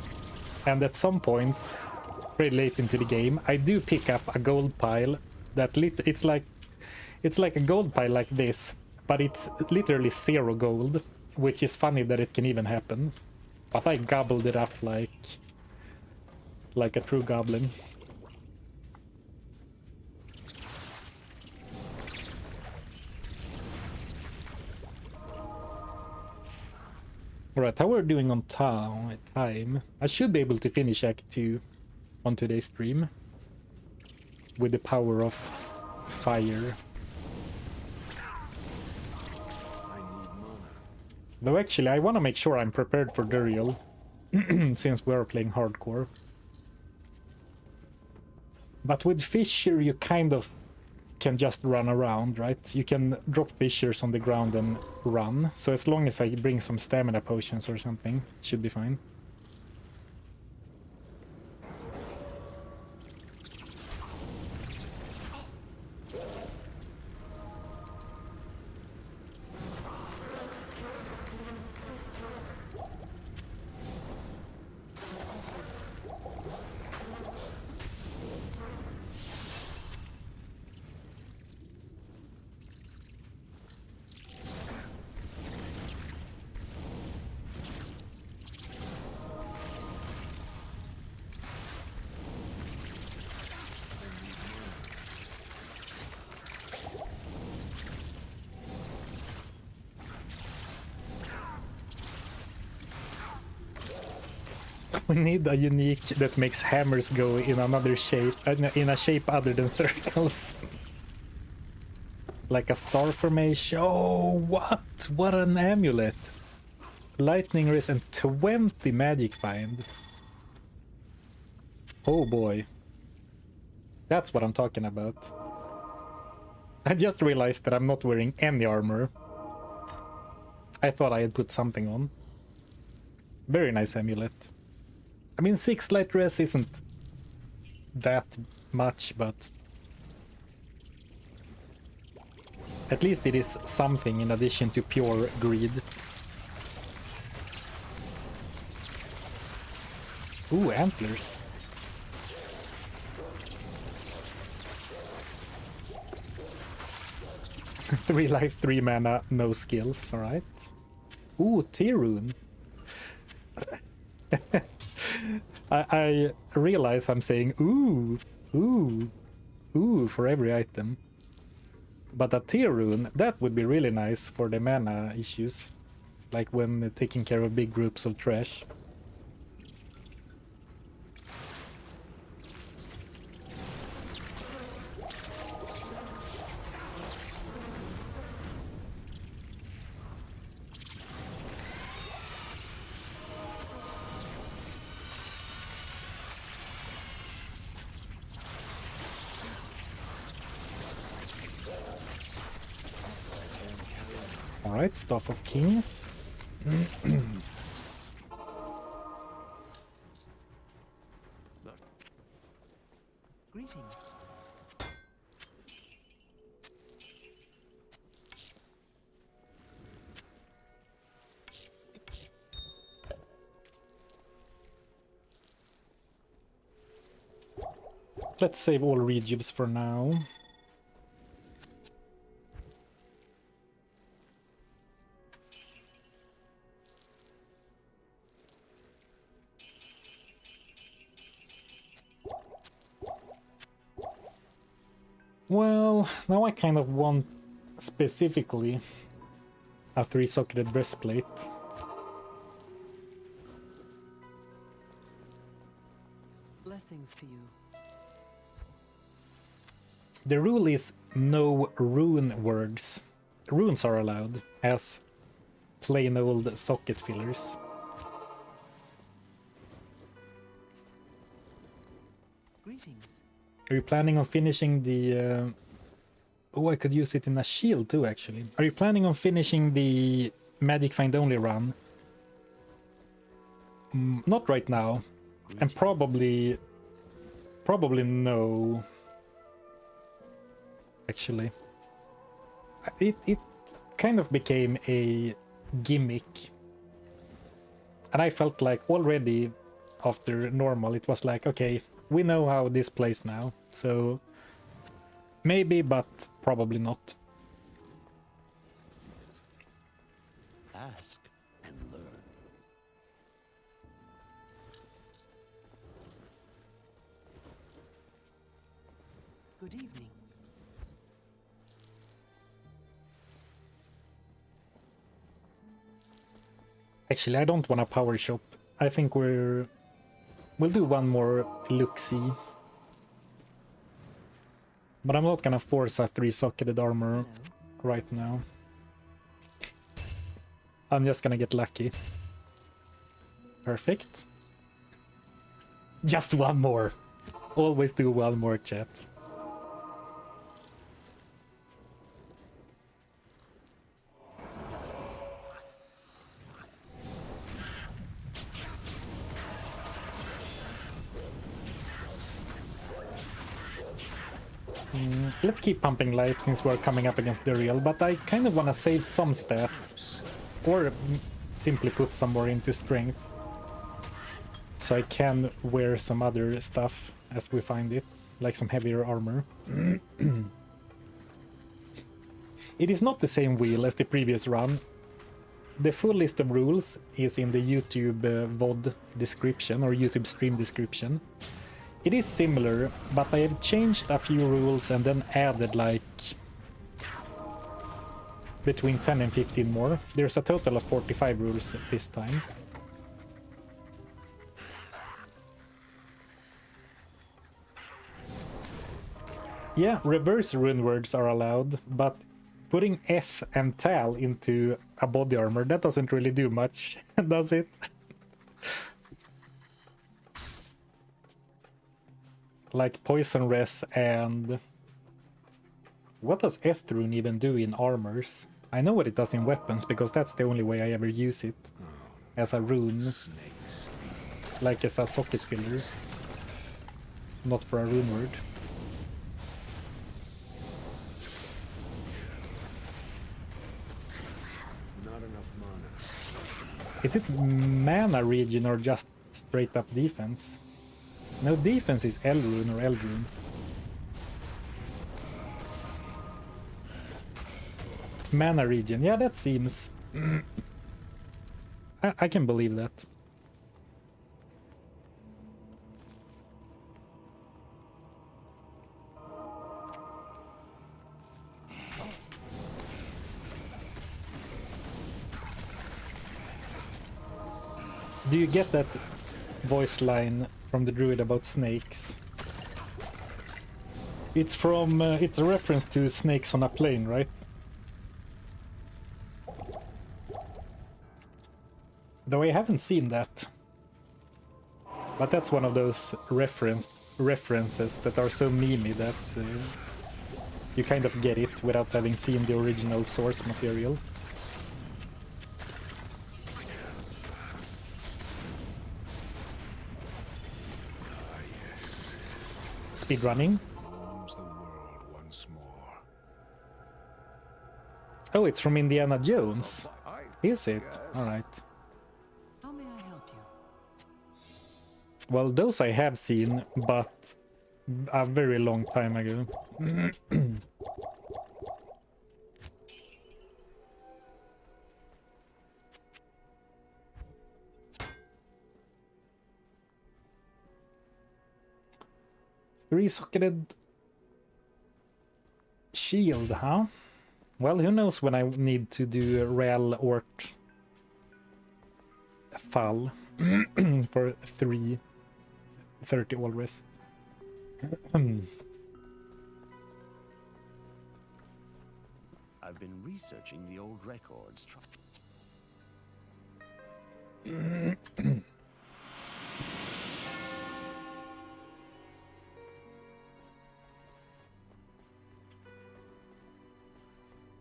and at some point, very late into the game, I do pick up a gold pile that it's like a gold pile like this, but it's literally 0 gold, which is funny that it can even happen. But I gobbled it up like a true goblin. Alright, how we're doing on time? I should be able to finish Act 2 on today's stream with the power of fire. Though actually, I want to make sure I'm prepared for Andariel, since we are playing hardcore. But with Fissure, you kind of can just run around, right? You can drop fissures on the ground and run. So as long as I bring some stamina potions or something, it should be fine. We need a unique that makes hammers go in another shape, in a shape other than circles. Like a star formation. Oh, what? What an amulet. Lightning wrist and 20 magic find. Oh boy. That's what I'm talking about. I just realized that I'm not wearing any armor. I thought I had put something on. Very nice amulet. I mean, 6 light res isn't that much, but at least it is something in addition to pure greed. Ooh, antlers. 3 life, 3 mana, no skills, alright. Ooh, tier rune. I realize I'm saying ooh, ooh, ooh for every item. But a tier rune, that would be really nice for the mana issues. Like when taking care of big groups of trash. Alright, Staff of Kings. Greetings. Let's save all rejuves for now. Well, now I kind of want specifically a 3-socketed breastplate. Blessings to you. The rule is no rune words. Runes are allowed as plain old socket fillers. Greetings. Are you planning on finishing the... Oh, I could use it in a shield too, actually. Are you planning on finishing the Magic Find Only run? Not right now. And probably no. Actually. It kind of became a gimmick. And I felt like already after normal, it was like, okay, we know how this plays now, so maybe, but probably not. Ask and learn. Good evening. Actually, I don't want a power shop. I think we'll do one more look-see. But I'm not gonna force a 3-socketed armor right now. I'm just gonna get lucky. Perfect. Just one more. Always do one more, chat. Let's keep pumping life since we're coming up against Andariel, but I kind of want to save some stats. Or simply put some more into strength. So I can wear some other stuff as we find it, like some heavier armor. It is not the same wheel as the previous run. The full list of rules is in the YouTube VOD description or YouTube stream description. It is similar, but I have changed a few rules and then added like between 10 and 15 more. There's a total of 45 rules this time. Yeah, reverse runewords are allowed, but putting F and Tal into a body armor, that doesn't really do much, does it? Like poison res and... What does F rune even do in armors? I know what it does in weapons, because that's the only way I ever use it. As a rune. Like as a socket filler. Not for a rune word. Not enough mana. Is it mana regen or just straight up defense? No, defense is L rune or L rune. Mana regen, yeah, that seems I can believe that. Do you get that voice line from the druid about snakes? It's from, it's a reference to snakes on a plane, right? Though I haven't seen that. But that's one of those references that are so memey that you kind of get it without having seen the original source material. Speedrunning. Roams the world once more. Oh, it's from Indiana Jones. Is it? Alright. How may I help you? Well, those I have seen, but a very long time ago. Three-socketed shield, huh? Well, who knows when I need to do a Rel Ort Fall for 330 always. I've been researching the old records.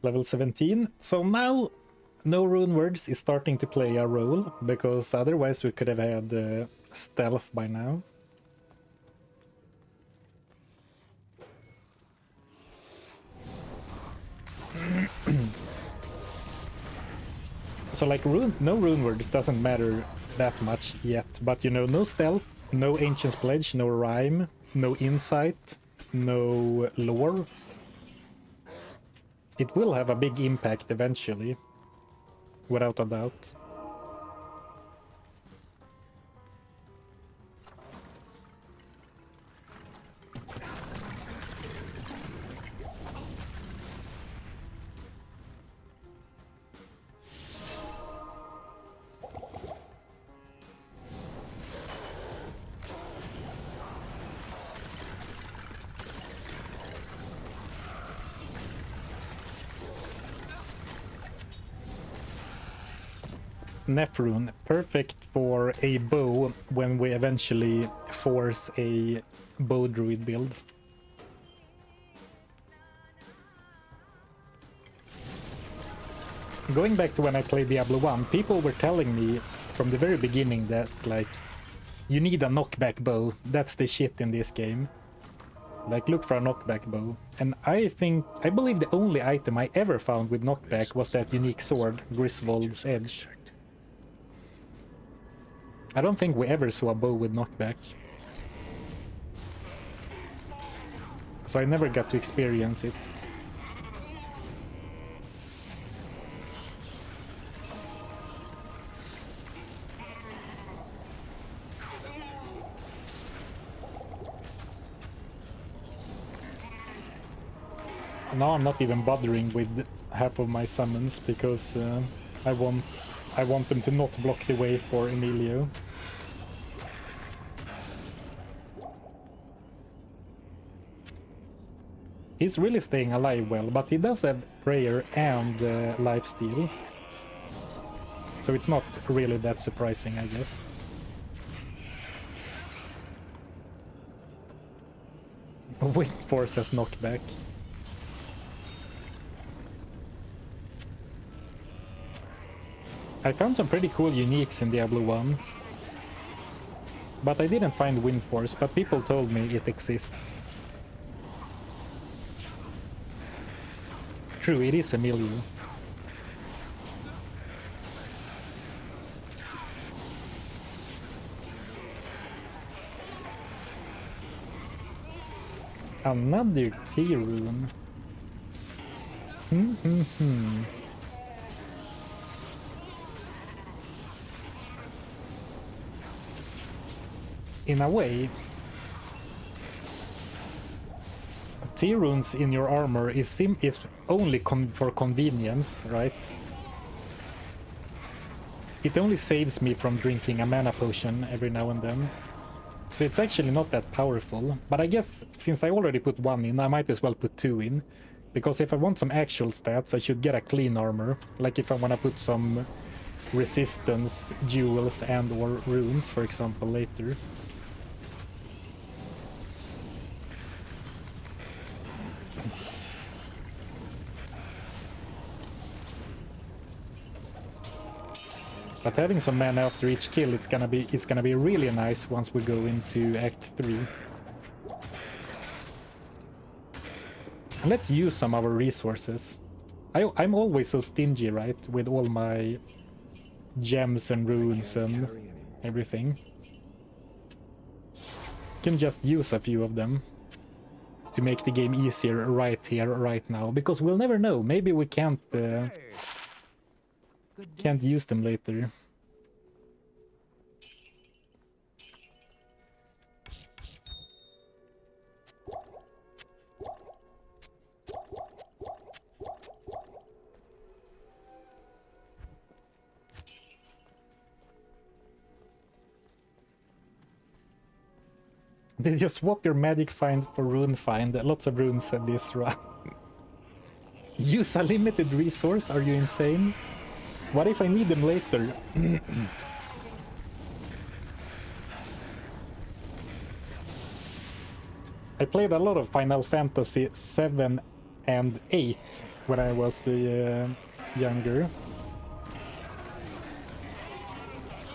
Level 17. So now no runewords is starting to play a role, because otherwise we could have had stealth by now. So like no runewords doesn't matter that much yet, but you know, no stealth, no Ancient's Pledge, no rhyme, no insight, no lore. It will have a big impact eventually, without a doubt. Nephrune, perfect for a bow when we eventually force a bow druid build. Going back to when I played Diablo 1, people were telling me from the very beginning that, like, you need a knockback bow, that's the shit in this game. Like, look for a knockback bow. And I believe the only item I ever found with knockback was that unique sword, Griswold's Edge. I don't think we ever saw a bow with knockback. So I never got to experience it. Now I'm not even bothering with half of my summons because I want them to not block the way for Emilio. He's really staying alive well, but he does have prayer and lifesteal. So it's not really that surprising, I guess. Wind Force has knockback. I found some pretty cool uniques in Diablo 1. But I didn't find Wind Force, but people told me it exists. True, it is Emilio. Another T rune. in a way, T runes in your armor is only for convenience, right? It only saves me from drinking a mana potion every now and then. So it's actually not that powerful. But I guess since I already put 1 in, I might as well put 2 in. Because if I want some actual stats, I should get a clean armor. Like if I want to put some resistance, jewels and or runes, for example, later. But having some mana after each kill, it's gonna be really nice once we go into Act 3. And let's use some of our resources. I'm always so stingy, right, with all my gems and runes and everything. Can just use a few of them to make the game easier right here, right now, because we'll never know. Maybe we can't use them later. Did you swap your magic find for rune find? Lots of runes at this run. Use a limited resource? Are you insane? What if I need them later? I played a lot of Final Fantasy 7 and 8 when I was younger.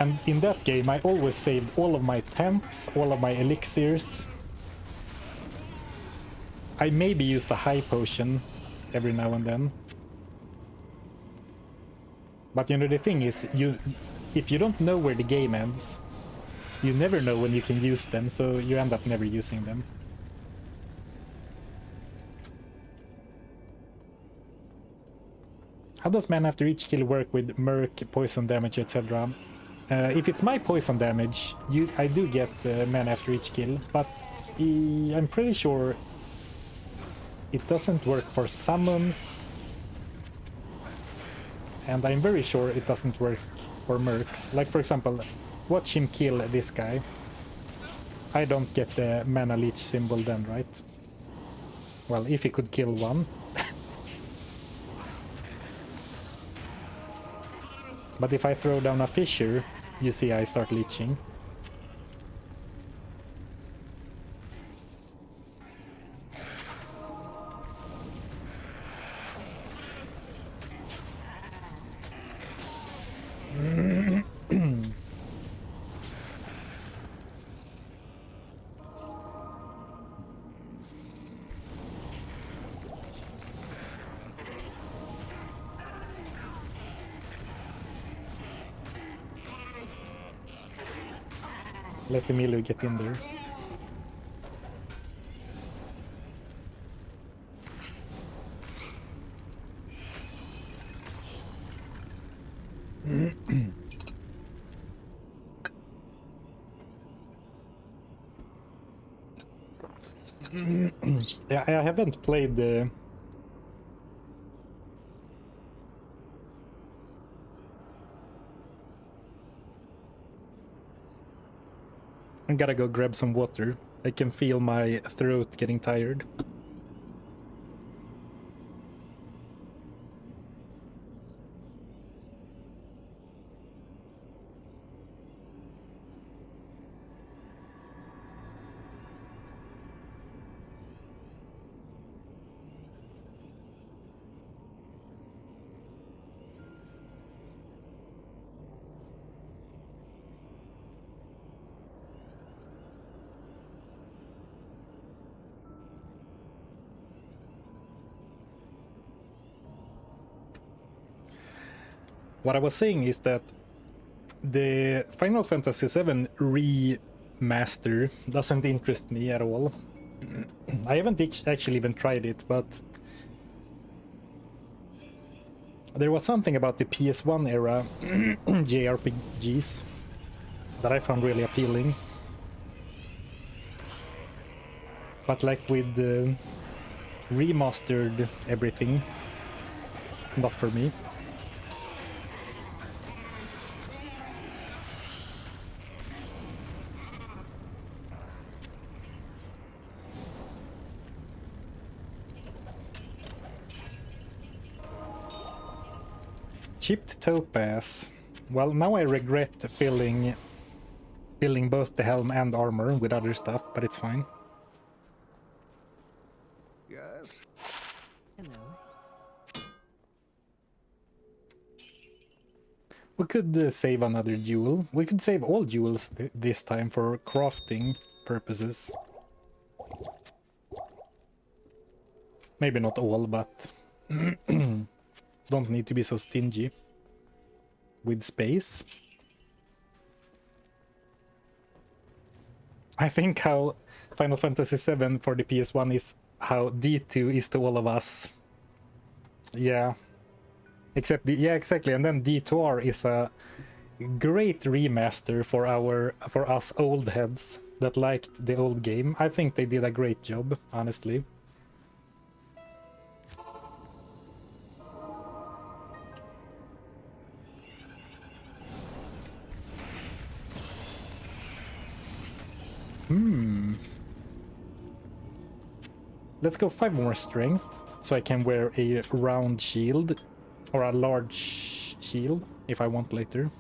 And in that game I always saved all of my tents, all of my elixirs. I maybe used a high potion every now and then. But you know, the thing is, if you don't know where the game ends, you never know when you can use them, so you end up never using them. How does mana after each kill work with merc, poison damage, etc.? If it's my poison damage, I do get mana after each kill, but I'm pretty sure it doesn't work for summons, and I'm very sure it doesn't work for mercs. Like, for example, watch him kill this guy. I don't get the mana leech symbol then, right? Well, if he could kill one. But if I throw down a fissure, you see I start leeching. Let Emilio get in there. Yeah, I haven't played the... I gotta go grab some water. I can feel my throat getting tired. What I was saying is that the Final Fantasy VII remaster doesn't interest me at all. I haven't actually even tried it, but there was something about the PS1 era JRPGs that I found really appealing. But like with remastered everything, not for me. Chipped topaz. Well, now I regret filling both the helm and armor with other stuff, but it's fine. Yes? Hello. We could save another jewel. We could save all jewels this time for crafting purposes. Maybe not all, but don't need to be so stingy with space. I think how Final Fantasy VII for the PS1 is how D2 is to all of us. Yeah. Except yeah, exactly. And then D2R is a great remaster for us old heads that liked the old game. I think they did a great job, honestly. Let's go 5 more strength, so I can wear a round shield, or a large shield, if I want later.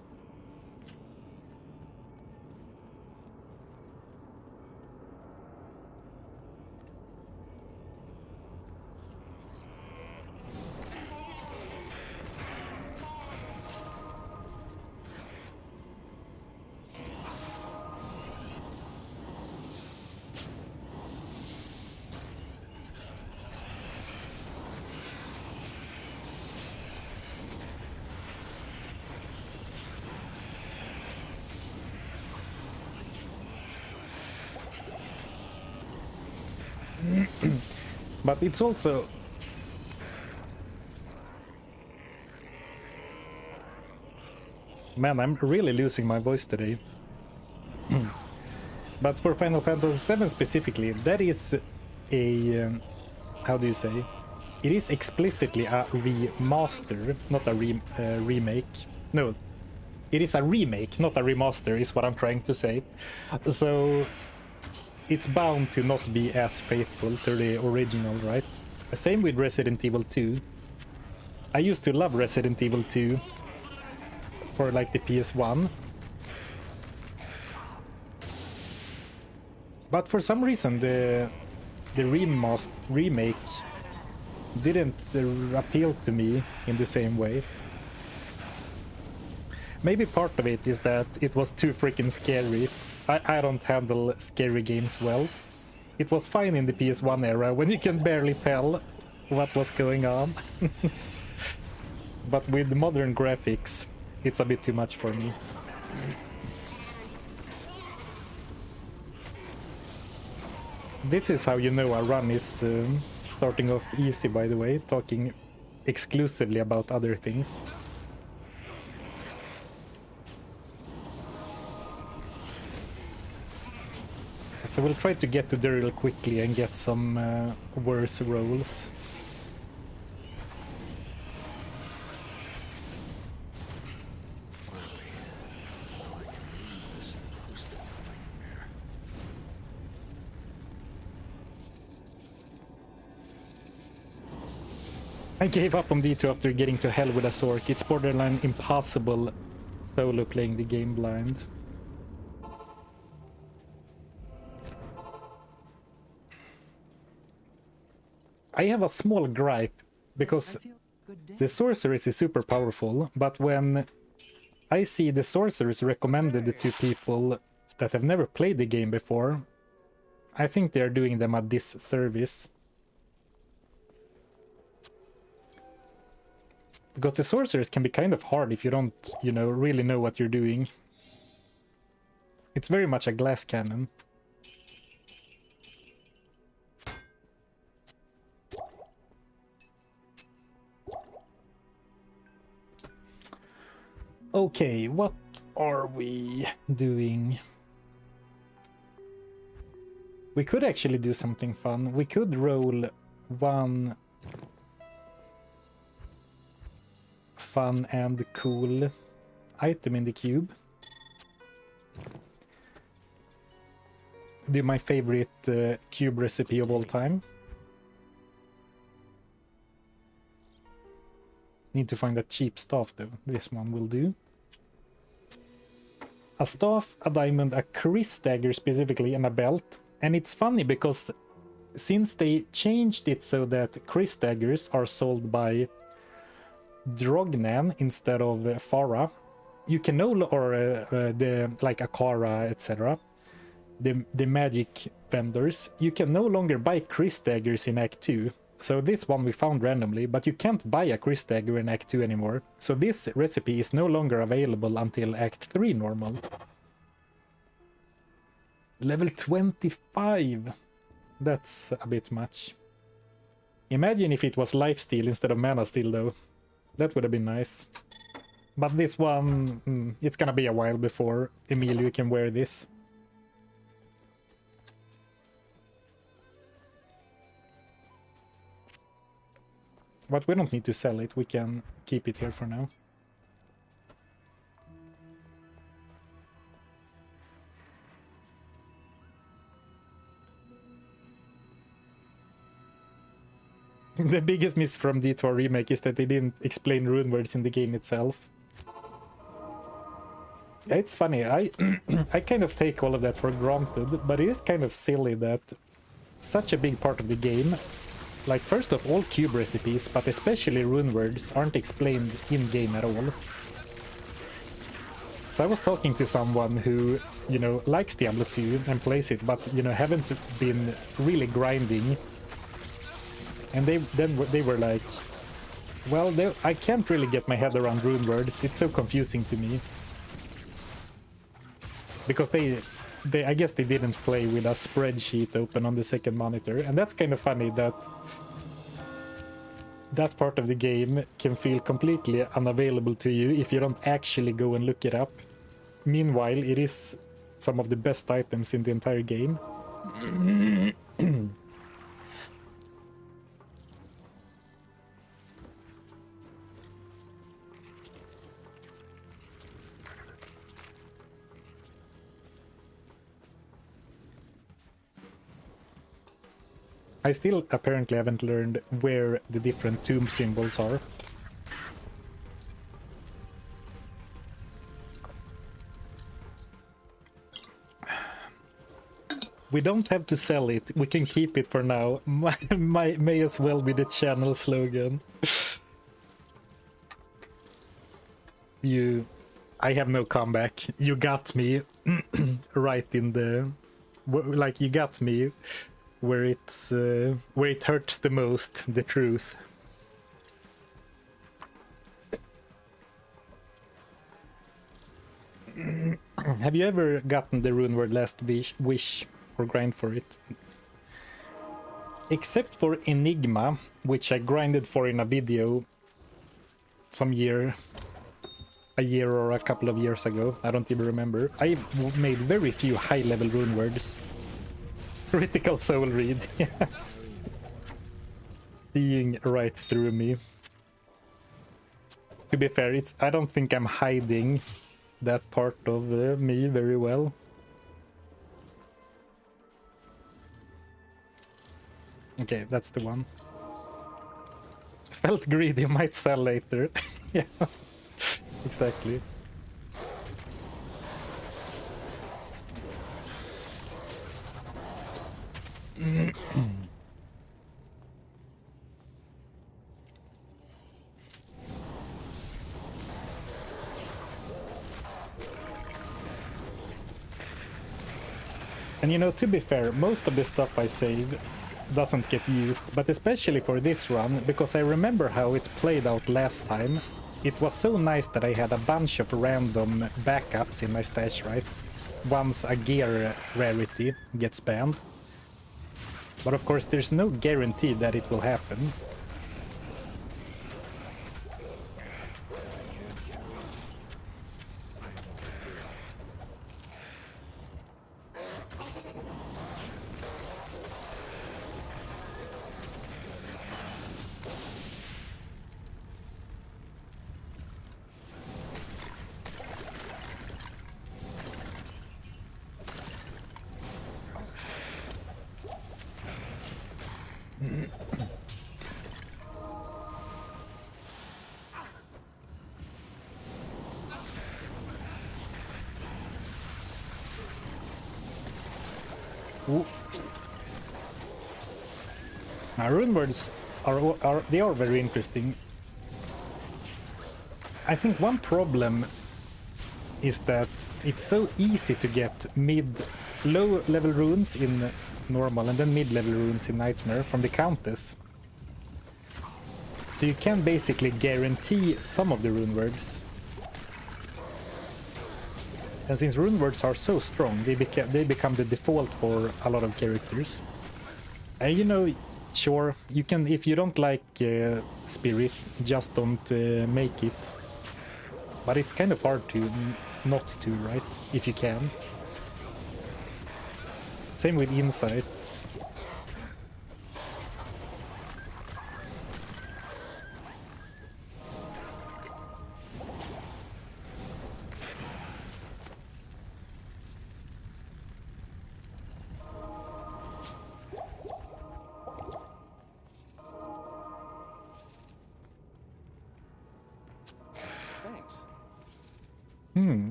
But it's also... Man, I'm really losing my voice today. But for Final Fantasy VII specifically, that is a... how do you say? It is explicitly a remaster, not a remake. No, it is a remake, not a remaster, is what I'm trying to say. So... it's bound to not be as faithful to the original, right? Same with Resident Evil 2. I used to love Resident Evil 2 for like the PS1. But for some reason the remake didn't appeal to me in the same way. Maybe part of it is that it was too freaking scary. I don't handle scary games well. It was fine in the PS1 era when you can barely tell what was going on. But with modern graphics, it's a bit too much for me. This is how you know a run is starting off easy, by the way, talking exclusively about other things. So we'll try to get to Andariel quickly and get some worse rolls. Finally. Now I can leave this twisted nightmare. I gave up on D2 after getting to hell with a sword. It's borderline impossible solo playing the game blind. I have a small gripe, because I feel good day. the sorceress is super powerful, but when I see the sorceress recommended to people that have never played the game before, I think they're doing them a disservice. Because the sorceress can be kind of hard if you don't, you know, really know what you're doing. It's very much a glass cannon. Okay, what are we doing? We could actually do something fun. We could roll one fun and cool item in the cube. Do my favorite cube recipe of all time. Need to find a cheap staff though. This one will do. A staff, a diamond, a Cursed dagger specifically, and a belt. And it's funny because since they changed it so that Cursed daggers are sold by Drognan instead of Farah, you can no or the like Akara, etc. The magic vendors, you can no longer buy Cursed daggers in Act 2. So this one we found randomly, but you can't buy a Cursed dagger in Act 2 anymore. So this recipe is no longer available until Act 3 normal. Level 25. That's a bit much. Imagine if it was lifesteal instead of mana steal though. That would have been nice. But this one, it's gonna be a while before Emilio can wear this. But we don't need to sell it, we can keep it here for now. The biggest miss from D2 Remake is that they didn't explain runewords in the game itself. Yeah, it's funny, I kind of take all of that for granted, but it is kind of silly that such a big part of the game, like first of all cube recipes, but especially runewords, aren't explained in-game at all. So I was talking to someone who, you know, likes Diablo 2 and plays it, but, you know, haven't been really grinding. And they were like, well, I can't really get my head around runewords, it's so confusing to me. Because I guess they didn't play with a spreadsheet open on the second monitor, and that's kind of funny that that part of the game can feel completely unavailable to you if you don't actually go and look it up. Meanwhile, it is some of the best items in the entire game. I still apparently haven't learned where the different tomb symbols are. We don't have to sell it, we can keep it for now. May as well be the channel slogan. I have no comeback. You got me right in the... Like, you got me where it hurts the most, the truth. Have you ever gotten the runeword Last Wish or grind for it? Except for Enigma, which I grinded for in a video a year or a couple of years ago, I don't even remember. I made very few high-level runewords. Critical soul read. Seeing right through me. To be fair, I don't think I'm hiding that part of me very well. Okay, that's the one. Felt greedy, might sell later. Yeah, exactly. And you know, to be fair, most of the stuff I save doesn't get used, but especially for this run, because I remember how it played out last time. It was so nice that I had a bunch of random backups in my stash, right? Once a gear rarity gets banned. But of course, there's no guarantee that it will happen. Ooh. Now, runewords are very interesting. I think one problem is that it's so easy to get low level runes in normal and then mid level runes in nightmare from the countess. So you can basically guarantee some of the runewords. And since runewords are so strong, they become the default for a lot of characters. And you know, sure, you can, if you don't like spirit, just don't make it. But it's kind of hard to not to, right? If you can. Same with insight. Thanks.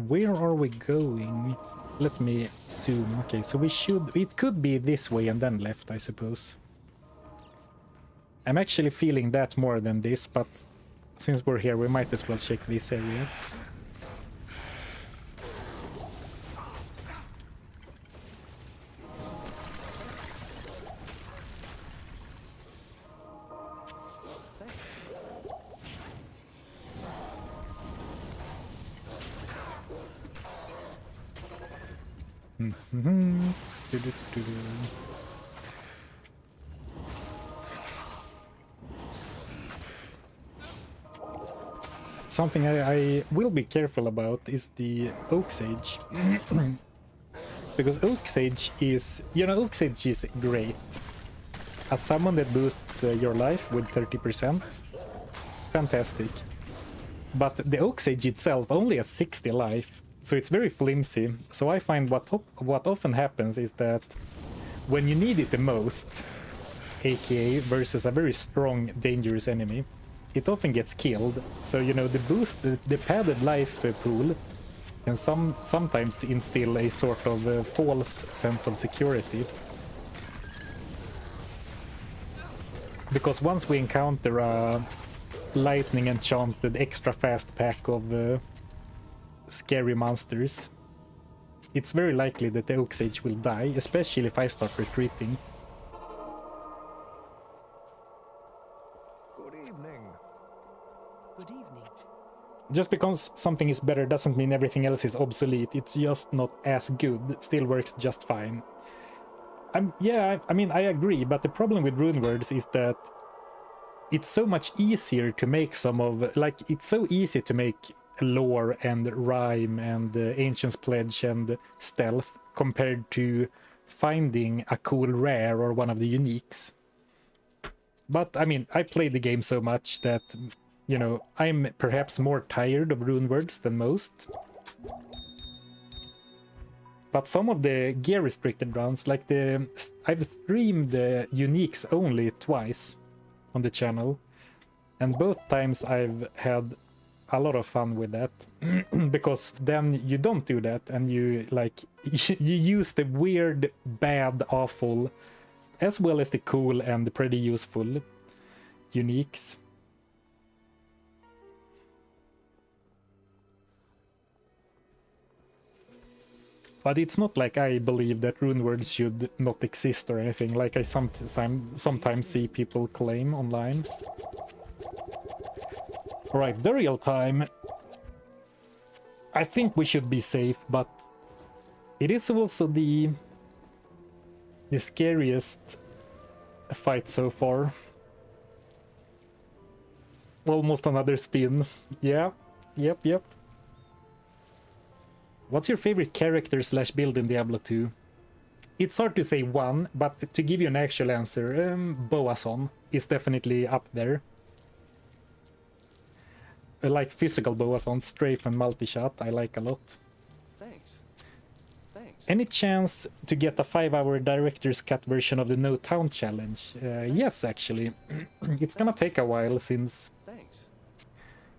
Where are we going? Let me zoom. Okay, so it could be this way and then left, I suppose. I'm actually feeling that more than this, but since we're here, we might as well check this area. Something I will be careful about is the Oak Sage. Because Oak Sage is, Oak Sage is great. As someone that boosts your life with 30%, fantastic. But the Oak Sage itself only has 60 life, so it's very flimsy. So I find what often happens is that when you need it the most, aka versus a very strong, dangerous enemy, it often gets killed. So, the boost, the padded life pool can sometimes instill a sort of false sense of security. Because once we encounter a lightning enchanted extra fast pack of scary monsters, it's very likely that the Oak Sage will die, especially if I start retreating. Good evening. Good evening. Just because something is better doesn't mean everything else is obsolete. It's just not as good. Still works just fine. I agree, but the problem with runewords is that it's so much easier to make it's so easy to make lore and rhyme and Ancient's Pledge and stealth compared to finding a cool rare or one of the uniques. But, I played the game so much that, I'm perhaps more tired of runewords than most. But some of the gear-restricted rounds, like I've streamed the uniques only twice on the channel. And both times I've had a lot of fun with that. Because then you don't do that and you, you use the weird, bad, awful, as well as the cool and pretty useful uniques. But it's not like I believe that runewords should not exist or anything, like I sometimes see people claim online. Alright, burial time. I think we should be safe, but it is also the scariest fight so far. Almost another spin. Yeah, yep. What's your favorite character / build in Diablo 2? It's hard to say one, but to give you an actual answer, Boazon is definitely up there. I like physical Boazon, strafe and multi-shot, I like a lot. Thanks. Any chance to get a 5-hour director's cut version of the No Town challenge? Yes, actually. It's gonna take a while since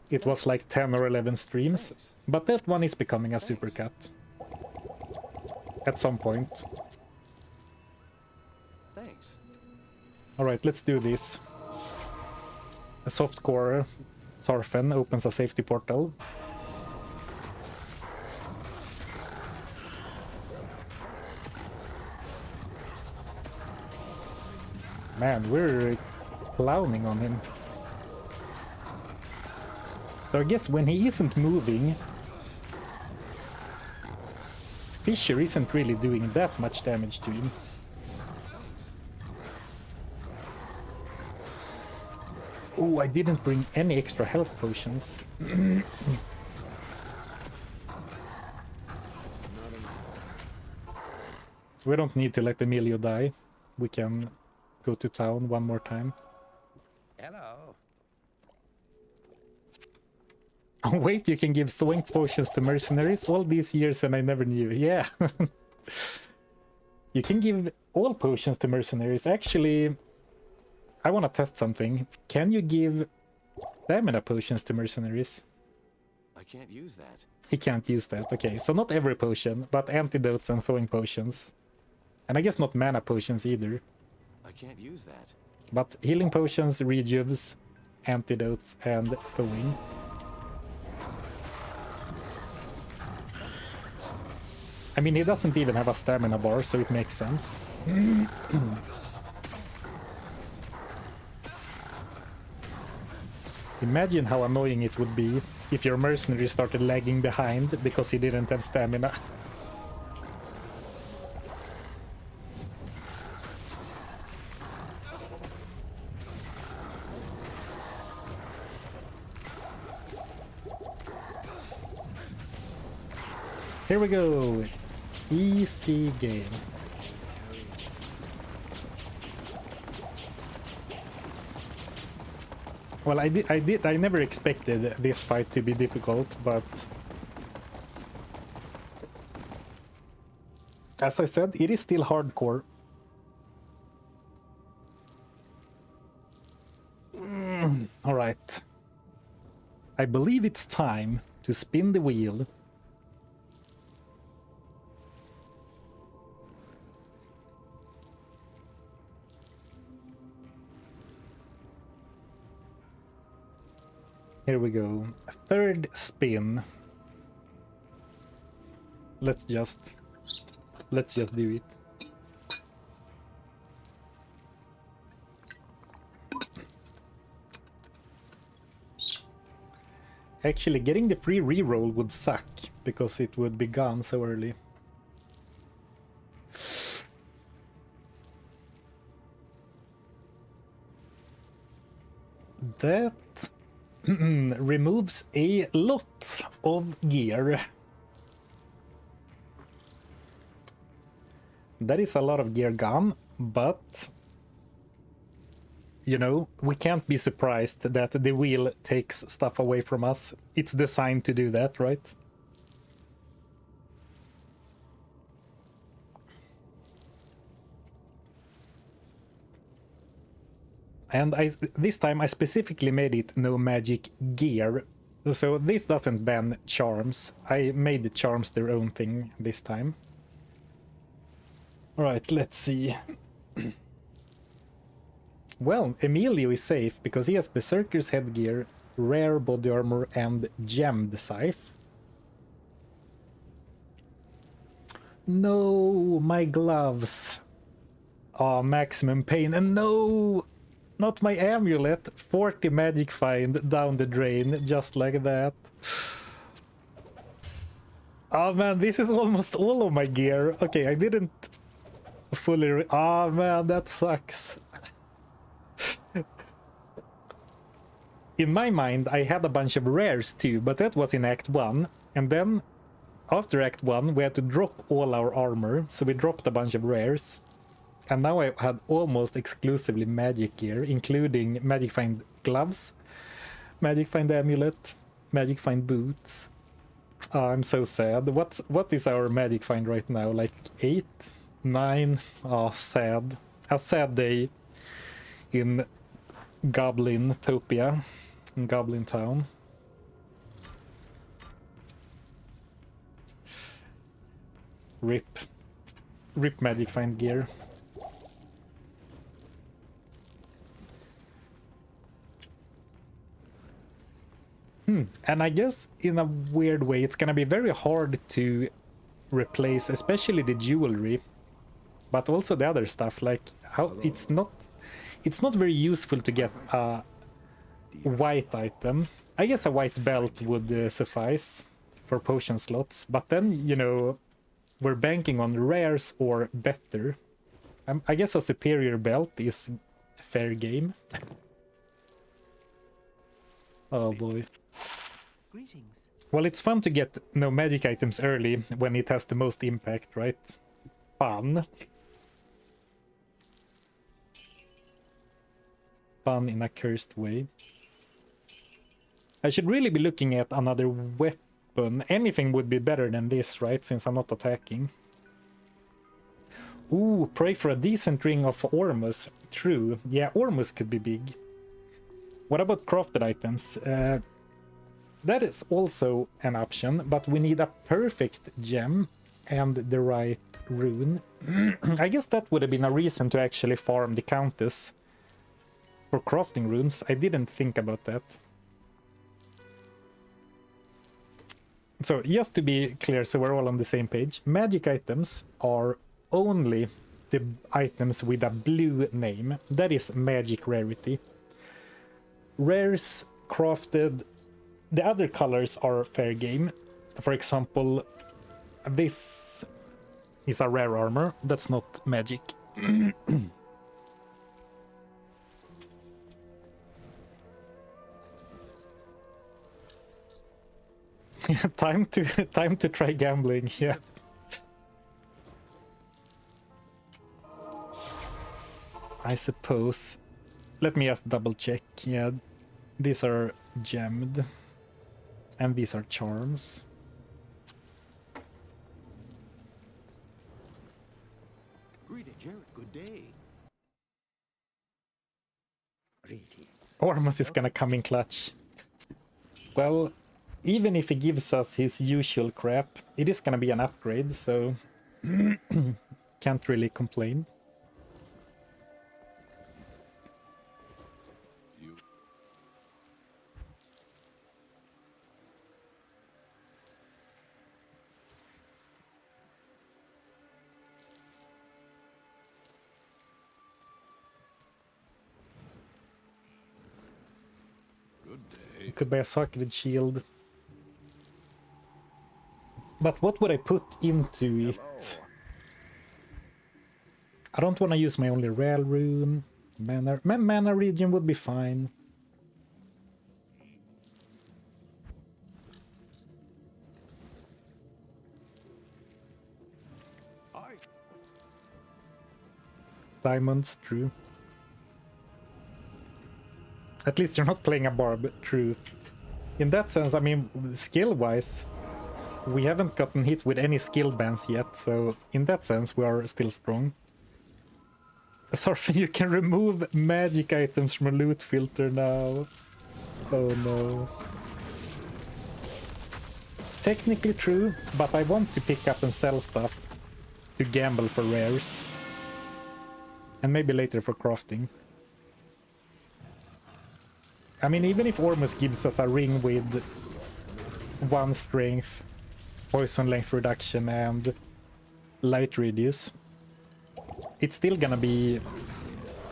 it was like 10 or 11 streams, but that one is becoming a supercut at some point. Alright, let's do this. A softcore Sarfen opens a safety portal. Man, we're clowning on him. So I guess when he isn't moving, Fisher isn't really doing that much damage to him. Oh, I didn't bring any extra health potions. We don't need to let Emilio die. We can go to town one more time. Hello. Oh, wait, you can give throwing potions to mercenaries all these years and I never knew. Yeah. You can give all potions to mercenaries. Actually, I want to test something. Can you give stamina potions to mercenaries? I can't use that. He can't use that. Okay, so not every potion, but antidotes and throwing potions. And I guess not mana potions either. I can't use that. But healing potions, rejuves, antidotes, and throwing. I mean, he doesn't even have a stamina bar, so it makes sense. Imagine how annoying it would be if your mercenary started lagging behind because he didn't have stamina. Here we go. Easy game. Well, I never expected this fight to be difficult, but as I said, it is still hardcore. All right. I believe it's time to spin the wheel. Here we go. Third spin. Let's just do it. Actually, getting the free reroll would suck because it would be gone so early. That removes a lot of gear. That is a lot of gear gone, but you know, we can't be surprised that the wheel takes stuff away from us. It's designed to do that, right? And this time I specifically made it no magic gear. So this doesn't ban charms. I made the charms their own thing this time. Alright, let's see. Well, Emilio is safe because he has Berserker's headgear, rare body armor, and gemmed scythe. No, my gloves. Ah, maximum pain, and no! Not my amulet. 40 magic find down the drain, just like that. Oh man, this is almost all of my gear. Okay, I didn't fully... Oh man, that sucks. In my mind, I had a bunch of rares too, but that was in Act 1. And then, after Act 1, we had to drop all our armor, so we dropped a bunch of rares. And now I had almost exclusively magic gear, including Magic Find gloves, Magic Find amulet, Magic Find boots. Oh, I'm so sad. What is our Magic Find right now? Like 8? 9? Oh, sad. A sad day in Goblin-topia, in Goblin Town. Rip Magic Find gear. And I guess in a weird way, it's gonna be very hard to replace, especially the jewelry, but also the other stuff. Like how it's not very useful to get a white item. I guess a white belt would suffice for potion slots, but then, you know, we're banking on rares or better. I guess a superior belt is fair game. Oh boy. Greetings. Well, it's fun to get no magic items early when it has the most impact, right? Fun. Fun in a cursed way. I should really be looking at another weapon. Anything would be better than this, right? Since I'm not attacking. Ooh, pray for a decent ring of Ormus. True. Yeah, Ormus could be big. What about crafted items? That is also an option, but we need a perfect gem and the right rune. I guess that would have been a reason to actually farm the Countess for crafting runes. I didn't think about that. So just to be clear, so we're all on the same page, magic items are only the items with a blue name. That is magic rarity. Rares, crafted, the other colors are fair game. For example, this is a rare armor. That's not magic. time to try gambling. Yeah. I suppose. Let me just double check. Yeah, these are gemmed. And these are charms. Greetings, Jared. Good day. Greetings. Ormus is gonna come in clutch. Well, even if he gives us his usual crap, it is gonna be an upgrade, so can't really complain. Could buy a sacred shield. But what would I put into it? I don't want to use my only rare rune. Mana region would be fine. Hi. Diamonds, true. At least you're not playing a barb, true. In that sense, I mean, skill-wise, we haven't gotten hit with any skill bans yet, so in that sense we are still strong. Sorry, you can remove magic items from a loot filter now. Oh no. Technically true, but I want to pick up and sell stuff to gamble for rares. And maybe later for crafting. I mean, even if Ormus gives us a ring with 1 strength, poison length reduction, and light radius, it's still gonna be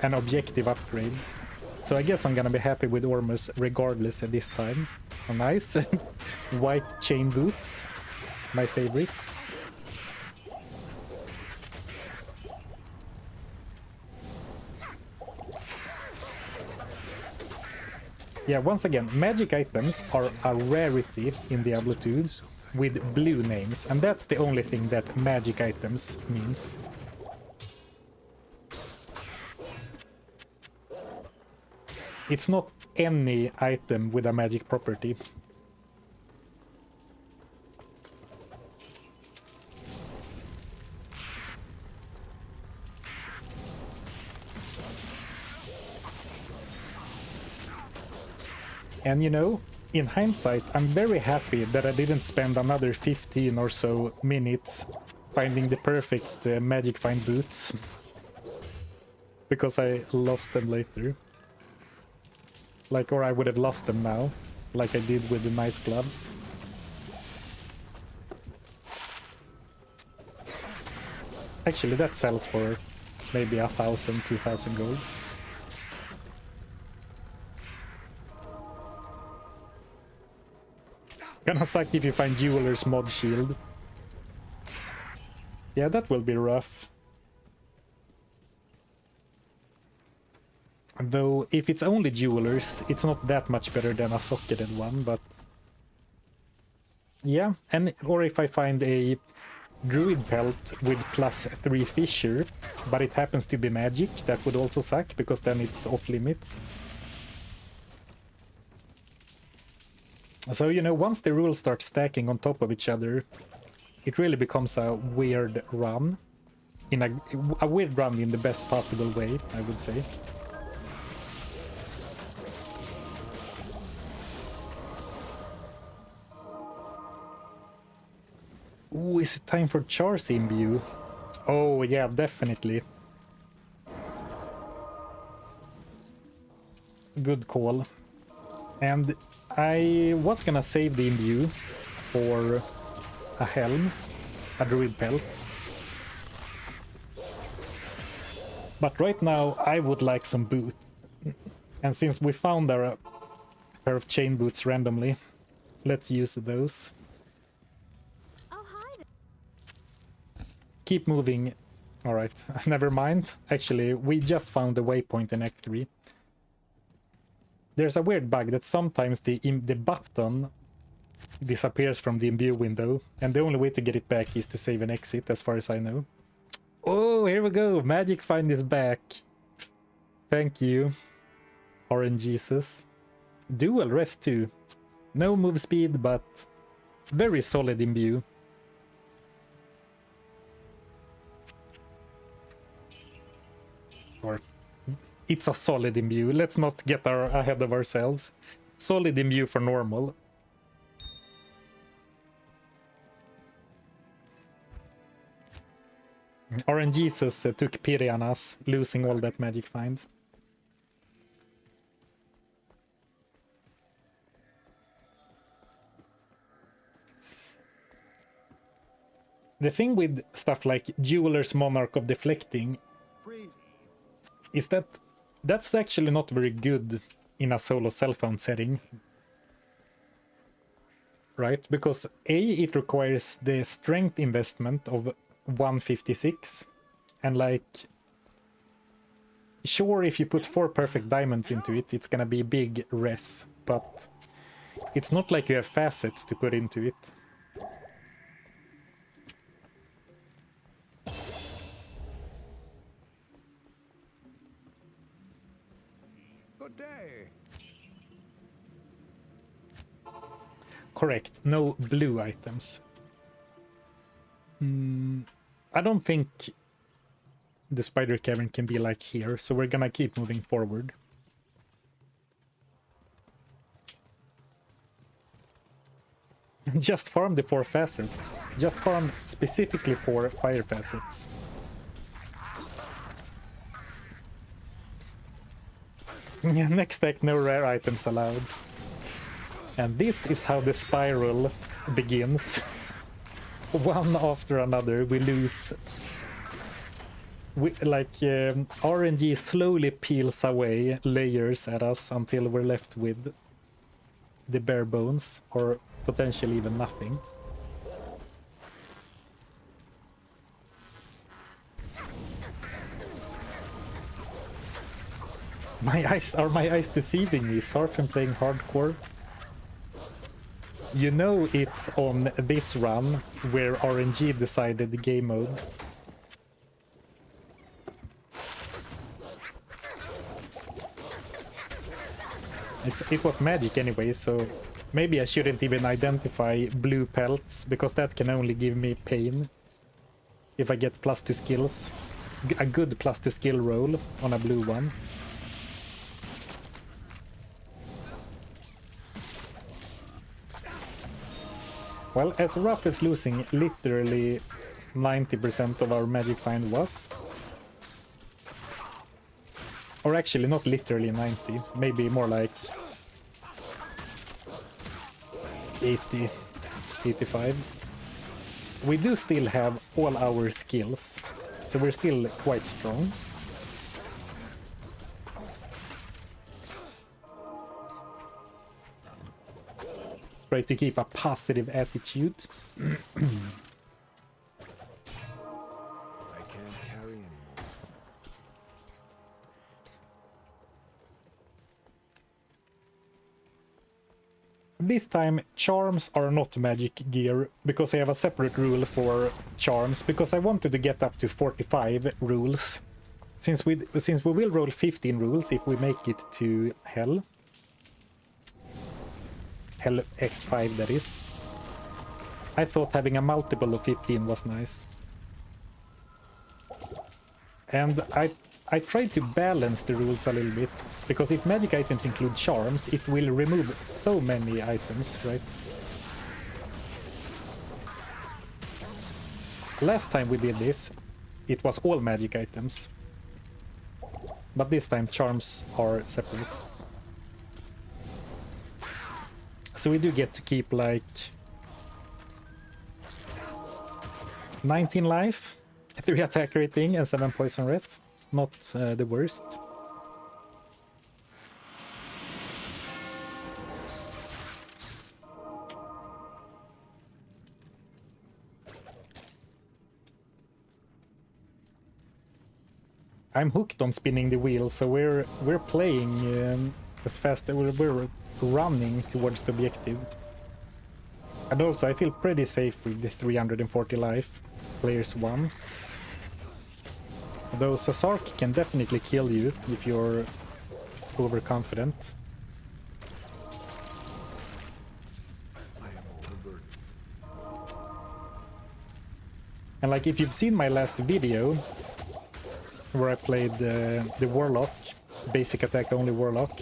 an objective upgrade. So I guess I'm gonna be happy with Ormus regardless at this time. Oh, nice. White chain boots, my favorite. Yeah, once again, magic items are a rarity in Diablo 2 with blue names, and that's the only thing that magic items means. It's not any item with a magic property. And you know, in hindsight, I'm very happy that I didn't spend another 15 or so minutes finding the perfect magic find boots. Because I lost them later. Like, or I would have lost them now. like I did with the nice gloves. Actually, that sells for maybe 1,000, 2,000 gold. Gonna suck if you find Jeweler's mod shield. Yeah, that will be rough. Though, if it's only Jewelers, it's not that much better than a socketed one, but... Yeah, and or if I find a Druid Pelt with +3 Fissure, but it happens to be magic, that would also suck, because then it's off limits. So, you know, once the rules start stacking on top of each other, it really becomes a weird run. In a weird run in the best possible way, I would say. Ooh, is it time for Char's Imbue? Oh, yeah, definitely. Good call. And I was gonna save the Imbue for a helm, a Druid Pelt. But right now, I would like some boots. And since we found our pair of chain boots randomly, let's use those. Keep moving. Alright, never mind. Actually, we just found the waypoint in Act 3. There's a weird bug that sometimes the button disappears from the imbue window, and the only way to get it back is to save an exit, as far as I know. Oh, here we go! Magic Find is back! Thank you, Orange Jesus. Dual rest too. No move speed, but very solid imbue. Or it's a solid imbue. Let's not get ahead of ourselves. Solid imbue for normal. Orange Jesus took pity on us, losing all that magic find. The thing with stuff like Jeweler's Monarch of Deflecting is that that's actually not very good in a solo cell-phone setting. Right? Because A, it requires the strength investment of 156, and like, sure, if you put 4 perfect diamonds into it, it's gonna be big res, but it's not like you have facets to put into it. Good day. Correct, no blue items. I don't think the spider cavern can be like here, so we're gonna keep moving forward. Just farm the 4 facets. Just farm specifically 4 fire facets. Yeah, next deck, no rare items allowed. And this is how the spiral begins. One after another, we lose. RNG slowly peels away layers at us until we're left with the bare bones, or potentially even nothing. Are my eyes deceiving me? Sarfin playing hardcore? You know it's on this run where RNG decided the game mode. It was magic anyway, so maybe I shouldn't even identify blue pelts, because that can only give me pain if I get +2 skills. A good +2 skill roll on a blue one. Well, as rough as losing literally 90% of our magic find was. Or actually not literally 90, maybe more like 80, 85. We do still have all our skills, so we're still quite strong. Try to keep a positive attitude. I can't carry anymore. This time, charms are not magic gear, because I have a separate rule for charms, because I wanted to get up to 45 rules. Since we will roll 15 rules if we make it to Hell. Hell Act 5, that is. I thought having a multiple of 15 was nice. And I tried to balance the rules a little bit, because if magic items include charms, it will remove so many items, right? Last time we did this, it was all magic items. But this time charms are separate. So we do get to keep like 19 life, 3 attack rating and 7 poison rest. Not the worst. I'm hooked on spinning the wheel, so we're playing as fast as we're running towards the objective. And also I feel pretty safe with the 340 life, players 1. Though Sasark can definitely kill you if you're overconfident. I am overburdened. And like if you've seen my last video where I played the Warlock, basic attack only Warlock,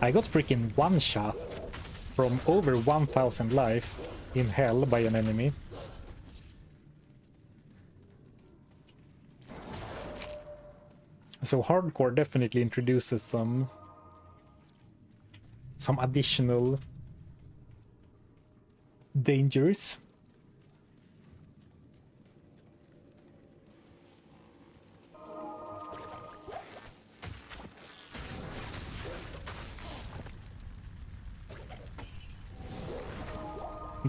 I got freaking one shot from over 1000 life in hell by an enemy. So hardcore definitely introduces some additional dangers.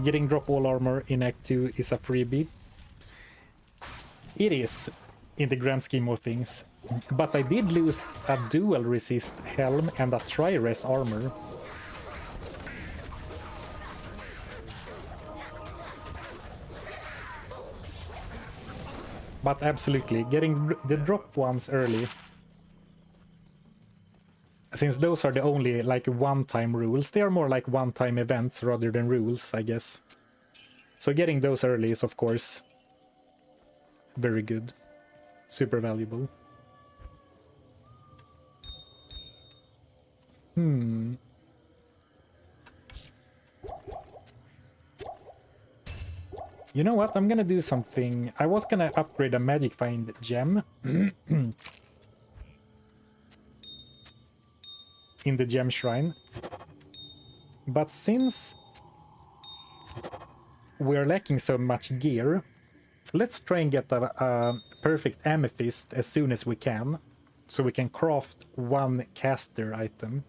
Getting drop all armor in Act 2 is a freebie. It is, in the grand scheme of things. But I did lose a dual resist helm and a tri-res armor. But absolutely, getting the drop ones early. Since those are the only like one-time rules, they are more like one-time events rather than rules, I guess. So getting those early is of course very good. Super valuable. You know what? I'm gonna do something. I was gonna upgrade a Magic Find gem in the gem shrine. But since we're lacking so much gear, let's try and get a perfect amethyst as soon as we can, so we can craft one caster item.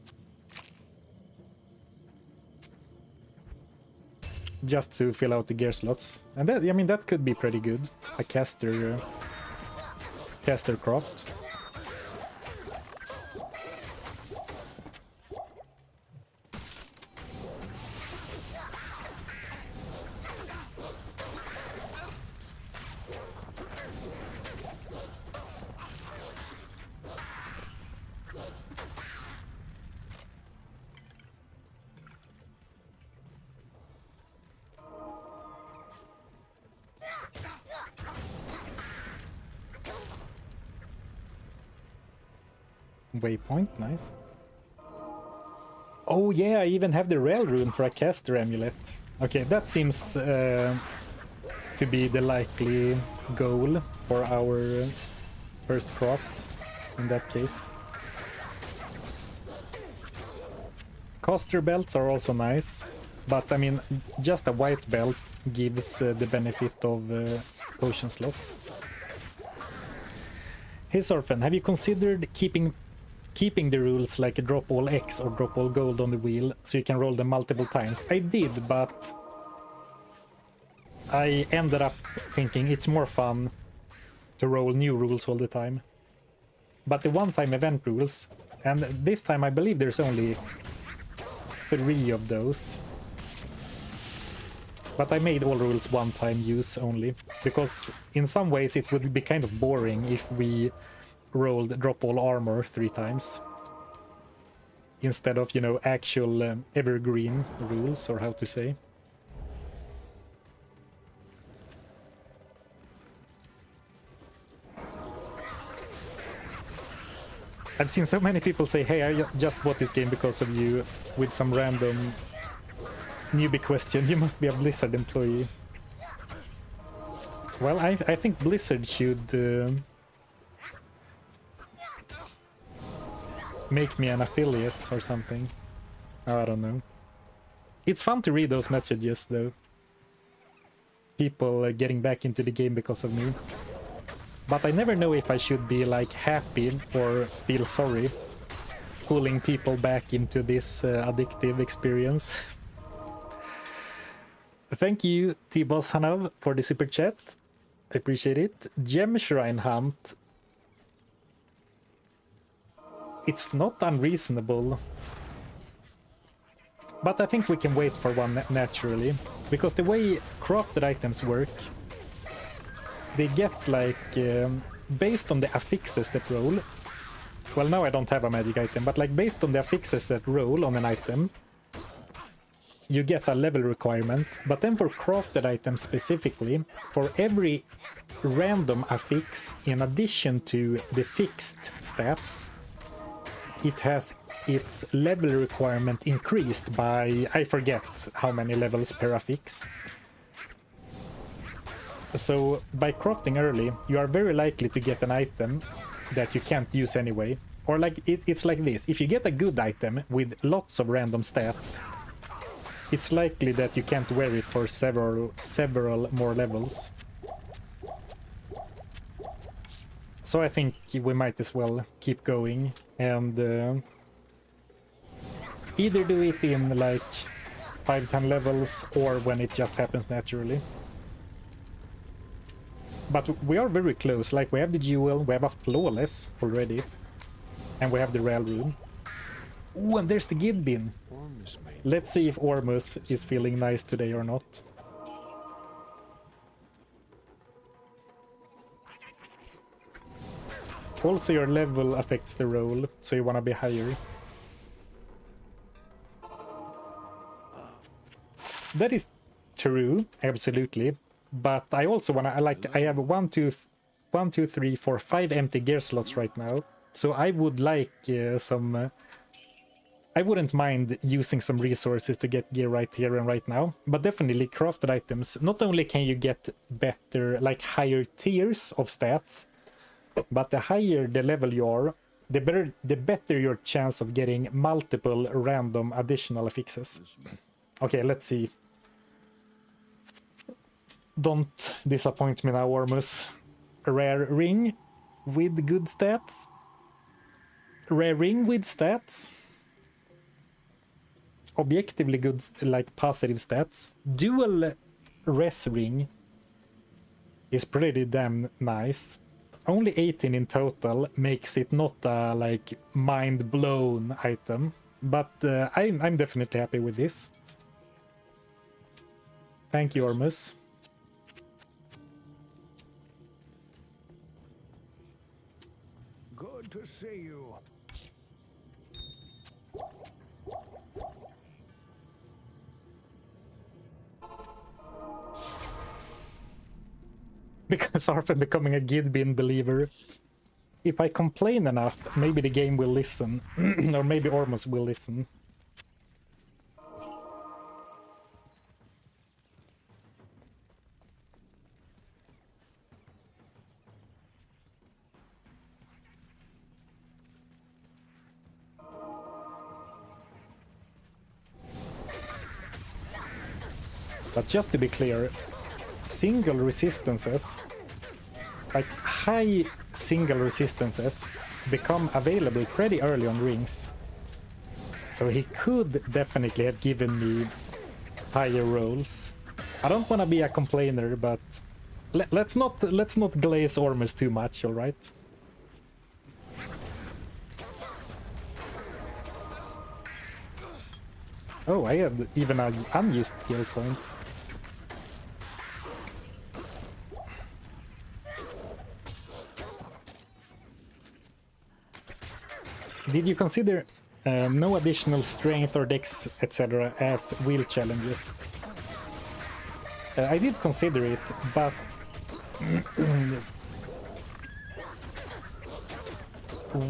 Just to fill out the gear slots. And that, I mean, that could be pretty good. A caster craft. Waypoint, nice. Oh yeah, I even have the rail rune for a caster amulet. Okay, that seems to be the likely goal for our first craft in that case. Caster belts are also nice, but I mean, just a white belt gives the benefit of potion slots. Hey Sorfen, have you considered keeping the rules like a drop all X or drop all gold on the wheel so you can roll them multiple times? I did, but I ended up thinking it's more fun to roll new rules all the time. But the one-time event rules, and this time I believe there's only 3 of those. But I made all rules one-time use only, because in some ways it would be kind of boring if we rolled drop all armor 3 times. Instead of, you know, actual evergreen rules, or how to say. I've seen so many people say, hey, I just bought this game because of you, with some random newbie question. You must be a Blizzard employee. Well, I think Blizzard should make me an affiliate or something. I don't know. It's fun to read those messages, though. People getting back into the game because of me. But I never know if I should be like happy or feel sorry pulling people back into this addictive experience. Thank you, T-Boss Hanav, for the super chat. I appreciate it. Gem Shrine Hunt. It's not unreasonable. But I think we can wait for one naturally. Because the way crafted items work, they get like, based on the affixes that roll. Well, now I don't have a magic item, but like based on the affixes that roll on an item, you get a level requirement. But then for crafted items specifically, for every random affix in addition to the fixed stats, it has its level requirement increased by, I forget how many levels per affix. So by crafting early, you are very likely to get an item that you can't use anyway. Or like it's like this: if you get a good item with lots of random stats, it's likely that you can't wear it for several more levels. So I think we might as well keep going and either do it in like 5-10 levels or when it just happens naturally. But we are very close. Like, we have the jewel, we have a flawless already, and we have the rail rune. Ooh, and there's the Gid bin. Let's see if Ormus is feeling nice today or not. Also, your level affects the roll, so you want to be higher. That is true, absolutely. But I also want to, I have 1, 2, 3, 4, 5 empty gear slots right now. So I would like some... I wouldn't mind using some resources to get gear right here and right now. But definitely crafted items. Not only can you get better, like higher tiers of stats, but the higher the level you are, the better your chance of getting multiple random additional affixes. Okay, let's see. Don't disappoint me now, Ormus. Rare ring with good stats. Rare ring with stats. Objectively good, like positive stats. Dual res ring is pretty damn nice. Only 18 in total makes it not a like mind blown item, but I'm definitely happy with this. Thank you, Ormus. Good to see you. Because Arthur becoming a Gidbin believer. If I complain enough, maybe the game will listen. Or maybe Ormus will listen. But just to be clear, single resistances, like high single resistances, become available pretty early on rings. So he could definitely have given me higher rolls. I don't want to be a complainer, but let's not glaze Ormus too much, all right? Oh, I had even an unused skill point. Did you consider no additional strength or dex, etc. as wheel challenges? I did consider it, but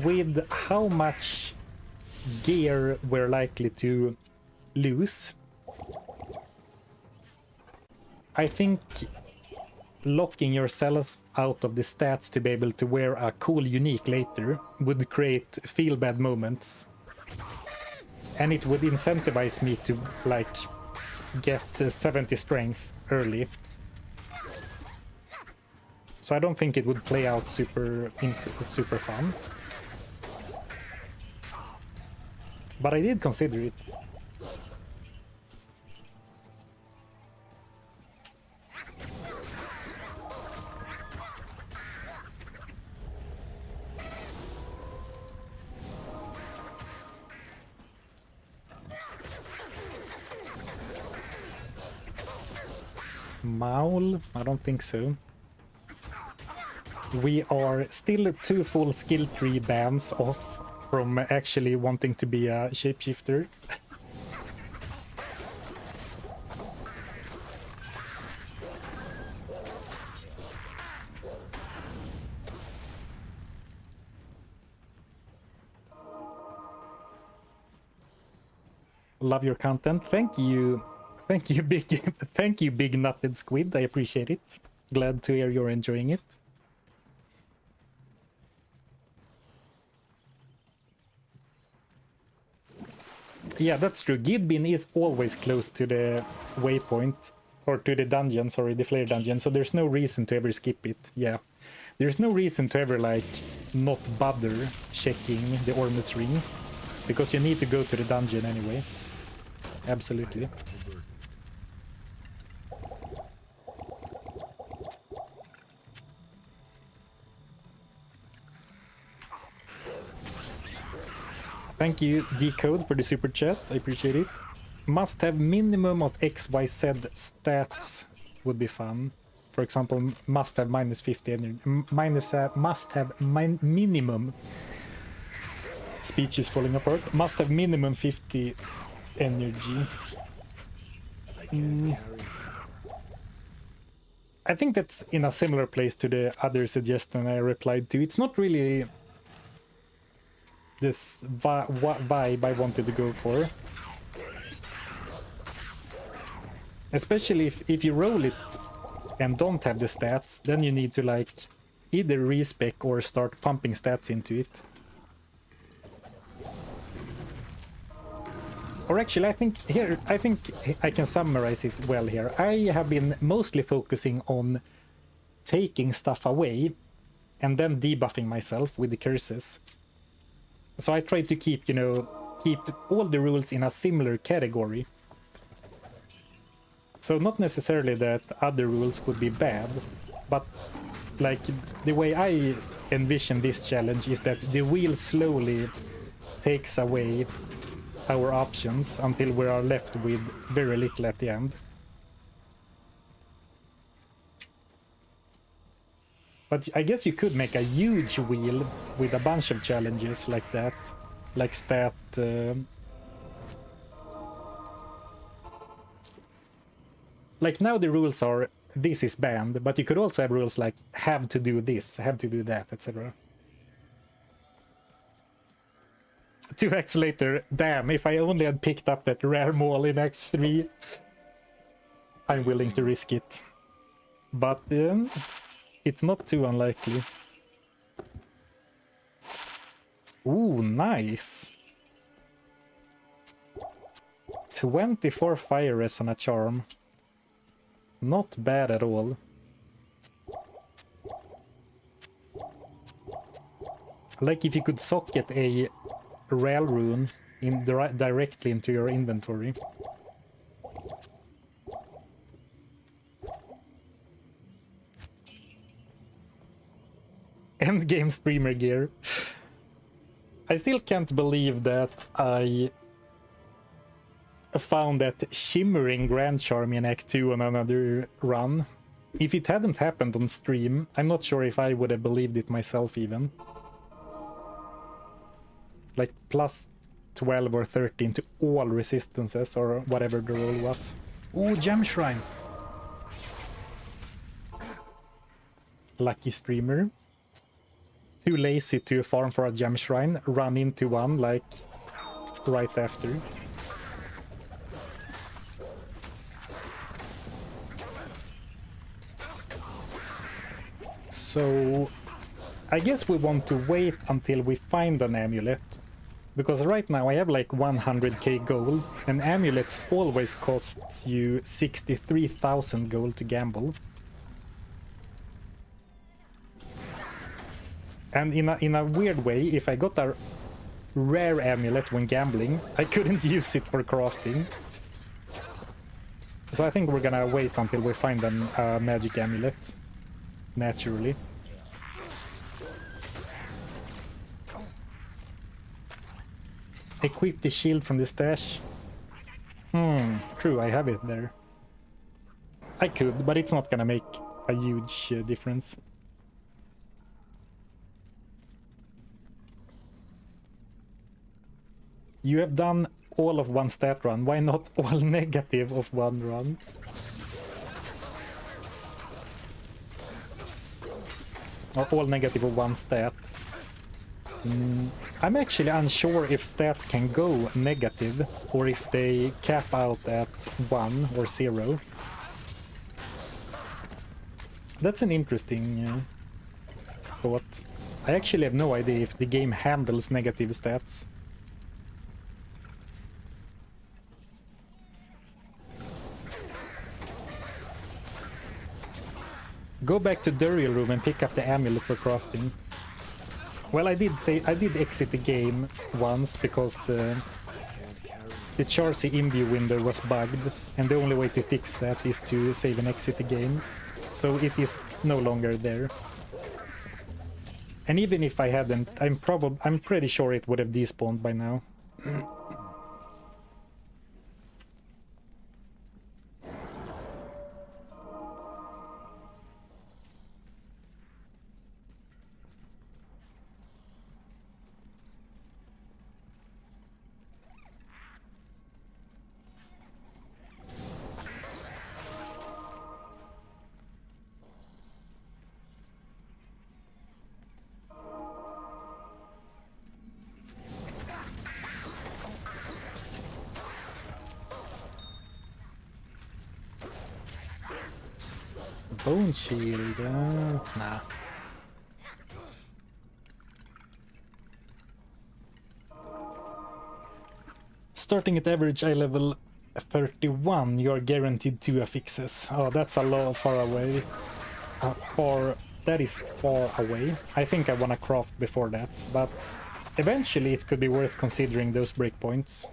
with how much gear we're likely to lose, I think locking yourself out of the stats to be able to wear a cool unique later would create feel bad moments, and it would incentivize me to like get 70 strength early. So I don't think it would play out super fun, but I did consider it. Maul? I don't think so. We are still 2 full skill tree bands off from actually wanting to be a shapeshifter. Love your content. Thank you. Thank you, big nutted squid. I appreciate it. Glad to hear you're enjoying it. Yeah, that's true. Gidbin is always close to the waypoint, or to the dungeon, sorry, the flare dungeon, so there's no reason to ever skip it. Yeah. There's no reason to ever, like, not bother checking the Ormus ring, because you need to go to the dungeon anyway. Absolutely. Thank you, Decode, for the super chat. I appreciate it. Must have minimum of XYZ stats would be fun. For example, must have minus 50 energy. Must have minimum. Speech is falling apart. Must have minimum 50 energy. I think that's in a similar place to the other suggestion I replied to. It's not really this vibe I wanted to go for. Especially if you roll it and don't have the stats, then you need to like either respec or start pumping stats into it. Or actually, I think I can summarize it well here. I have been mostly focusing on taking stuff away and then debuffing myself with the curses. So I try to keep, you know, keep all the rules in a similar category. So not necessarily that other rules would be bad, but like the way I envision this challenge is that the wheel slowly takes away our options until we are left with very little at the end. But I guess you could make a huge wheel with a bunch of challenges like that. Like stat... Like now the rules are, this is banned, but you could also have rules like, have to do this, have to do that, etc. 2 acts later, damn, if I only had picked up that rare maul in Act 3, I'm willing to risk it. But it's not too unlikely. Ooh, nice. 24 fire res on a charm. Not bad at all. Like if you could socket a rail rune in directly into your inventory. Endgame streamer gear. I still can't believe that I found that shimmering Grand Charm in Act 2 on another run. If it hadn't happened on stream, I'm not sure if I would have believed it myself even. Like plus 12 or 13 to all resistances or whatever the roll was. Ooh, Gem Shrine! Lucky streamer. Too lazy to farm for a Gem Shrine, run into one like right after. So I guess we want to wait until we find an amulet, because right now I have like 100k gold and amulets always costs you 63,000 gold to gamble. And in a weird way, if I got a rare amulet when gambling, I couldn't use it for crafting. So I think we're gonna wait until we find a magic amulet, naturally. Equip the shield from the stash. True, I have it there. I could, but it's not gonna make a huge difference. You have done all of one stat run, why not all negative of one run? Or all negative of one stat. I'm actually unsure if stats can go negative or if they cap out at 1 or 0. That's an interesting thought. I actually have no idea if the game handles negative stats. Go back to Andariel room and pick up the amulet for crafting. Well, I did exit the game once because the Charcy imbue window was bugged, and the only way to fix that is to save and exit the game. So it is no longer there. And even if I hadn't, I'm pretty sure it would have despawned by now. Bone shield, nah. Starting at average eye level 31, you're guaranteed 2 affixes. Oh, that's a lot far away. That is far away. I think I wanna craft before that, but eventually it could be worth considering those breakpoints,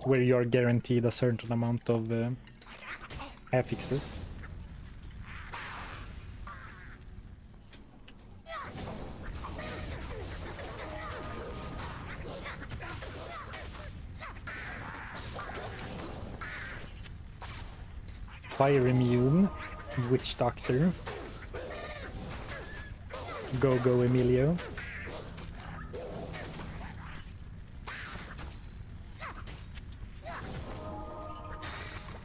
where you're guaranteed a certain amount of affixes. Fire immune, Witch Doctor. Go Emilio.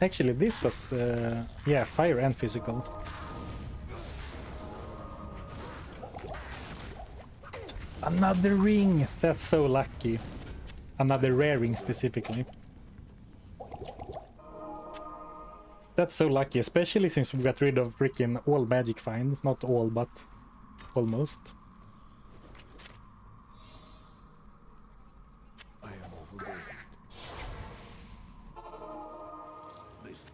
Actually, this does, yeah, fire and physical. Another ring! That's so lucky. Another rare ring specifically. That's so lucky, especially since we got rid of freaking all magic finds. Not all, but almost. I am overburdened. Listen.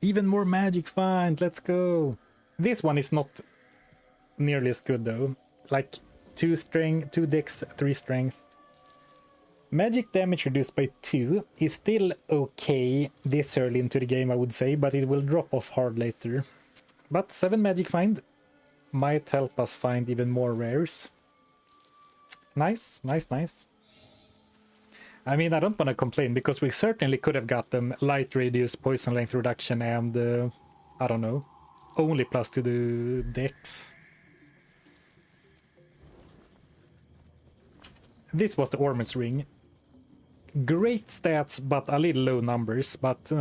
Even more magic find, let's go. This one is not nearly as good though. Like 2 strength, 2 dex, 3 strength. Magic damage reduced by 2 is still okay this early into the game, I would say, but it will drop off hard later. But 7 magic find might help us find even more rares. Nice, nice, nice. I mean, I don't want to complain, because we certainly could have gotten light radius, poison length reduction, and, I don't know, only plus to the dex. This was the Ormus ring. Great stats, but a little low numbers, but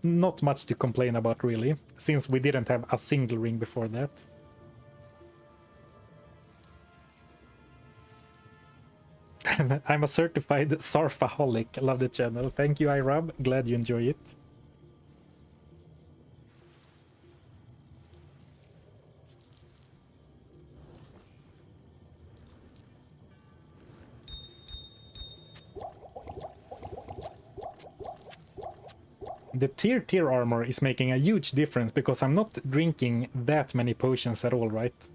not much to complain about, really, since we didn't have a single ring before that. I'm a certified Sarfaholic. Love the channel. Thank you, Irab. Glad you enjoy it. The tier armor is making a huge difference because I'm not drinking that many potions at all, right?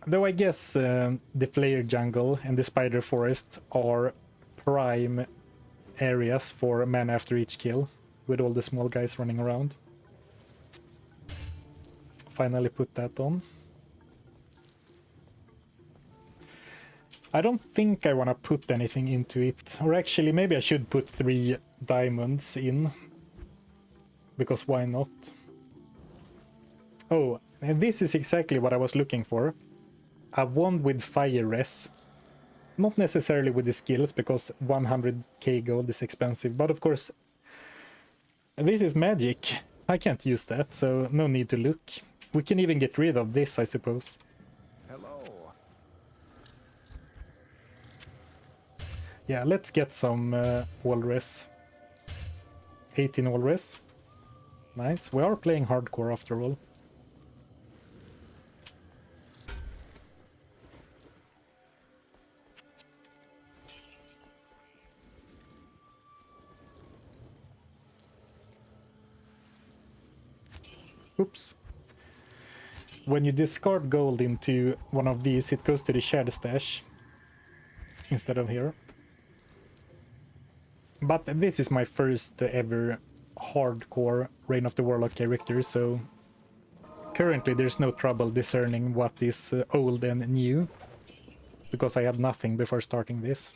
Though I guess the Flayer Jungle and the Spider Forest are prime areas for man after each kill, with all the small guys running around. Finally put that on. I don't think I want to put anything into it, or actually maybe I should put 3 diamonds in, because why not? Oh, and this is exactly what I was looking for. A wand with fire res. Not necessarily with the skills, because 100k gold is expensive, but of course this is magic. I can't use that, so no need to look. We can even get rid of this, I suppose. Hello. Yeah, let's get some all res. 18 all res. Nice. We are playing hardcore after all. Oops. When you discard gold into one of these, it goes to the shared stash instead of here. But this is my first ever hardcore Reign of the Warlock character, so currently there's no trouble discerning what is old and new, because I had nothing before starting this.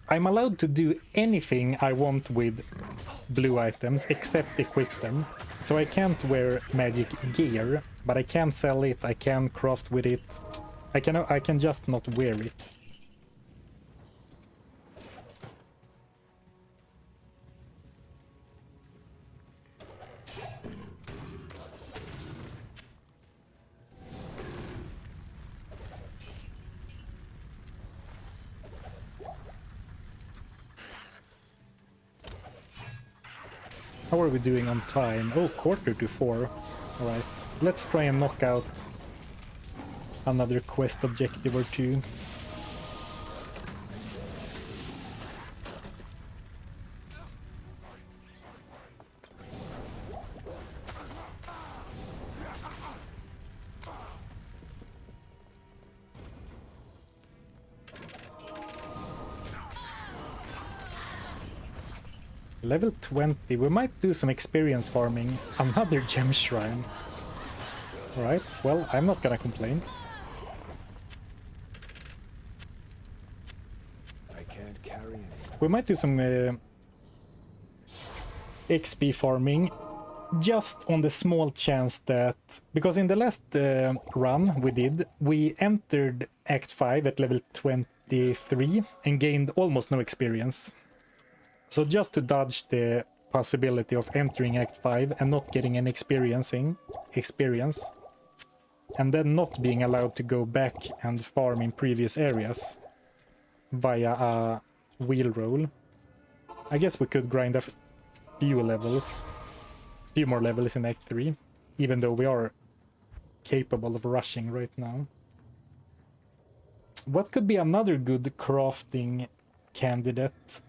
I'm allowed to do anything I want with blue items except equip them. So I can't wear magic gear, but I can sell it, I can craft with it. I can just not wear it. How are we doing on time? Oh, 3:45. Alright, let's try and knock out another quest objective or two. Level 20, we might do some experience farming. Another gem shrine. Alright, well, I'm not gonna complain. I can't carry any. We might do some XP farming, just on the small chance that... Because in the last run we entered Act 5 at level 23 and gained almost no experience. So just to dodge the possibility of entering Act 5 and not getting an experience, and then not being allowed to go back and farm in previous areas via a wheel roll, I guess we could grind few levels, few more levels in Act 3, even though we are capable of rushing right now. What could be another good crafting candidate?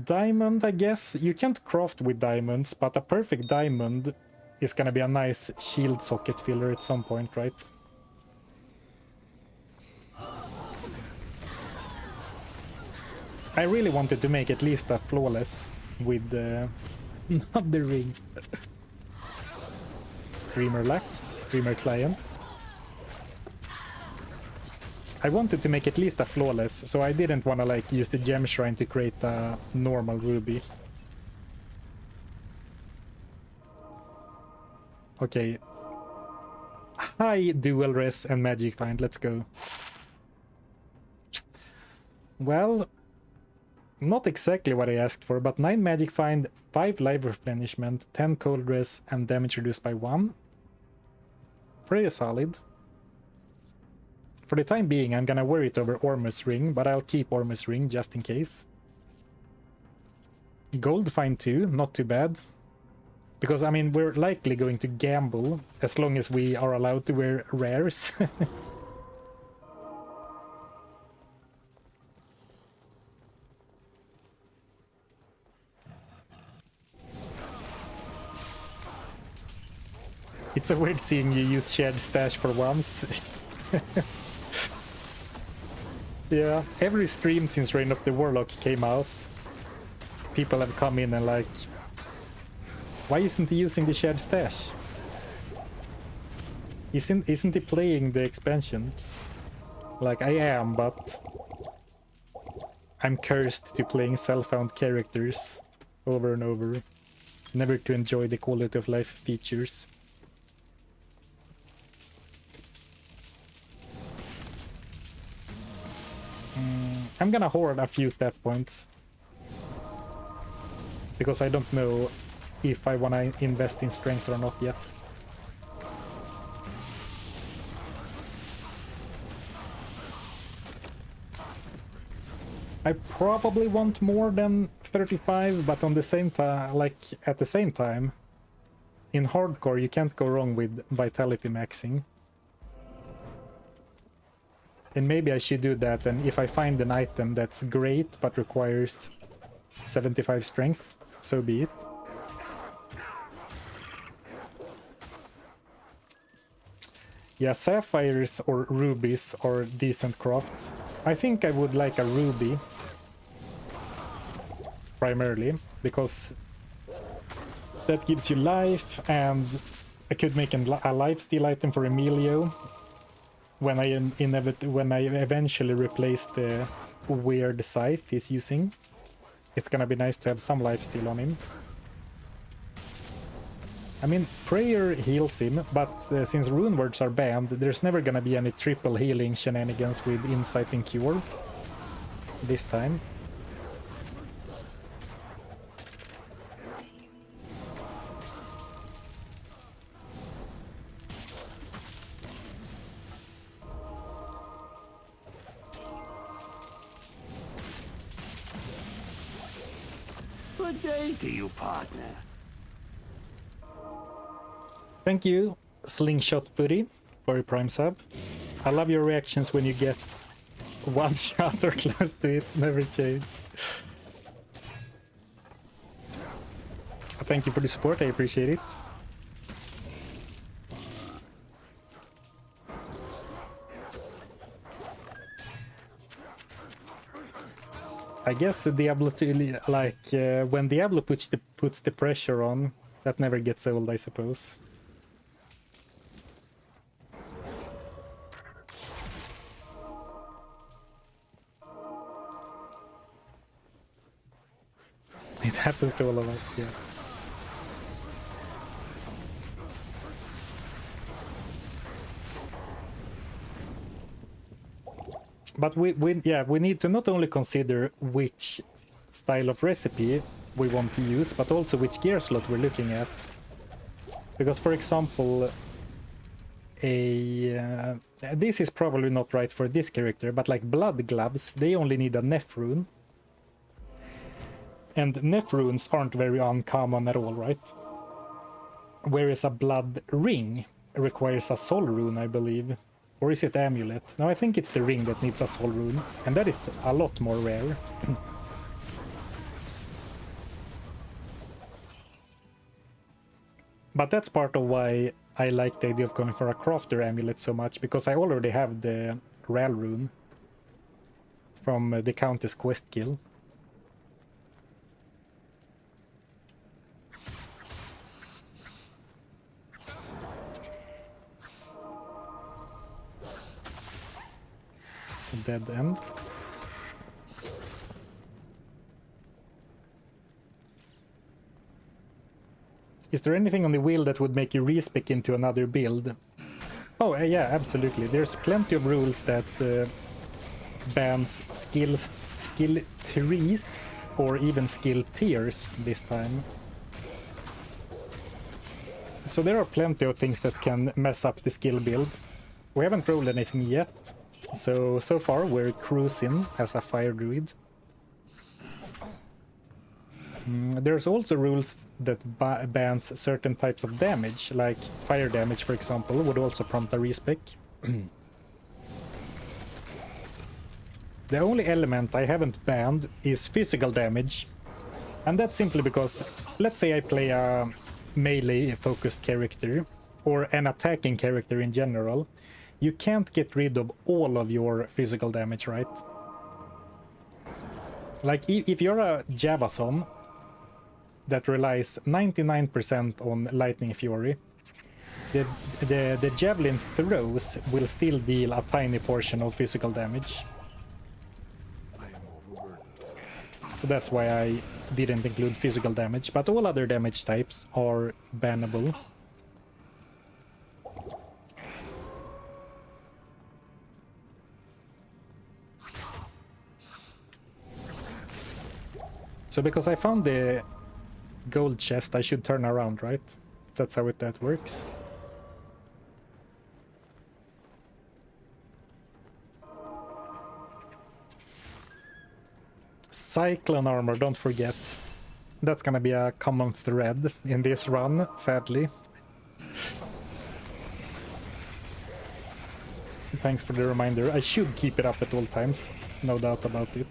Diamond, I guess. You can't craft with diamonds, but a perfect diamond is gonna be a nice shield socket filler at some point, right? I really wanted to make at least a flawless with not the ring. Streamer luck, streamer client. I wanted to make at least a flawless, so I didn't want to like use the gem shrine to create a normal ruby. Okay. Hi, dual res and magic find. Let's go. Well, not exactly what I asked for, but 9 magic find, 5 life replenishment, 10 cold res, and damage reduced by 1. Pretty solid. For the time being, I'm gonna worry it over Ormus Ring, but I'll keep Ormus Ring just in case. Gold find 2, not too bad. Because, I mean, we're likely going to gamble as long as we are allowed to wear rares. It's so weird seeing you use shared stash for once. Yeah, every stream since Reign of the Warlock came out, people have come in and like, why isn't he using the shared stash? Isn't he playing the expansion? Like, I am, but I'm cursed to playing self-found characters over and over, never to enjoy the quality of life features. I'm gonna hoard a few stat points because I don't know if I wanna invest in strength or not yet. I probably want more than 35, but on the same time, like at the same time, in hardcore you can't go wrong with vitality maxing. And maybe I should do that, and if I find an item that's great but requires 75 strength, so be it. Yeah, sapphires or rubies are decent crafts. I think I would like a ruby primarily, because that gives you life, and I could make a lifesteal item for Emilio when I eventually replace the weird scythe he's using. It's gonna be nice to have some lifesteal on him. I mean, prayer heals him, but since runewords are banned, there's never gonna be any triple healing shenanigans with insight and cure this time. Good day to you, partner. Thank you, Slingshot Footy, for your Prime sub. I love your reactions when you get one shot or close to it, never change. Thank you for the support, I appreciate it. I guess Diablo, like, when Diablo puts the pressure on, that never gets old, I suppose. It happens to all of us, yeah. But we need to not only consider which style of recipe we want to use, but also which gear slot we're looking at. Because, for example, this is probably not right for this character, but like blood gloves, they only need a Neph rune. And Neph runes aren't very uncommon at all, right? Whereas a blood ring requires a soul rune, I believe. Or is it amulet? No, I think it's the ring that needs a soul rune. And that is a lot more rare. But that's part of why I like the idea of going for a crafter amulet so much, because I already have the Ral rune from the Countess quest kill. Dead end. Is there anything on the wheel that would make you respec into another build? Oh, yeah, absolutely. There's plenty of rules that bans skill trees or even skill tiers this time. So there are plenty of things that can mess up the skill build. We haven't rolled anything yet, so far we're cruising as a fire druid. There's also rules that bans certain types of damage, like fire damage, for example, would also prompt a respec. The only element I haven't banned is physical damage, and that's simply because, let's say I play a melee-focused character, or an attacking character in general, you can't get rid of all of your physical damage, right? Like, if you're a Javason that relies 99% on Lightning Fury, the javelin throws will still deal a tiny portion of physical damage. I am overburdened. So that's why I didn't include physical damage, but all other damage types are bannable. So because I found the gold chest, I should turn around, right? That's how that works. Cyclone armor, don't forget. That's gonna be a common thread in this run, sadly. Thanks for the reminder. I should keep it up at all times, no doubt about it.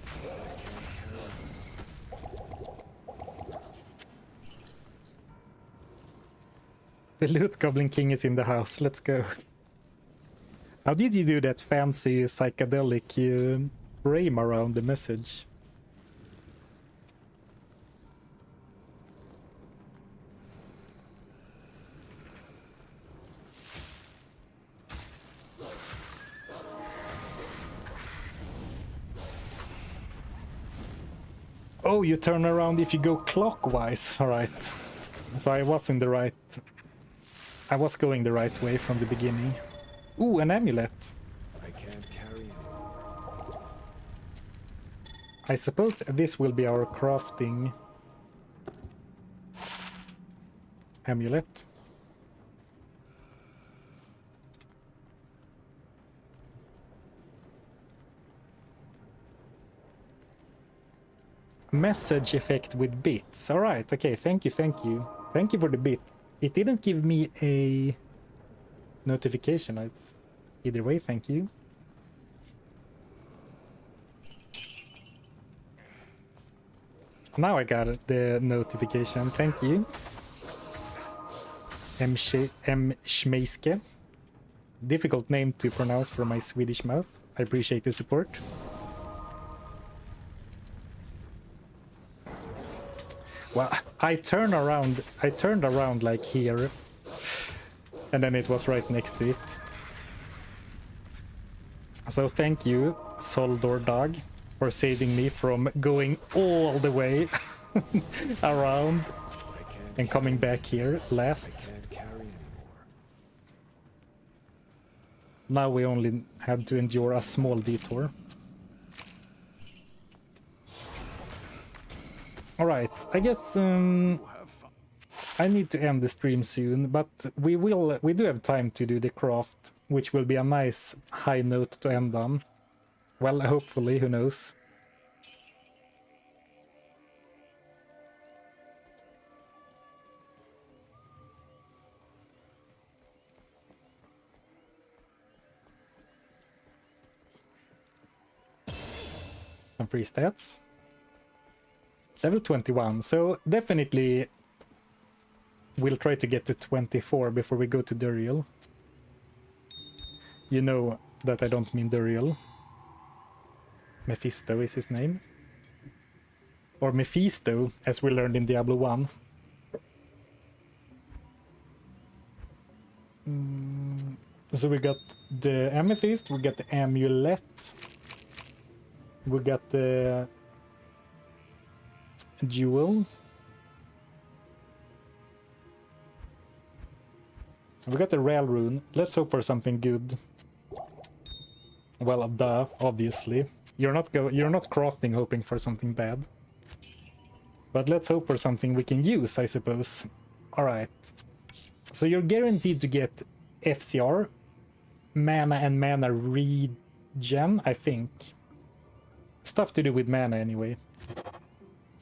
The Loot Goblin King is in the house. Let's go. How did you do that fancy psychedelic frame around the message? Oh, you turn around if you go clockwise. All right. So I was in the right... I was going the right way from the beginning. Ooh, an amulet. I can't carry anymore. I suppose this will be our crafting amulet. Message effect with bits. All right, okay, thank you, thank you. Thank you for the bit. It didn't give me a notification. Either way, thank you. Now I got the notification, thank you. M. Schmeiske. Difficult name to pronounce for my Swedish mouth. I appreciate the support. Well, I turned around like here, and then it was right next to it. So thank you, Soldor Dog, for saving me from going all the way around and coming back here last. Can't carry anymore. Now we only had to endure a small detour. Alright, I guess I need to end the stream soon, but we do have time to do the craft, which will be a nice high note to end on. Well, hopefully, who knows. Some free stats. Level 21, so definitely we'll try to get to 24 before we go to Duriel. You know that I don't mean Duriel. Mephisto is his name. Or Mephisto, as we learned in Diablo 1. So we got the amethyst, we got the amulet, we got the jewel. We got the rail rune. Let's hope for something good. Well, duh, obviously. You're not crafting hoping for something bad. But let's hope for something we can use, I suppose. Alright. So you're guaranteed to get FCR, mana and mana regen, I think. Stuff to do with mana anyway.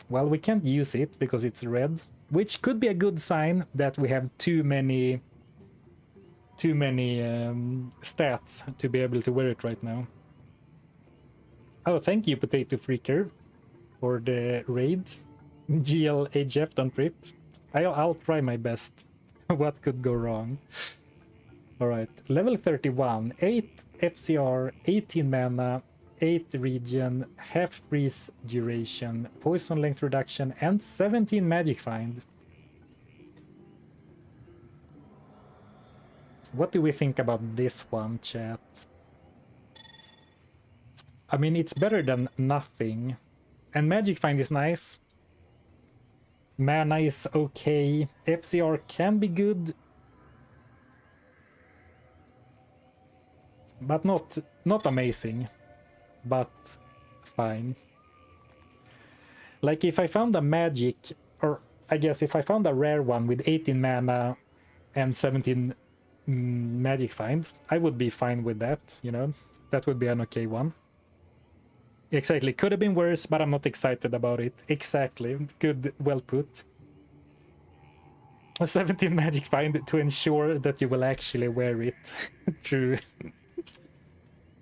Well, we can't use it because it's red, which could be a good sign that we have too many stats to be able to wear it right now. Oh, thank you, Potato Freaker, for the raid. GL HF, don't rip. I'll try my best. What could go wrong? Alright, level 31, 8 FCR, 18 mana, 8 regen, half freeze duration, poison length reduction, and 17 magic find. What do we think about this one, chat? I mean, it's better than nothing. And magic find is nice. Mana is okay. FCR can be good. But not amazing. But fine. Like if I found a magic, or I guess if I found a rare one with 18 mana and 17 magic find, I would be fine with that, you know? That would be an okay one. Exactly, could have been worse, but I'm not excited about it. Exactly, good, well put. A 17 magic find to ensure that you will actually wear it. True.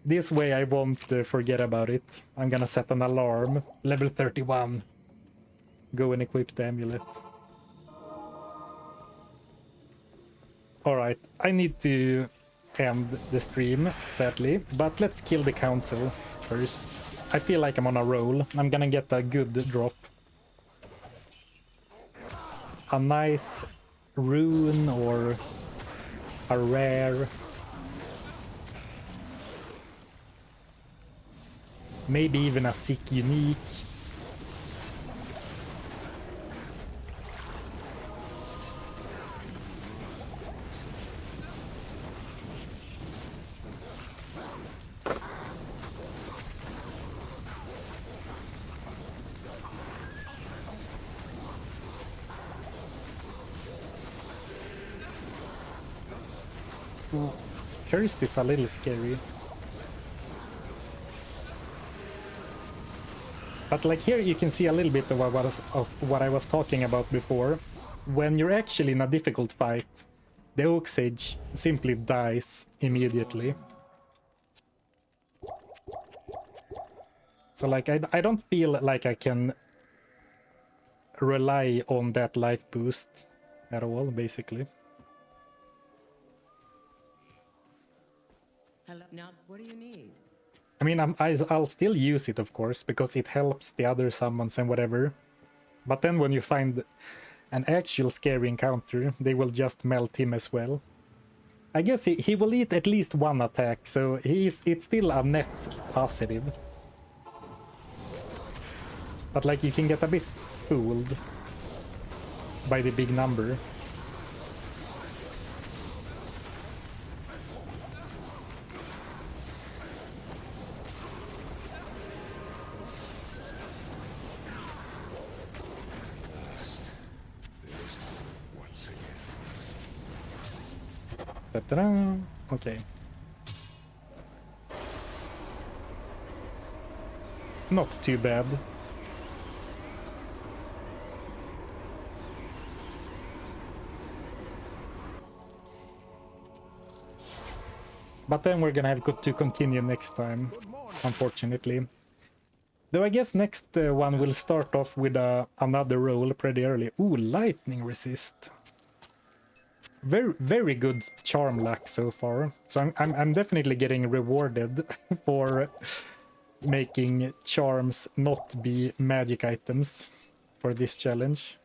This way I won't forget about it. I'm gonna set an alarm. Level 31. Go and equip the amulet. Alright, I need to end the stream, sadly. But let's kill the council first. I feel like I'm on a roll. I'm gonna get a good drop. A nice rune or a rare. Maybe even a sick unique. Cursed is a little scary. But like here you can see a little bit of what I was talking about before. When you're actually in a difficult fight, the Oak Sage simply dies immediately. So like I don't feel like I can rely on that life boost at all, basically. Hello. Now, what do you need? I mean, I'll still use it, of course, because it helps the other summons and whatever. But then when you find an actual scary encounter, they will just melt him as well. I guess he will eat at least one attack, so it's still a net positive. But like, you can get a bit fooled by the big number. Ta-da! Okay. Not too bad. But then we're gonna have to continue next time, unfortunately. Though I guess next one will start off with another roll pretty early. Ooh, lightning resist. Very good charm luck so far. So I'm definitely getting rewarded for making charms not be magic items for this challenge.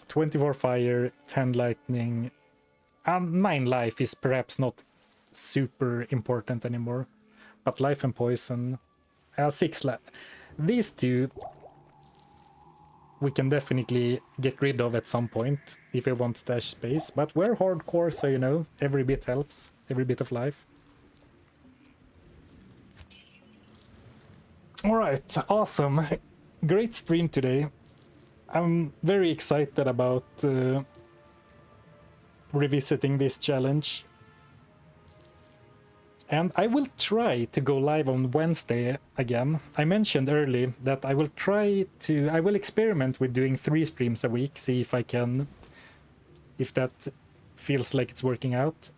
24 fire, 10 lightning, and 9 life is perhaps not super important anymore. But life and poison, 6 life. These two we can definitely get rid of at some point if we want stash space. But we're hardcore, so you know, every bit helps, every bit of life. Alright, awesome. Great stream today. I'm very excited about revisiting this challenge. And I will try to go live on Wednesday again. I mentioned early that I will experiment with doing 3 streams a week, see if I can, if that feels like it's working out.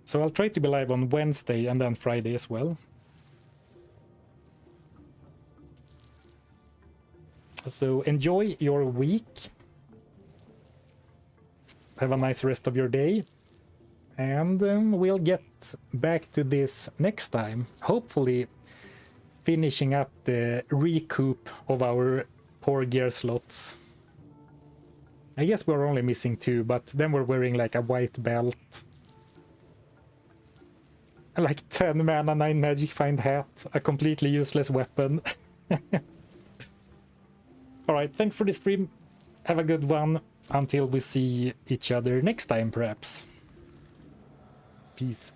So I'll try to be live on Wednesday and then Friday as well. So enjoy your week. Have a nice rest of your day. And we'll get back to this next time. Hopefully finishing up the recoup of our poor gear slots. I guess we're only missing 2, but then we're wearing like a white belt. Like 10 mana, 9 magic find hat, a completely useless weapon. Alright, thanks for the stream. Have a good one. Until we see each other next time, perhaps. Peace.